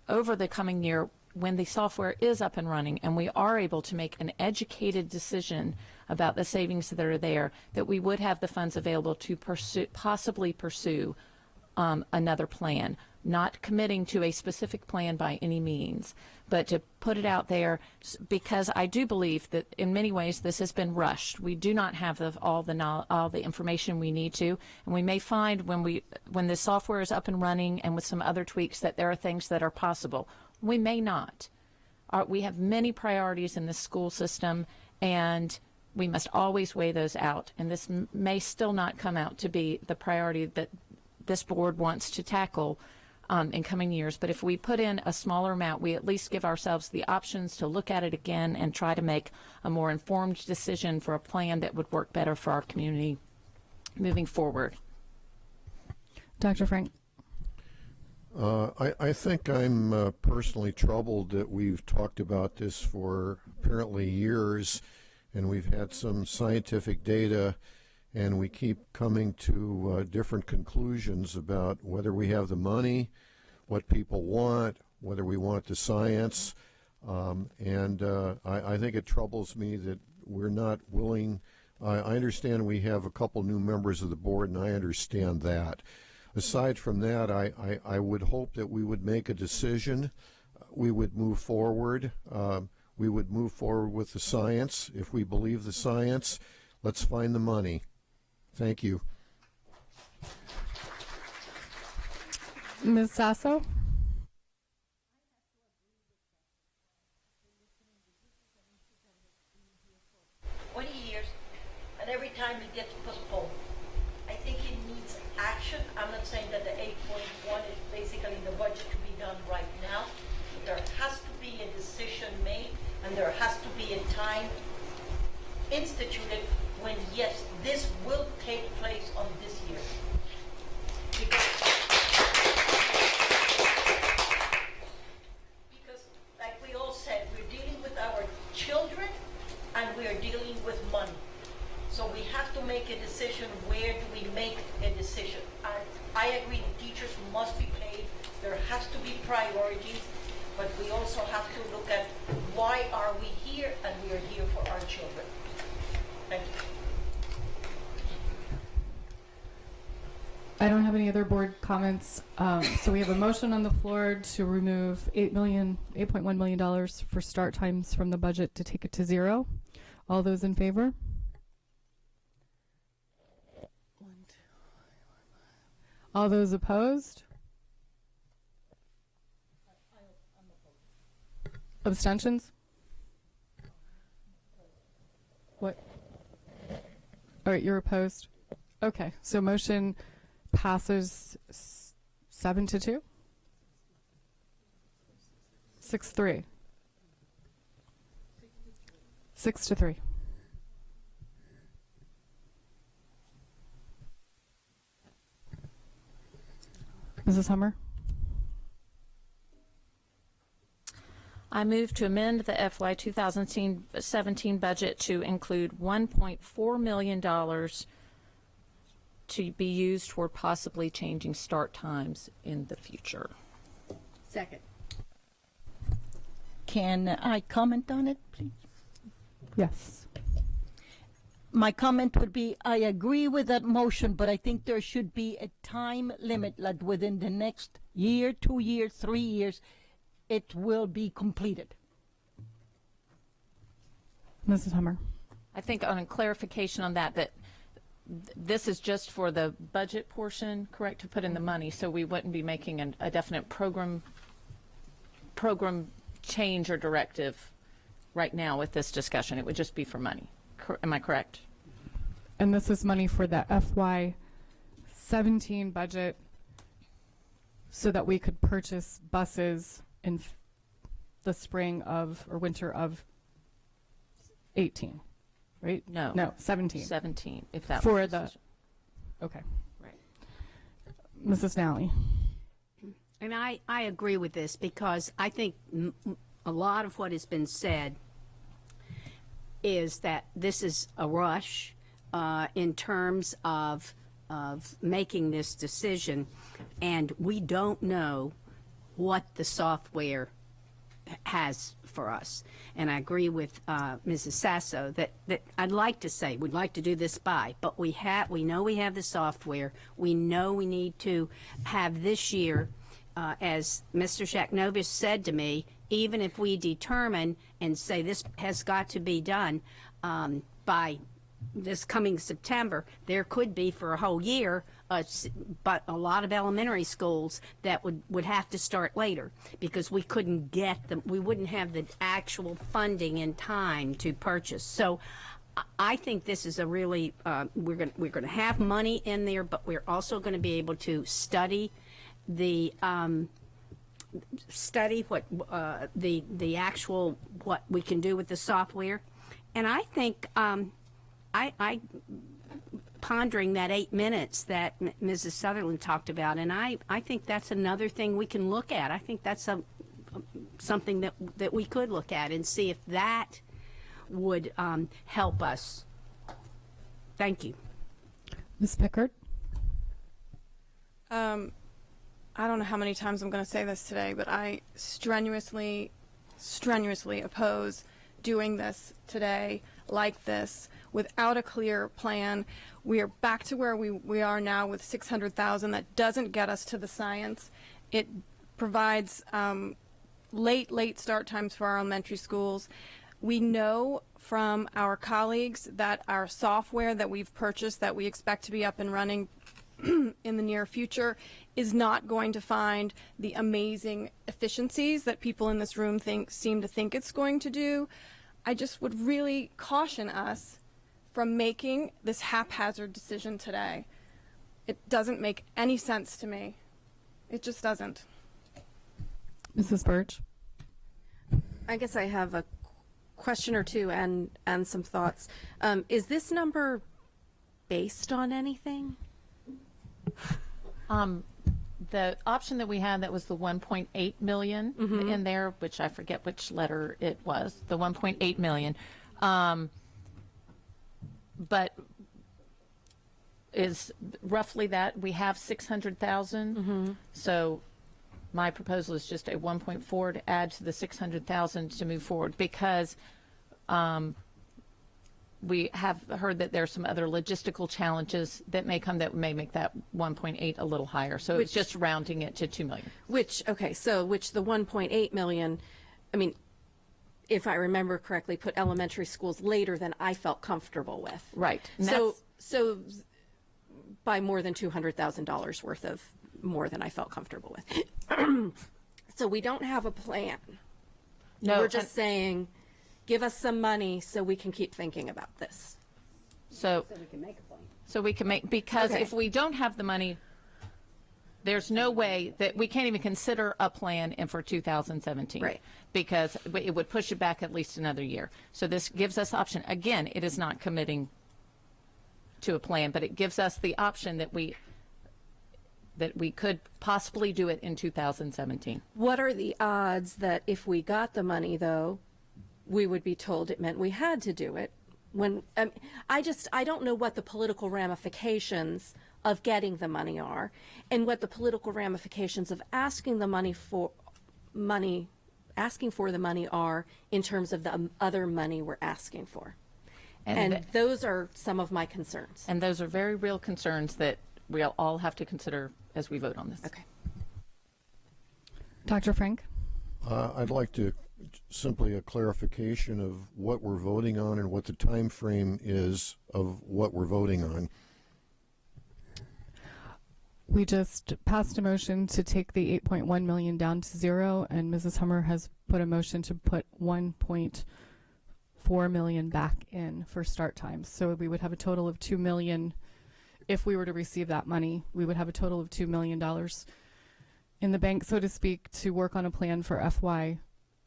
over the coming year when the software is up and running and we are able to make an educated decision about the savings that are there, that we would have the funds available to possibly pursue another plan. Not committing to a specific plan by any means, but to put it out there, because I do believe that in many ways this has been rushed. We do not have all the information we need to, and we may find when the software is up and running and with some other tweaks that there are things that are possible. We may not. We have many priorities in the school system, and we must always weigh those out. And this may still not come out to be the priority that this board wants to tackle in coming years. But if we put in a smaller amount, we at least give ourselves the options to look at it again and try to make a more informed decision for a plan that would work better for our community moving forward. Dr. Frank. I think I'm personally troubled that we've talked about this for apparently years, and we've had some scientific data, and we keep coming to different conclusions about whether we have the money, what people want, whether we want the science, and I think it troubles me that we're not willing. I understand we have a couple new members of the board, and I understand that. Aside from that, I would hope that we would make a decision. We would move forward. We would move forward with the science. If we believe the science, let's find the money. Thank you. Ms. Sasso? And every time it gets postponed. I think it needs action. I'm not saying that the 8.1 is basically the budget to be done right now. There has to be a decision made, and there has to be a time instituted when, yes, this will take place on this year. Because like we all said, we're dealing with our children, and we are dealing with money. So we have to make a decision. Where do we make a decision? I agree, teachers must be paid. There has to be priorities, but we also have to look at why are we here, and we are here for our children. Thank you. I don't have any other board comments. So we have a motion on the floor to remove $8.1 million for start times from the budget to take it to zero. All those in favor? All those opposed? Abstentions? What? All right, you're opposed. Okay, so motion passes 7-2? 6-3. 6-3. Mrs. Hummer? I move to amend the FY 2017 budget to include $1.4 million to be used toward possibly changing start times in the future. Second. Can I comment on it, please? Yes. My comment would be, I agree with that motion, but I think there should be a time limit, like within the next year, 2 years, 3 years, it will be completed. Mrs. Hummer? I think on a clarification on that this is just for the budget portion, correct, to put in the money, so we wouldn't be making a definite program change or directive right now with this discussion. It would just be for money. Am I correct? And this is money for the FY 17 budget so that we could purchase buses in the spring of or winter of 18, right? No, 17. 17, if that for was the okay, right. Mrs. Nally. And I agree with this because I think a lot of what has been said is that this is a rush in terms of making this decision, and we don't know what the software has for us. And I agree with Mrs. Sasso that I'd like to say we'd like to do this but we know we have the software. We know we need to have this year, as Mr. Shaknovich said to me, even if we determine and say this has got to be done by this coming September, there could be for a whole year, but a lot of elementary schools that would have to start later because we couldn't get them. We wouldn't have the actual funding in time to purchase. So I think this is a really we're going to have money in there, but we're also going to be able to study the what the actual what we can do with the software. And I think pondering that 8 minutes that Mrs. Sutherland talked about, and I think that's another thing we can look at. I think that's something that we could look at and see if that would help us. Thank you. Ms. Pickard? I don't know how many times I'm going to say this today, but I strenuously oppose doing this today like this without a clear plan. We are back to where we are now with $600,000. That doesn't get us to the science. It provides late start times for our elementary schools. We know from our colleagues that our software that we've purchased that we expect to be up and running in the near future is not going to find the amazing efficiencies that people in this room seem to think it's going to do. I just would really caution us from making this haphazard decision today. It doesn't make any sense to me. It just doesn't. Mrs. Birch? I guess I have a question or two and some thoughts. Is this number based on anything? The option that we had, that was the 1.8 million in there, which I forget which letter it was, the 1.8 million, but is roughly that. We have 600,000, so my proposal is just a 1.4 to add to the 600,000 to move forward, because we have heard that there's some other logistical challenges that may come that may make that 1.8 a little higher. So it's just rounding it to 2 million. Which the 1.8 million, I mean, if I remember correctly, put elementary schools later than I felt comfortable with. Right. So by more than $200,000 worth of more than I felt comfortable with. So we don't have a plan. No, we're just saying, give us some money so we can keep thinking about this. So we can make a plan. So we can make, because Okay. if we don't have the money, there's no way that we can't even consider a plan in for 2017. Right. Because it would push it back at least another year. So this gives us option. Again, it is not committing to a plan, but it gives us the option that we could possibly do it in 2017. What are the odds that if we got the money, though, we would be told it meant we had to do it? When I don't know what the political ramifications of getting the money are, and what the political ramifications of asking the money for the money are in terms of the other money we're asking for. And those are some of my concerns. And those are very real concerns that we'll all have to consider as we vote on this. Okay. Dr. Frank? I'd like to simply a clarification of what we're voting on and what the time frame is of what we're voting on. We just passed a motion to take the 8.1 million down to zero, and Mrs. Hummer has put a motion to put 1.4 million back in for start times. So we would have a total of 2 million. If we were to receive that money, we would have a total of $2 million in the bank, so to speak, to work on a plan for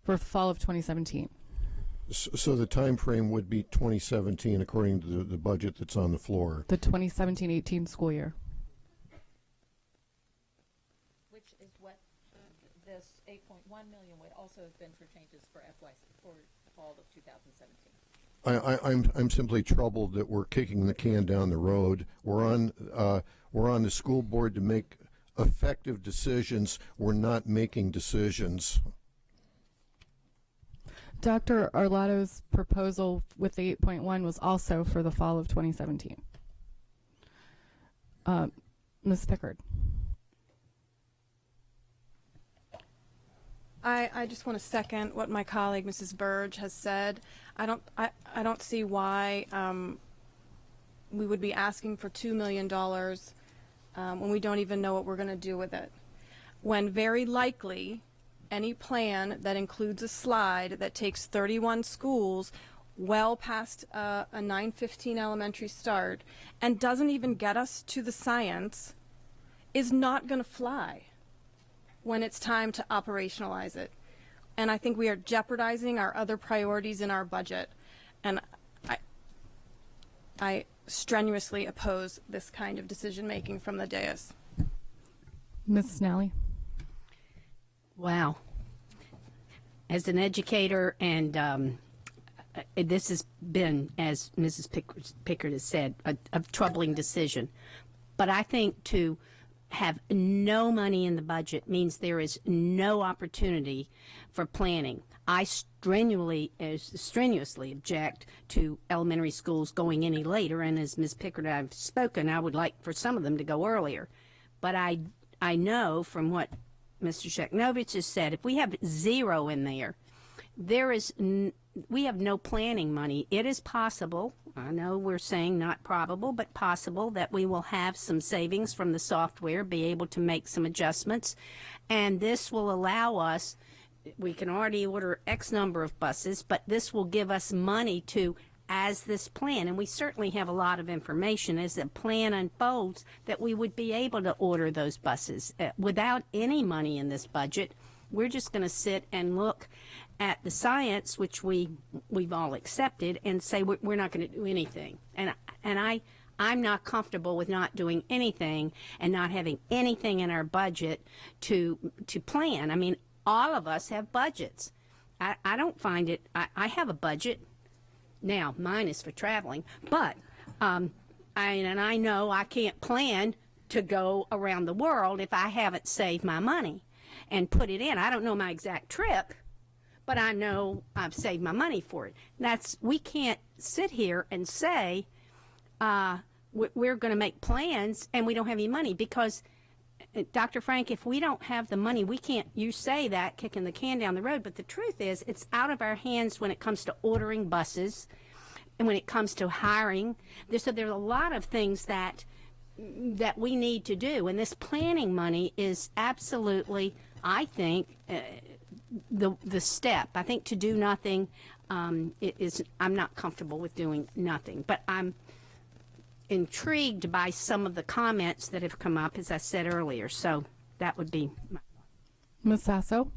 for fall of 2017. So the time frame would be 2017 according to the budget that's on the floor. The 2017-18 school year. Which is what this 8.1 million would also have been for changes for fall of 2017. I'm simply troubled that we're kicking the can down the road. We're on the school board to make effective decisions. We're not making decisions. Dr. Arlotto's proposal with the 8.1 was also for the fall of 2017. Ms. Pickard. I just want to second what my colleague Mrs. Burge has said. I don't see why we would be asking for $2 million when we don't even know what we're going to do with it. When very likely any plan that includes a slide that takes 31 schools well past a 9:15 elementary start and doesn't even get us to the science is not going to fly when it's time to operationalize it. And I think we are jeopardizing our other priorities in our budget. And I strenuously oppose this kind of decision making from the dais. Ms. Snally. Wow. As an educator, and this has been, as Mrs. Pickard has said, a troubling decision. But I think to have no money in the budget means there is no opportunity for planning. I strenuously object to elementary schools going any later, and as Ms. Pickard and I have spoken, I would like for some of them to go earlier. But I know from what Mr. Sheknovich has said, if we have zero in there, we have no planning money. It is possible, I know we're saying not probable, but possible that we will have some savings from the software, be able to make some adjustments, and this will allow us, we can already order X number of buses, but this will give us money to, as this plan, and we certainly have a lot of information as the plan unfolds, that we would be able to order those buses. Without any money in this budget, we're just going to sit and look at the science, which we've all accepted, and say we're not going to do anything. And I'm not comfortable with not doing anything and not having anything in our budget to plan. I mean, all of us have budgets. I don't find it, I have a budget. Now, mine is for traveling, but I know I can't plan to go around the world if I haven't saved my money and put it in. I don't know my exact trip, but I know I've saved my money for it. We can't sit here and say we're going to make plans and we don't have any money, because Dr. Frank, if we don't have the money, we can't, you say that, kicking the can down the road, but the truth is it's out of our hands when it comes to ordering buses and when it comes to hiring. So there's a lot of things that we need to do, and this planning money is absolutely, I think, the step. I think to do nothing I'm not comfortable with doing nothing, but I'm intrigued by some of the comments that have come up, as I said earlier. So that would be my Ms. Sasso.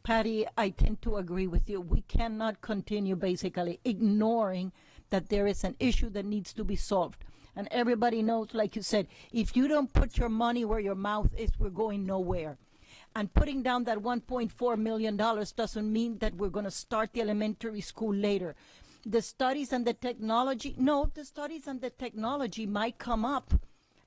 Patty, I tend to agree with you. We cannot continue basically ignoring that there is an issue that needs to be solved. And everybody knows, like you said, if you don't put your money where your mouth is, we're going nowhere. And putting down that $1.4 million doesn't mean that we're going to start the elementary school later. The studies and the technology might come up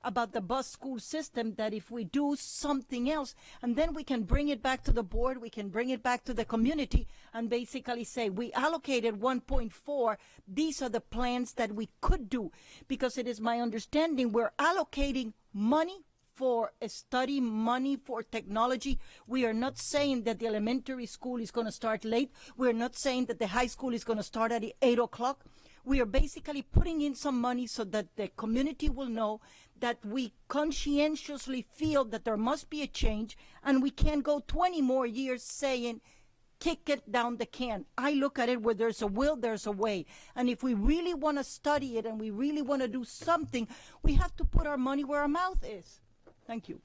about the bus school system, that if we do something else, and then we can bring it back to the board, we can bring it back to the community and basically say, we allocated 1.4, these are the plans that we could do. Because it is my understanding we're allocating money for a study, money for technology. We are not saying that the elementary school is going to start late. We're not saying that the high school is going to start at 8 o'clock. We are basically putting in some money so that the community will know that we conscientiously feel that there must be a change, and we can't go 20 more years saying, kick it down the can. I look at it where there's a will, there's a way. And if we really want to study it and we really want to do something, we have to put our money where our mouth is. Thank you.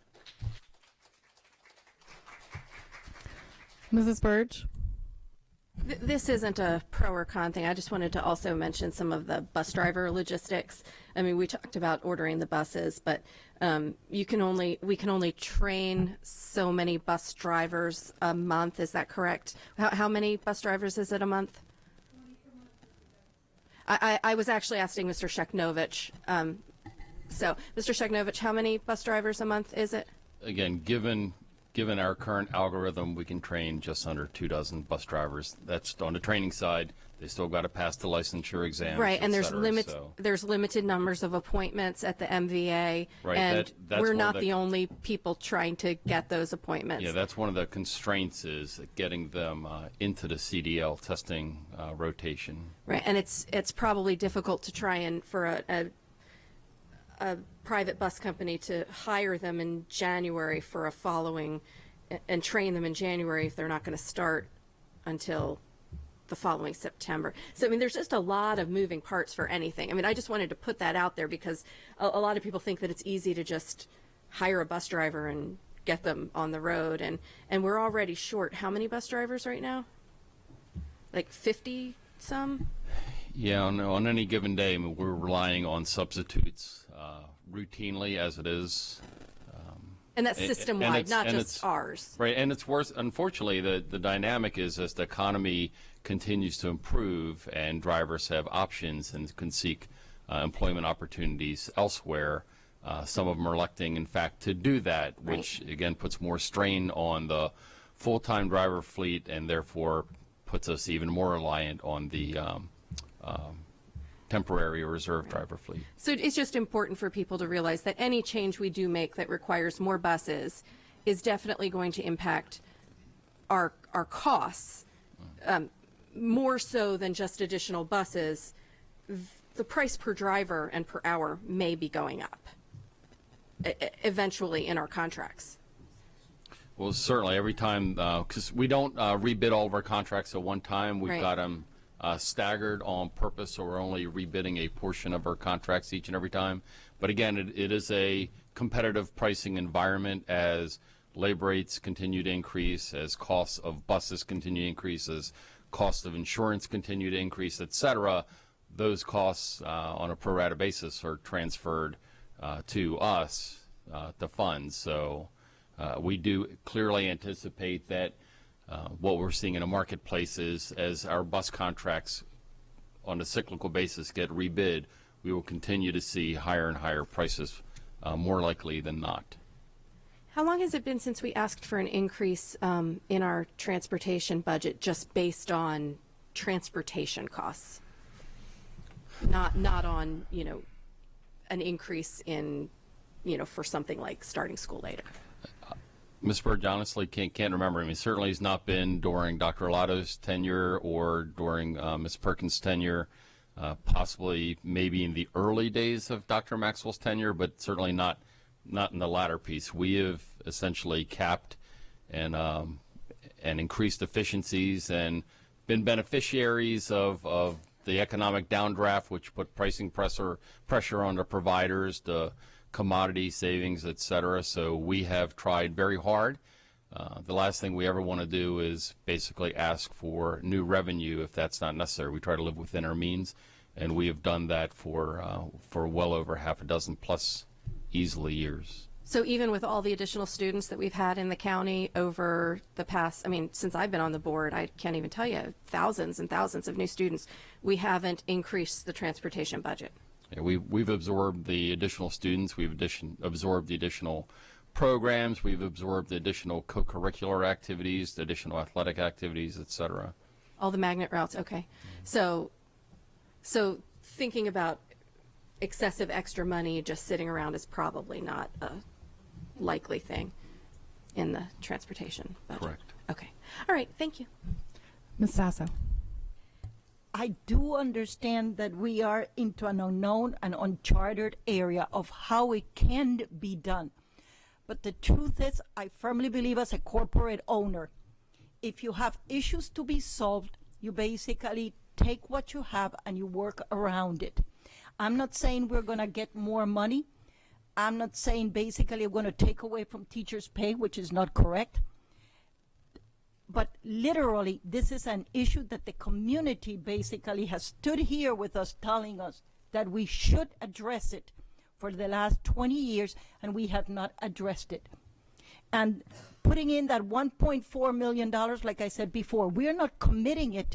Mrs. Burge. This isn't a pro or con thing. I just wanted to also mention some of the bus driver logistics. I mean, we talked about ordering the buses, but we can only train so many bus drivers a month. Is that correct? How many bus drivers is it a month? I was actually asking Mr. Sheknovich. So, Mr. Sheknovich, how many bus drivers a month is it? Again, given our current algorithm, we can train just under 24 bus drivers. That's on the training side. They still got to pass the licensure exams. Right, and there's so. there's limited numbers of appointments at the MVA, right, and that's we're not the only people trying to get those appointments. Yeah, that's one of the constraints, is getting them into the CDL testing rotation. Right, and it's probably difficult to try and for a private bus company to hire them in January for a following and train them in January if they're not going to start until the following September. So, I mean, there's just a lot of moving parts for anything. I mean, I just wanted to put that out there because a lot of people think that it's easy to just hire a bus driver and get them on the road. And we're already short. How many bus drivers right now? Like 50 some? Yeah, on any given day, I mean, we're relying on substitutes routinely as it is. And that's system-wide, not just ours. Right, and it's worse. Unfortunately, the dynamic is as the economy continues to improve and drivers have options and can seek employment opportunities elsewhere, some of them are electing, in fact, to do that, which, again, puts more strain on the full-time driver fleet and therefore puts us even more reliant on the temporary or reserve driver fleet. So it's just important for people to realize that any change we do make that requires more buses is definitely going to impact our costs, more so than just additional buses. The price per driver and per hour may be going up eventually in our contracts. Well, certainly every time, because we don't rebid all of our contracts at one time. We've got them staggered on purpose, so we're only rebidding a portion of our contracts each and every time. But again, it is a competitive pricing environment as labor rates continue to increase, as costs of buses continue to increase, as costs of insurance continue to increase, et cetera. Those costs on a pro rata basis are transferred to us to fund. So we do clearly anticipate that what we're seeing in a marketplace is as our bus contracts on a cyclical basis get rebid, we will continue to see higher and higher prices more likely than not. How long has it been since we asked for an increase in our transportation budget just based on transportation costs? Not on, an increase in, for something like starting school later. Ms. Bird, honestly can't remember. I mean, certainly it's not been during Dr. Arlotto's tenure or during Ms. Perkins' tenure, possibly maybe in the early days of Dr. Maxwell's tenure, but certainly not in the latter piece. We have essentially capped and increased efficiencies and been beneficiaries of the economic downdraft, which put pricing pressure on the providers, the commodity savings, et cetera. So we have tried very hard. The last thing we ever want to do is basically ask for new revenue if that's not necessary. We try to live within our means, and we have done that for well over half a dozen plus easily years. So even with all the additional students that we've had in the county over the past, since I've been on the board, I can't even tell you, thousands and thousands of new students, we haven't increased the transportation budget. Yeah, we've absorbed the additional students, we've absorbed the additional programs, we've absorbed the additional co-curricular activities, the additional athletic activities, et cetera. All the magnet routes, okay. So thinking about excessive extra money just sitting around is probably not a likely thing in the transportation budget. Correct. Okay. All right, thank you. Ms. Sasso. I do understand that we are into an unknown and uncharted area of how it can be done. But the truth is, I firmly believe as a corporate owner, if you have issues to be solved, you basically take what you have and you work around it. I'm not saying we're going to get more money. I'm not saying basically we're going to take away from teachers' pay, which is not correct. But literally, this is an issue that the community basically has stood here with us telling us that we should address it for the last 20 years, and we have not addressed it. And putting in that $1.4 million, like I said before, we're not committing it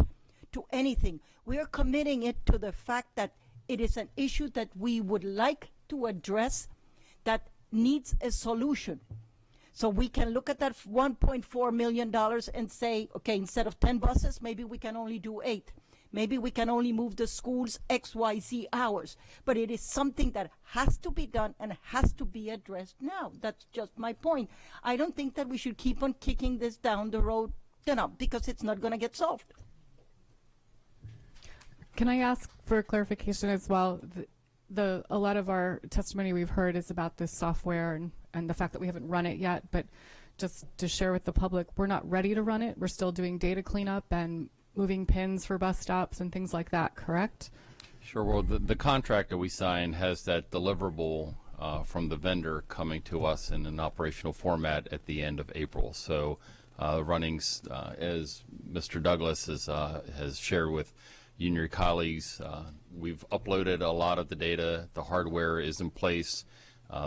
to anything. We are committing it to the fact that it is an issue that we would like to address that needs a solution. So we can look at that $1.4 million and say, okay, instead of 10 buses, maybe we can only do 8. Maybe we can only move the schools XYZ hours. But it is something that has to be done and has to be addressed now. That's just my point. I don't think that we should keep on kicking this down the road, because it's not going to get solved. Can I ask for clarification as well? A lot of our testimony we've heard is about this software and the fact that we haven't run it yet, but just to share with the public, we're not ready to run it. We're still doing data cleanup and moving pins for bus stops and things like that, correct? Sure. Well, the contract that we signed has that deliverable from the vendor coming to us in an operational format at the end of April. So runnings, as Mr. Douglas has shared with you and your colleagues. We've uploaded a lot of the data. The hardware is in place.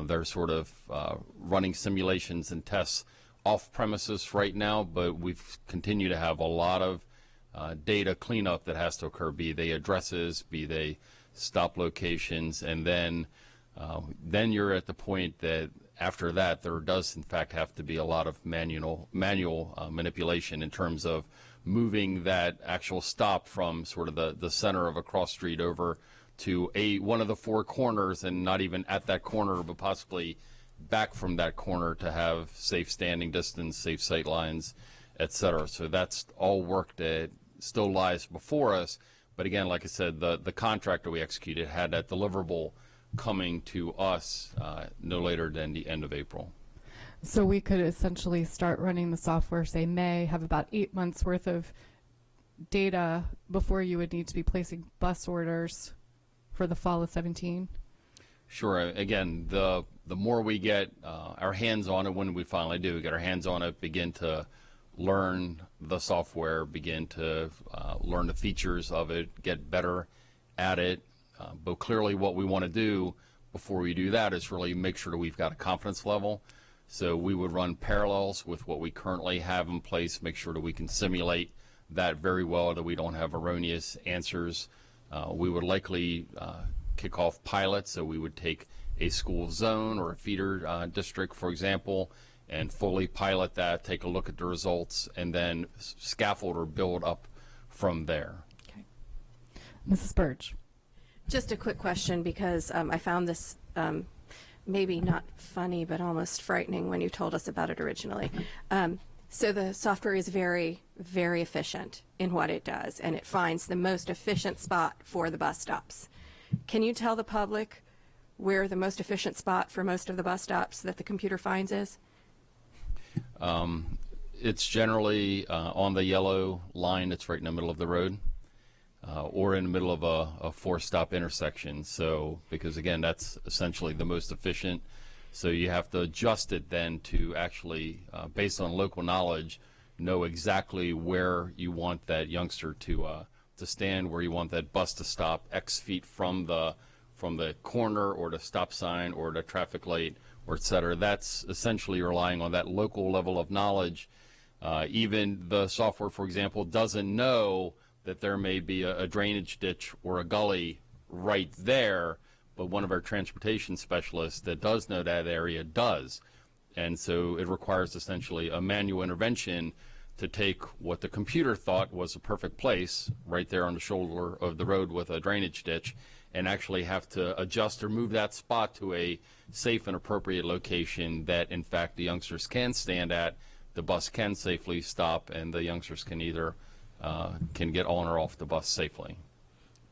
They're sort of running simulations and tests off premises right now, but we've continued to have a lot of data cleanup that has to occur, be they addresses, be they stop locations, and then you're at the point that after that there does in fact have to be a lot of manual manipulation in terms of moving that actual stop from sort of the center of a cross street over to one of the four corners, and not even at that corner, but possibly back from that corner to have safe standing distance, safe sight lines, et cetera. So that's all work that still lies before us. But again, like I said, the contract that we executed had that deliverable coming to us no later than the end of April. So we could essentially start running the software, say May, have about 8 months worth of data before you would need to be placing bus orders for the fall of 17? Sure. Again, the more we get our hands on it, when we finally do get our hands on it, begin to learn the software, begin to learn the features of it, get better at it. But clearly what we want to do before we do that is really make sure that we've got a confidence level. So we would run parallels with what we currently have in place, make sure that we can simulate that very well, that we don't have erroneous answers. We would likely kick off pilots, so we would take a school zone or a feeder district, for example, and fully pilot that, take a look at the results, and then scaffold or build up from there. Okay. Mrs. Burge. Just a quick question, because I found this maybe not funny, but almost frightening when you told us about it originally. So the software is very, very efficient in what it does, and it finds the most efficient spot for the bus stops. Can you tell the public where the most efficient spot for most of the bus stops that the computer finds is? It's generally on the yellow line that's right in the middle of the road, or in the middle of a four-stop intersection. So, because again, that's essentially the most efficient. So you have to adjust it then to actually, based on local knowledge, know exactly where you want that youngster to stand, where you want that bus to stop, X feet from the corner or the stop sign or the traffic light, or et cetera. That's essentially relying on that local level of knowledge. Even the software, for example, doesn't know that there may be a drainage ditch or a gully right there, but one of our transportation specialists that does know that area does. And so it requires essentially a manual intervention to take what the computer thought was a perfect place right there on the shoulder of the road with a drainage ditch, and actually have to adjust or move that spot to a safe and appropriate location that in fact the youngsters can stand at, the bus can safely stop, and the youngsters can either can get on or off the bus safely.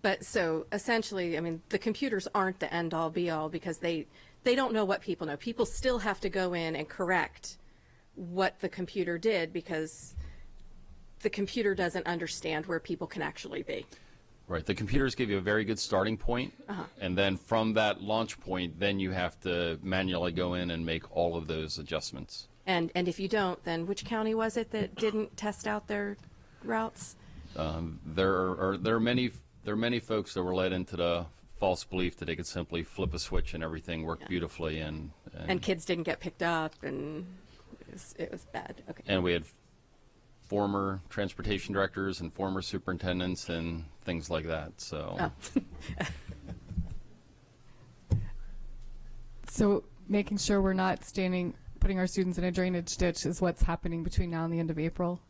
But so essentially, I mean, the computers aren't the end all be all, because they don't know what people know. People still have to go in and correct what the computer did, because the computer doesn't understand where people can actually be. Right. The computers give you a very good starting point, and then from that launch point, then you have to manually go in and make all of those adjustments. And if you don't, then which county was it that didn't test out their routes? There are many folks that were led into the false belief that they could simply flip a switch and everything worked beautifully, and kids didn't get picked up, and it was bad. Okay. And we had former transportation directors and former superintendents and things like that. So. So making sure we're not putting our students in a drainage ditch is what's happening between now and the end of April?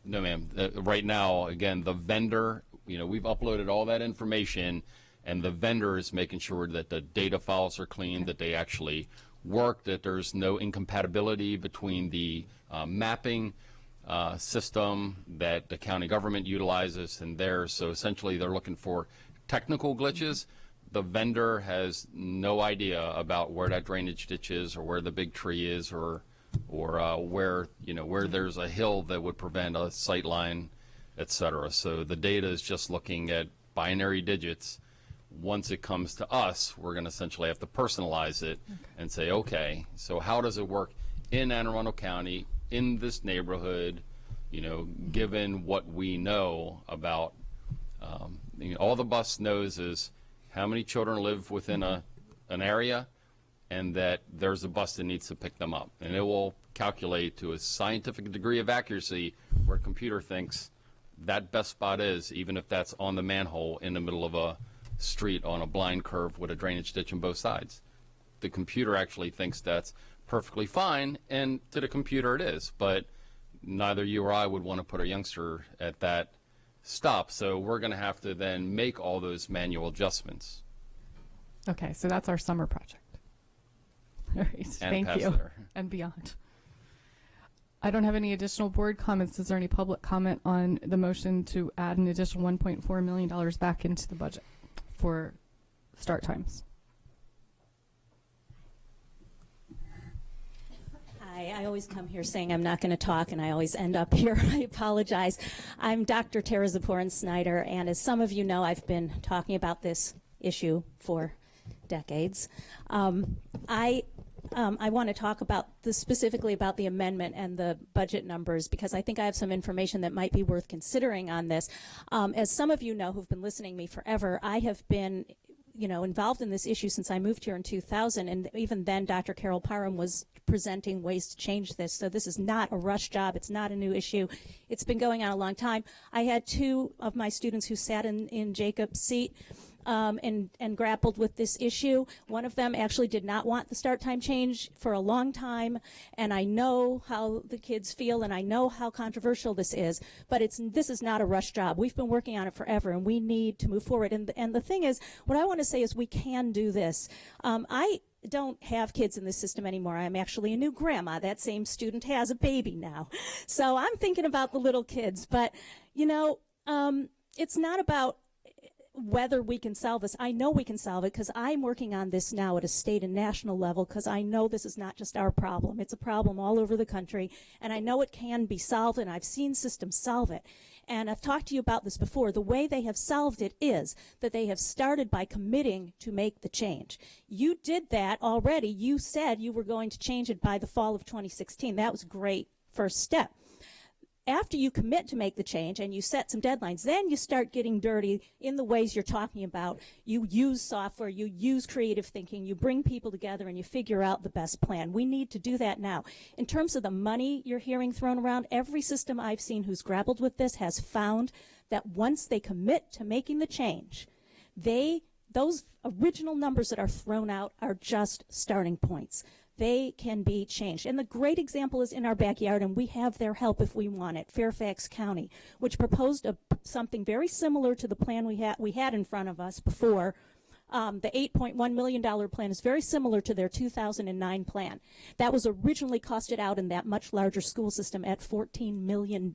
No, ma'am. Right now, again, the vendor, we've uploaded all that information, and the vendor is making sure that the data files are clean, that they actually work, that there's no incompatibility between the mapping system that the county government utilizes and theirs. So essentially they're looking for technical glitches. The vendor has no idea about where that drainage ditch is, or where the big tree is, or where there's a hill that would prevent a sight line, et cetera. So the data is just looking at binary digits. Once it comes to us, we're going to essentially have to personalize it and say, okay, so how does it work in Anne Arundel County, in this neighborhood, given what we know about All the bus knows is how many children live within an area, and that there's a bus that needs to pick them up. And it will calculate to a scientific degree of accuracy where a computer thinks that best spot is, even if that's on the manhole in the middle of a street on a blind curve with a drainage ditch on both sides. The computer actually thinks that's perfectly fine, and to the computer it is. But neither you or I would want to put a youngster at that stop, so we're going to have to then make all those manual adjustments. Okay, so that's our summer project. All right, thank you. There. And beyond. I don't have any additional board comments. Is there any public comment on the motion to add an additional $1.4 million back into the budget for start times? I always come here saying I'm not going to talk, and I always end up here. I apologize. I'm Dr. Tara Zaporin-Snyder, and as some of you know, I've been talking about this issue for decades. I want to talk about specifically about the amendment and the budget numbers, because I think I have some information that might be worth considering on this. As some of you know who've been listening to me forever, I have been involved in this issue since I moved here in 2000, and even then Dr. Carol Parham was presenting ways to change this. So this is not a rush job. It's not a new issue. It's been going on a long time. I had two of my students who sat in Jacob's seat and grappled with this issue. One of them actually did not want the start time change for a long time, and I know how the kids feel, and I know how controversial this is, but this is not a rush job. We've been working on it forever, and we need to move forward. And the thing is, what I want to say is we can do this. I don't have kids in this system anymore. I'm actually a new grandma. That same student has a baby now. So I'm thinking about the little kids, but it's not about whether we can solve this. I know we can solve it because I'm working on this now at a state and national level, because I know this is not just our problem. It's a problem all over the country, and I know it can be solved, and I've seen systems solve it. And I've talked to you about this before. The way they have solved it is that they have started by committing to make the change. You did that already. You said you were going to change it by the fall of 2016. That was a great first step. After you commit to make the change and you set some deadlines, then you start getting dirty in the ways you're talking about. You use software, you use creative thinking, you bring people together, and you figure out the best plan. We need to do that now. In terms of the money you're hearing thrown around, every system I've seen who's grappled with this has found that once they commit to making the change, those original numbers that are thrown out are just starting points. They can be changed. And the great example is in our backyard, and we have their help if we want it, Fairfax County, which proposed something very similar to the plan we had in front of us before. The $8.1 million plan is very similar to their 2009 plan. That was originally costed out in that much larger school system at $14 million.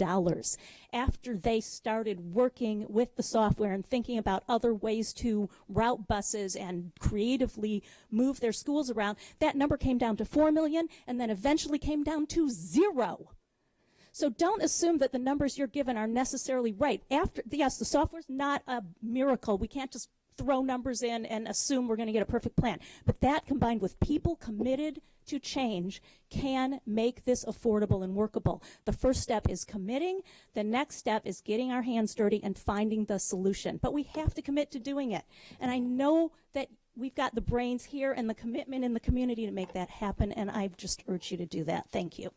After they started working with the software and thinking about other ways to route buses and creatively move their schools around, that number came down to $4 million and then eventually came down to 0. So don't assume that the numbers you're given are necessarily right. Yes, the software's not a miracle. We can't just throw numbers in and assume we're going to get a perfect plan. But that, combined with people committed to change, can make this affordable and workable. The first step is committing. The next step is getting our hands dirty and finding the solution. But we have to commit to doing it. And I know that we've got the brains here and the commitment in the community to make that happen, and I just urge you to do that. Thank you.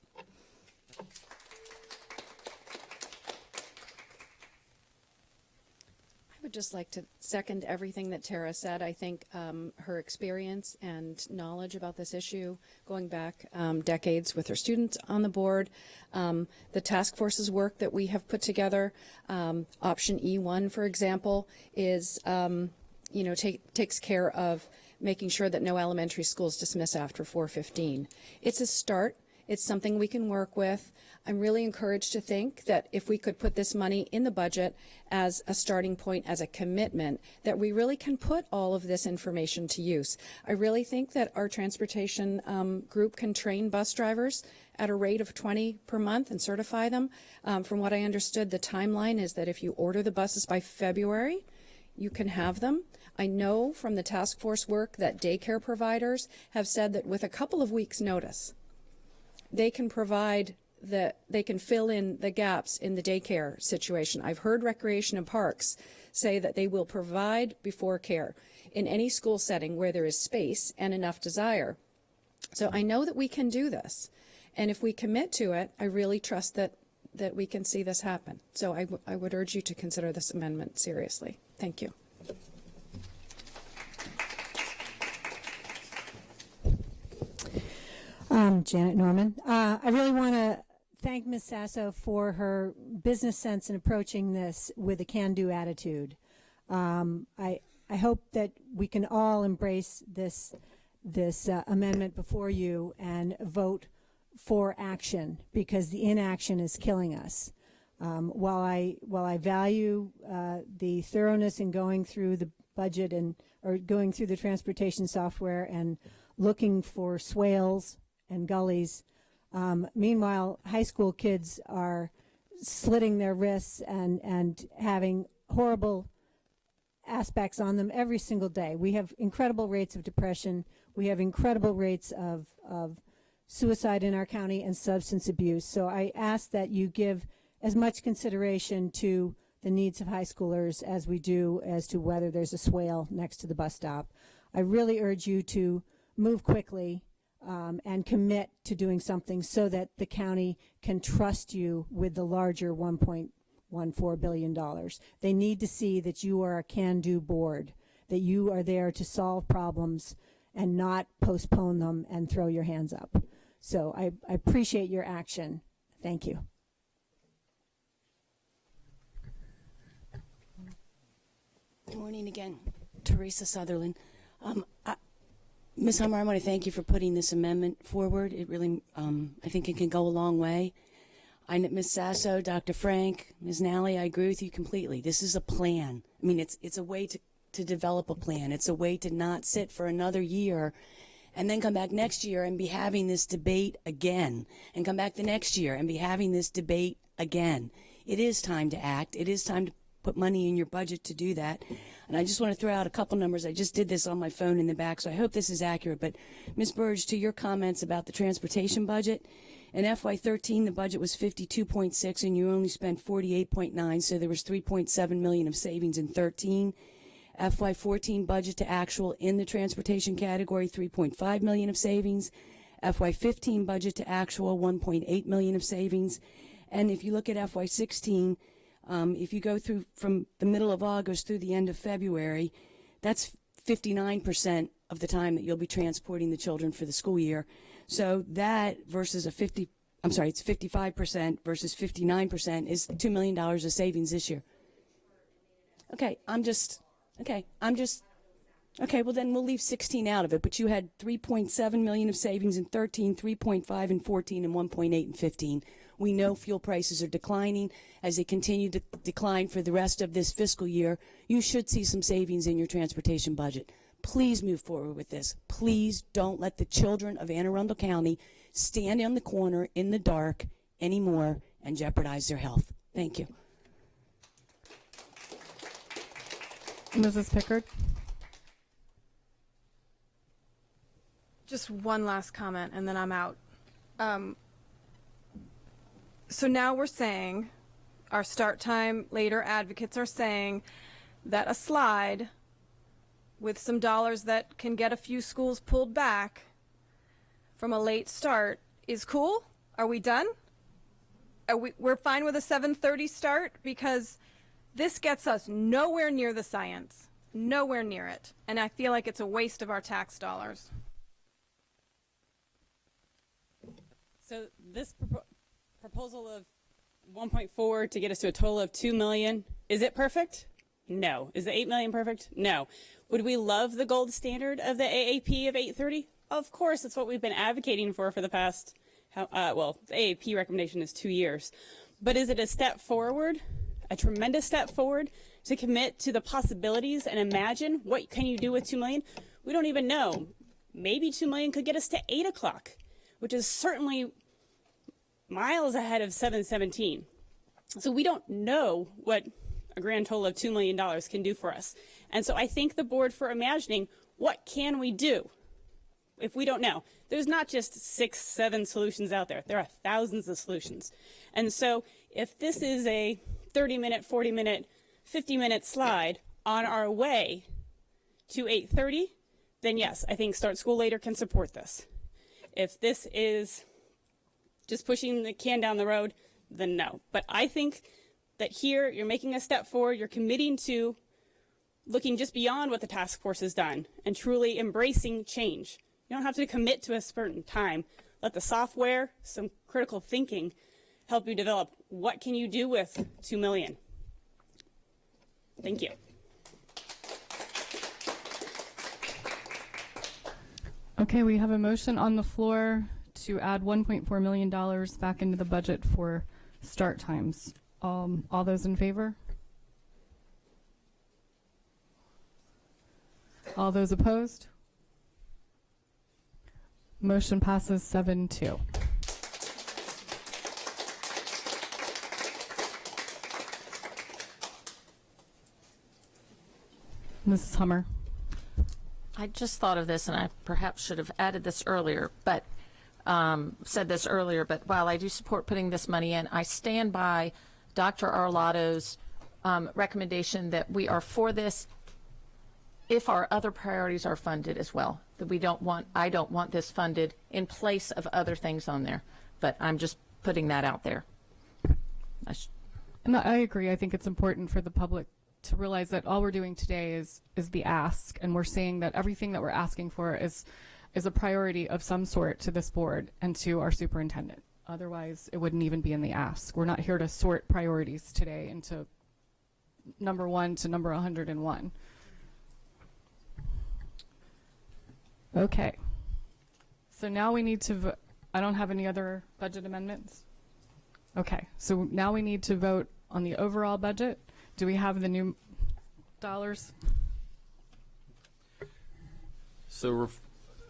I would just like to second everything that Tara said. I think her experience and knowledge about this issue, going back decades with her students on the board, the task force's work that we have put together, option E1, for example, is, takes care of making sure that no elementary schools dismiss after 4:15. It's a start. It's something we can work with. I'm really encouraged to think that if we could put this money in the budget as a starting point, as a commitment, that we really can put all of this information to use. I really think that our transportation group can train bus drivers at a rate of 20 per month and certify them. From what I understood, the timeline is that if you order the buses by February, you can have them. I know from the task force work that daycare providers have said that with a couple of weeks' notice, they can provide that they can fill in the gaps in the daycare situation. I've heard Recreation and Parks say that they will provide before care in any school setting where there is space and enough desire. So I know that we can do this. And if we commit to it, I really trust that we can see this happen. So I would urge you to consider this amendment seriously. Thank you. Janet Norman. I really want to thank Ms. Sasso for her business sense in approaching this with a can-do attitude. I hope that we can all embrace this amendment before you and vote for action, because the inaction is killing us. While I value the thoroughness in going through the budget or going through the transportation software and looking for swales and gullies, meanwhile high school kids are slitting their wrists and having horrible aspects on them every single day. We have incredible rates of depression. We have incredible rates of suicide in our county and substance abuse. So I ask that you give as much consideration to the needs of high schoolers as we do as to whether there's a swale next to the bus stop. I really urge you to move quickly and commit to doing something so that the county can trust you with the larger $1.14 billion. They need to see that you are a can-do board, that you are there to solve problems and not postpone them and throw your hands up. So I appreciate your action. Thank you. Good morning again. Teresa Sutherland. Ms. Hummer, I want to thank you for putting this amendment forward. It really, I think it can go a long way. Ms. Sasso, Dr. Frank, Ms. Nally, I agree with you completely. This is a plan. I mean, it's a way to develop a plan. It's a way to not sit for another year and then come back next year and be having this debate again, and come back the next year and be having this debate again. It is time to act. It is time to put money in your budget to do that. And I just want to throw out a couple numbers. I just did this on my phone in the back, so I hope this is accurate. But Ms. Burge, to your comments about the transportation budget, in FY13 the budget was 52.6 and you only spent 48.9, so there was 3.7 million of savings in 13. FY14 budget to actual in the transportation category, 3.5 million of savings. FY15 budget to actual, 1.8 million of savings. And if you look at FY16, if you go through from the middle of August through the end of February, that's 59% of the time that you'll be transporting the children for the school year. So that versus it's 55% versus 59% is $2 million of savings this year. Okay, well then we'll leave 16 out of it, but you had 3.7 million of savings in 13, 3.5 in 14, and 1.8 in 15. We know fuel prices are declining. As they continue to decline for the rest of this fiscal year, you should see some savings in your transportation budget. Please move forward with this. Please don't let the children of Anne Arundel County stand on the corner in the dark anymore and jeopardize their health. Thank you. Mrs. Pickard. Just one last comment and then I'm out. So now we're saying, our start time later advocates are saying that a slide with some dollars that can get a few schools pulled back from a late start is cool? Are we done? We're fine with a 7:30 start, because this gets us nowhere near the science, nowhere near it. And I feel like it's a waste of our tax dollars. So this proposal of 1.4 to get us to a total of 2 million, is it perfect? No. Is the 8 million perfect? No. Would we love the gold standard of the AAP of 830? Of course, that's what we've been advocating for the past, the AAP recommendation is 2 years. But is it a step forward, a tremendous step forward, to commit to the possibilities and imagine what can you do with 2 million? We don't even know. Maybe 2 million could get us to 8 o'clock, which is certainly miles ahead of 717. So we don't know what a grand total of $2 million can do for us. And so I thank the board for imagining what can we do if we don't know, there's not just 6, 7 solutions out there. There are thousands of solutions. And so if this is a 30-minute, 40-minute, 50-minute slide on our way to 8:30, then yes, I think Start School Later can support this. If this is just pushing the can down the road, then no. But I think that here you're making a step forward, you're committing to looking just beyond what the task force has done and truly embracing change. You don't have to commit to a certain time. Let the software, some critical thinking, help you develop what can you do with $2 million. Thank you. Okay, we have a motion on the floor to add $1.4 million back into the budget for start times. All those in favor? All those opposed? Motion passes 7-2. Mrs. Hummer. I just thought of this, and I perhaps should have added this earlier, but said this earlier, but while I do support putting this money in, I stand by Dr. Arlotto's recommendation that we are for this if our other priorities are funded as well. That I don't want this funded in place of other things on there, but I'm just putting that out there. And I agree. I think it's important for the public to realize that all we're doing today is the ask, and we're saying that everything that we're asking for is a priority of some sort to this board and to our superintendent. Otherwise, it wouldn't even be in the ask. We're not here to sort priorities today into number 1 to number 101. Okay. So now we need to I don't have any other budget amendments. Okay. So now we need to vote on the overall budget. Do we have the new dollars? So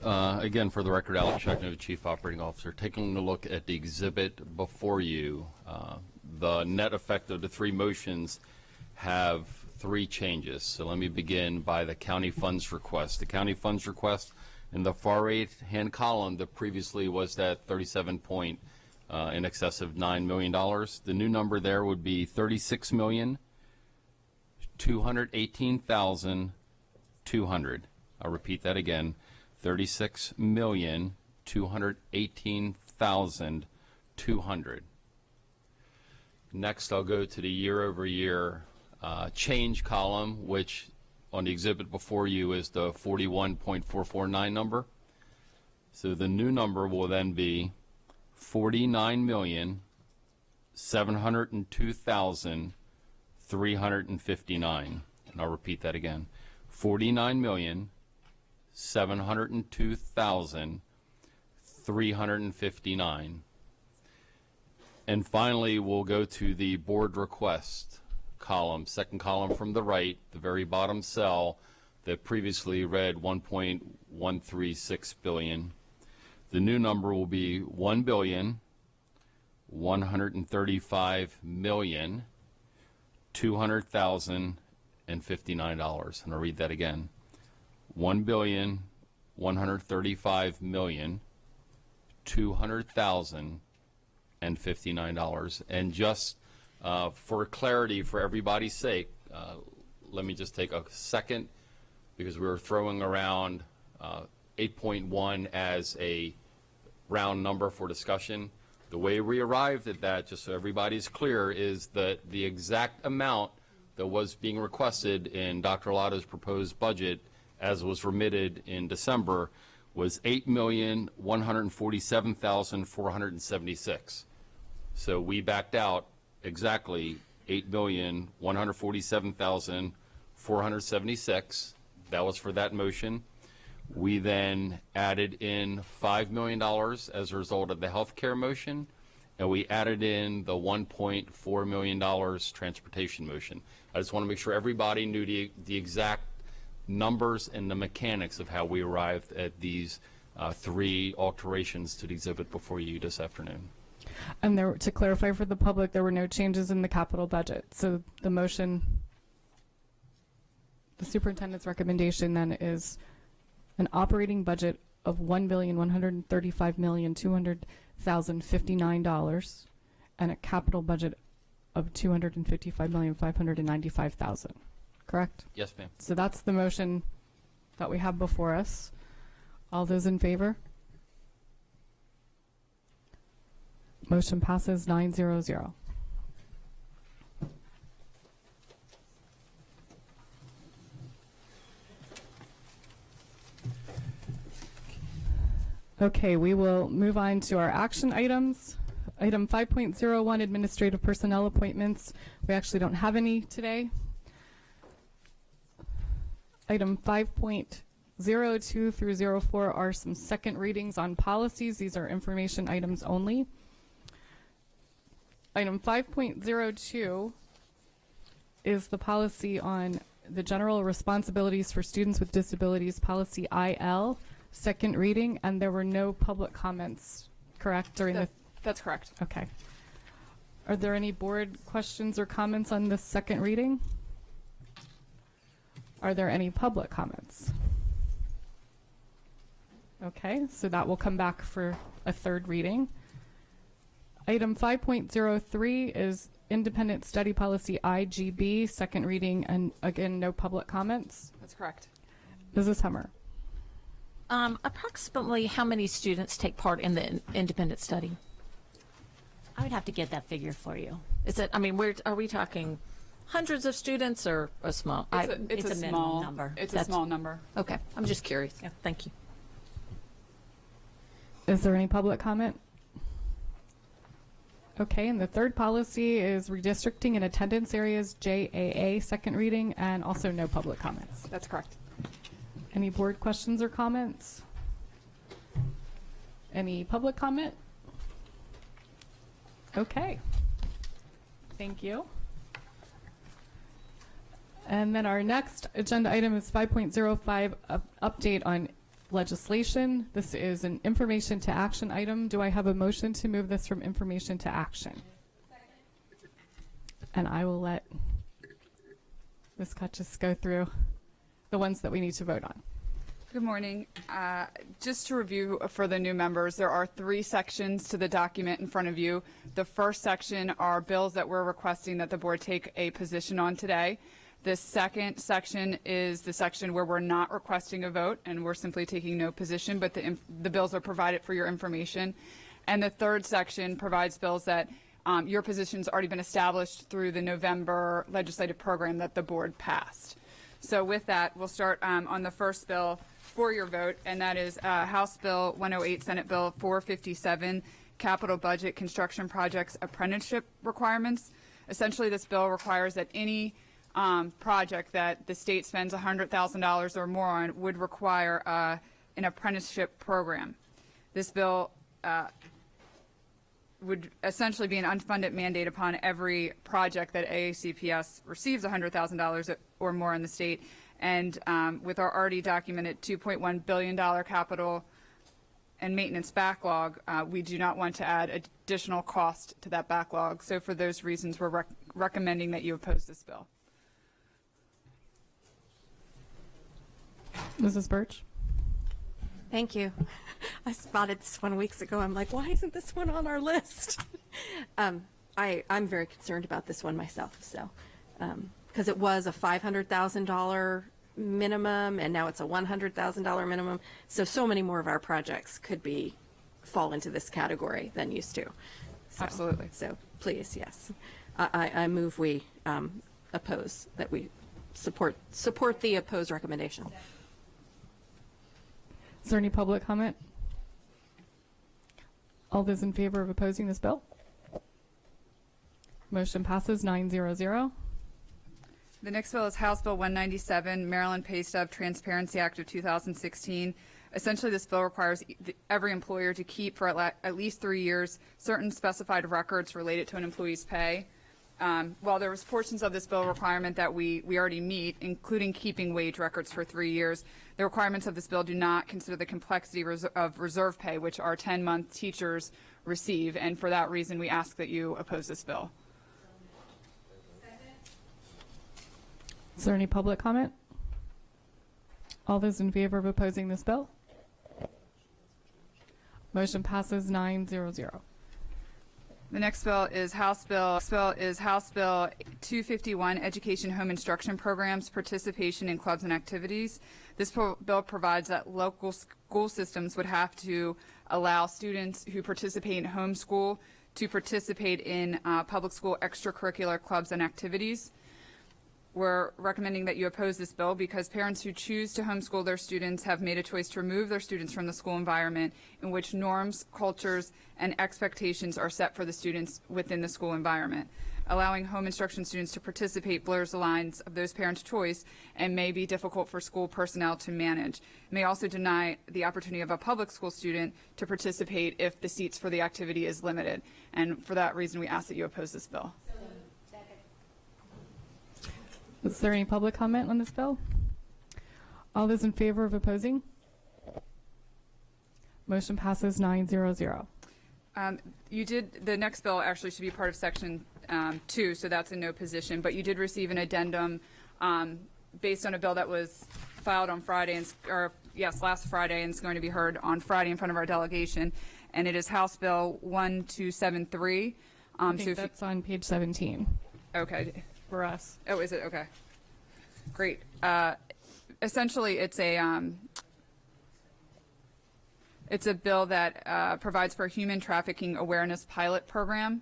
again, for the record, Alex Shekno, Chief Operating Officer, taking a look at the exhibit before you, the net effect of the 3 motions have 3 changes. So let me begin by the county funds request. The county funds request in the far right-hand column that previously was that 37 point in excess of $9 million. The new number there would be $36,218,200. I'll repeat that again. $36,218,200. Next, I'll go to the year-over-year change column, which on the exhibit before you is the 41.449 number. So the new number will then be $49,702,359. And I'll repeat that again. $49,702,359. And finally, we'll go to the board request column, second column from the right, the very bottom cell that previously read $1.136 billion. The new number will be $1,135,200,059. And I'll read that again. $1,135,200,059. And just for clarity, for everybody's sake, let me just take a second, because we were throwing around 8.1 as a round number for discussion. The way we arrived at that, just so everybody's clear, is that the exact amount that was being requested in Dr. Arlotto's proposed budget, as was remitted in December, was $8,147,476. So we backed out exactly $8,147,476. That was for that motion. We then added in $5 million as a result of the health care motion, and we added in the $1.4 million transportation motion. I just want to make sure everybody knew the exact numbers and the mechanics of how we arrived at these 3 alterations to the exhibit before you this afternoon. And there, to clarify for the public, there were no changes in the capital budget. So the motion, the superintendent's recommendation then is an operating budget of $1,135,200,059 and a capital budget of $255,595,000. Correct? Yes, ma'am. So that's the motion that we have before us. All those in favor? Motion passes 9-0-0. Okay, we will move on to our action items. Item 5.01, administrative personnel appointments. We actually don't have any today. Item 5.02 through 04 are some second readings on policies. These are information items only. Item 5.02 is the policy on the general responsibilities for students with disabilities, policy IL, second reading, and there were no public comments, correct, during the... That's correct. Okay. Are there any board questions or comments on this second reading? Are there any public comments? Okay, so that will come back for a third reading. Item 5.03 is independent study policy IGB, second reading, and again, no public comments. That's correct. Mrs. Hummer. Approximately how many students take part in the independent study? I would have to get that figure for you. Is it, I mean, are we talking hundreds of students or a small? It's a minimum small number. It's a small number. Okay, I'm just curious. Yeah, thank you. Is there any public comment? Okay, and the third policy is redistricting in attendance areas, JAA, second reading, and also no public comments. That's correct. Any board questions or comments? Any public comment? Okay. Thank you. And then our next agenda item is 5.05, update on legislation. This is an information to action item. Do I have a motion to move this from information to action? And I will let Ms. Kutchis go through the ones that we need to vote on. Good morning. Just to review for the new members, there are 3 sections to the document in front of you. The first section are bills that we're requesting that the board take a position on today. The second section is the section where we're not requesting a vote and we're simply taking no position, but the bills are provided for your information. And the third section provides bills that your position's already been established through the November legislative program that the board passed. So with that, we'll start on the first bill for your vote, and that is House Bill 108, Senate Bill 457, Capital Budget Construction Projects Apprenticeship Requirements. Essentially, this bill requires that any project that the state spends $100,000 or more on would require an apprenticeship program. This bill would essentially be an unfunded mandate upon every project that AACPS receives $100,000 or more in the state. And with our already documented $2.1 billion capital and maintenance backlog, we do not want to add additional cost to that backlog. So for those reasons, we're recommending that you oppose this bill. Mrs. Birch? Thank you. I spotted this one weeks ago. I'm like, why isn't this one on our list? I'm very concerned about this one myself. So, because it was a $500,000 minimum, and now it's a $100,000 minimum. So many more of our projects could fall into this category than used to. So, absolutely. So please, yes, I move we oppose, that we support the opposed recommendation. Is there any public comment? All those in favor of opposing this bill? Motion passes 9-0-0. The next bill is House Bill 197, Maryland Pay Stub Transparency Act of 2016. Essentially, this bill requires every employer to keep for at least 3 years certain specified records related to an employee's pay. While there was portions of this bill requirement that we already meet, including keeping wage records for 3 years, the requirements of this bill do not consider the complexity of reserve pay, which our 10-month teachers receive, and for that reason, we ask that you oppose this bill. Is there any public comment? All those in favor of opposing this bill? Motion passes 900. The next bill is House Bill 251, Education Home Instruction Programs, Participation in Clubs and Activities. This bill provides that local school systems would have to allow students who participate in homeschool to participate in public school extracurricular clubs and activities. We're recommending that you oppose this bill because parents who choose to homeschool their students have made a choice to remove their students from the school environment in which norms, cultures, and expectations are set for the students within the school environment. Allowing home instruction students to participate blurs the lines of those parents' choice and may be difficult for school personnel to manage. It may also deny the opportunity of a public school student to participate if the seats for the activity is limited. And for that reason, we ask that you oppose this bill. Is there any public comment on this bill? All those in favor of opposing? Motion passes 900. The next bill actually should be part of section 2, so that's in no position, but you did receive an addendum based on a bill that was filed on Friday, last Friday, and it's going to be heard on Friday in front of our delegation, and it is House Bill 1273. I think that's on page 17. Okay. For us. Oh, is it? Okay. Great. Essentially, it's a bill that provides for a human trafficking awareness pilot program.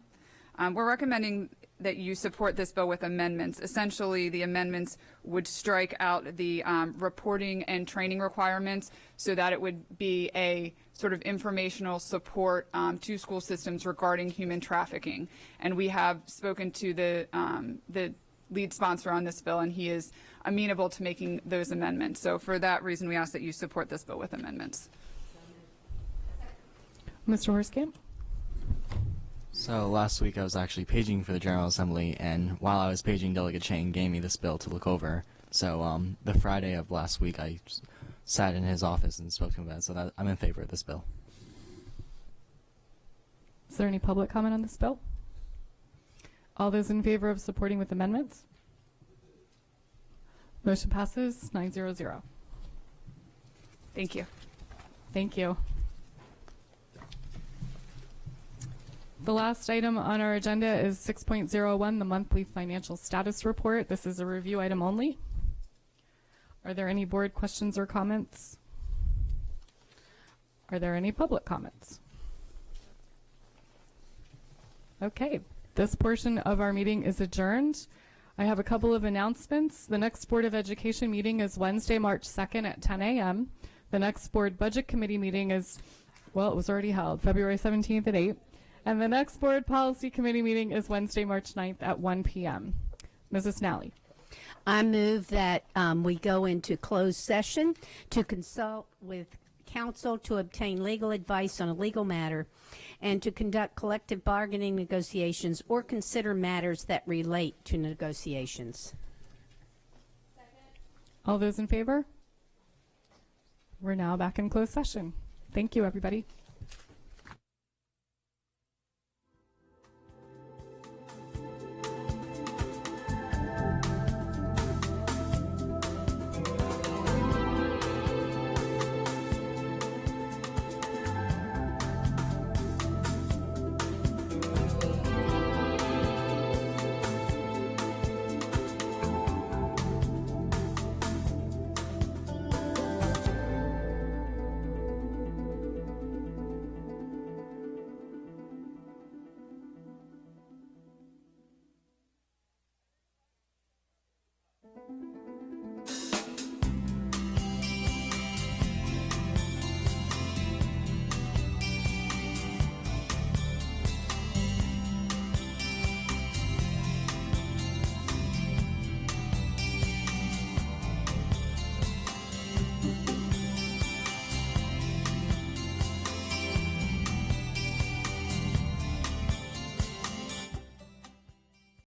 We're recommending that you support this bill with amendments. Essentially, the amendments would strike out the reporting and training requirements so that it would be a sort of informational support to school systems regarding human trafficking. And we have spoken to the lead sponsor on this bill, and he is amenable to making those amendments. So for that reason, we ask that you support this bill with amendments. Mr. Horskamp? So last week I was actually paging for the General Assembly, and while I was paging, Delegate Chang gave me this bill to look over. So the Friday of last week I sat in his office and spoke to him about it, so I'm in favor of this bill. Is there any public comment on this bill? All those in favor of supporting with amendments? Motion passes 900. Thank you. Thank you. The last item on our agenda is 6.01, the monthly financial status report. This is a review item only. Are there any board questions or comments? Are there any public comments? Okay, this portion of our meeting is adjourned. I have a couple of announcements. The next Board of Education meeting is Wednesday, March 2nd at 10 a.m. The next Board Budget Committee meeting is, well, it was already held, February 17th at 8. And the next Board Policy Committee meeting is Wednesday, March 9th at 1 p.m. Mrs. Nally. I move that we go into closed session to consult with counsel to obtain legal advice on a legal matter and to conduct collective bargaining negotiations or consider matters that relate to negotiations. All those in favor? We're now back in closed session. Thank you, everybody.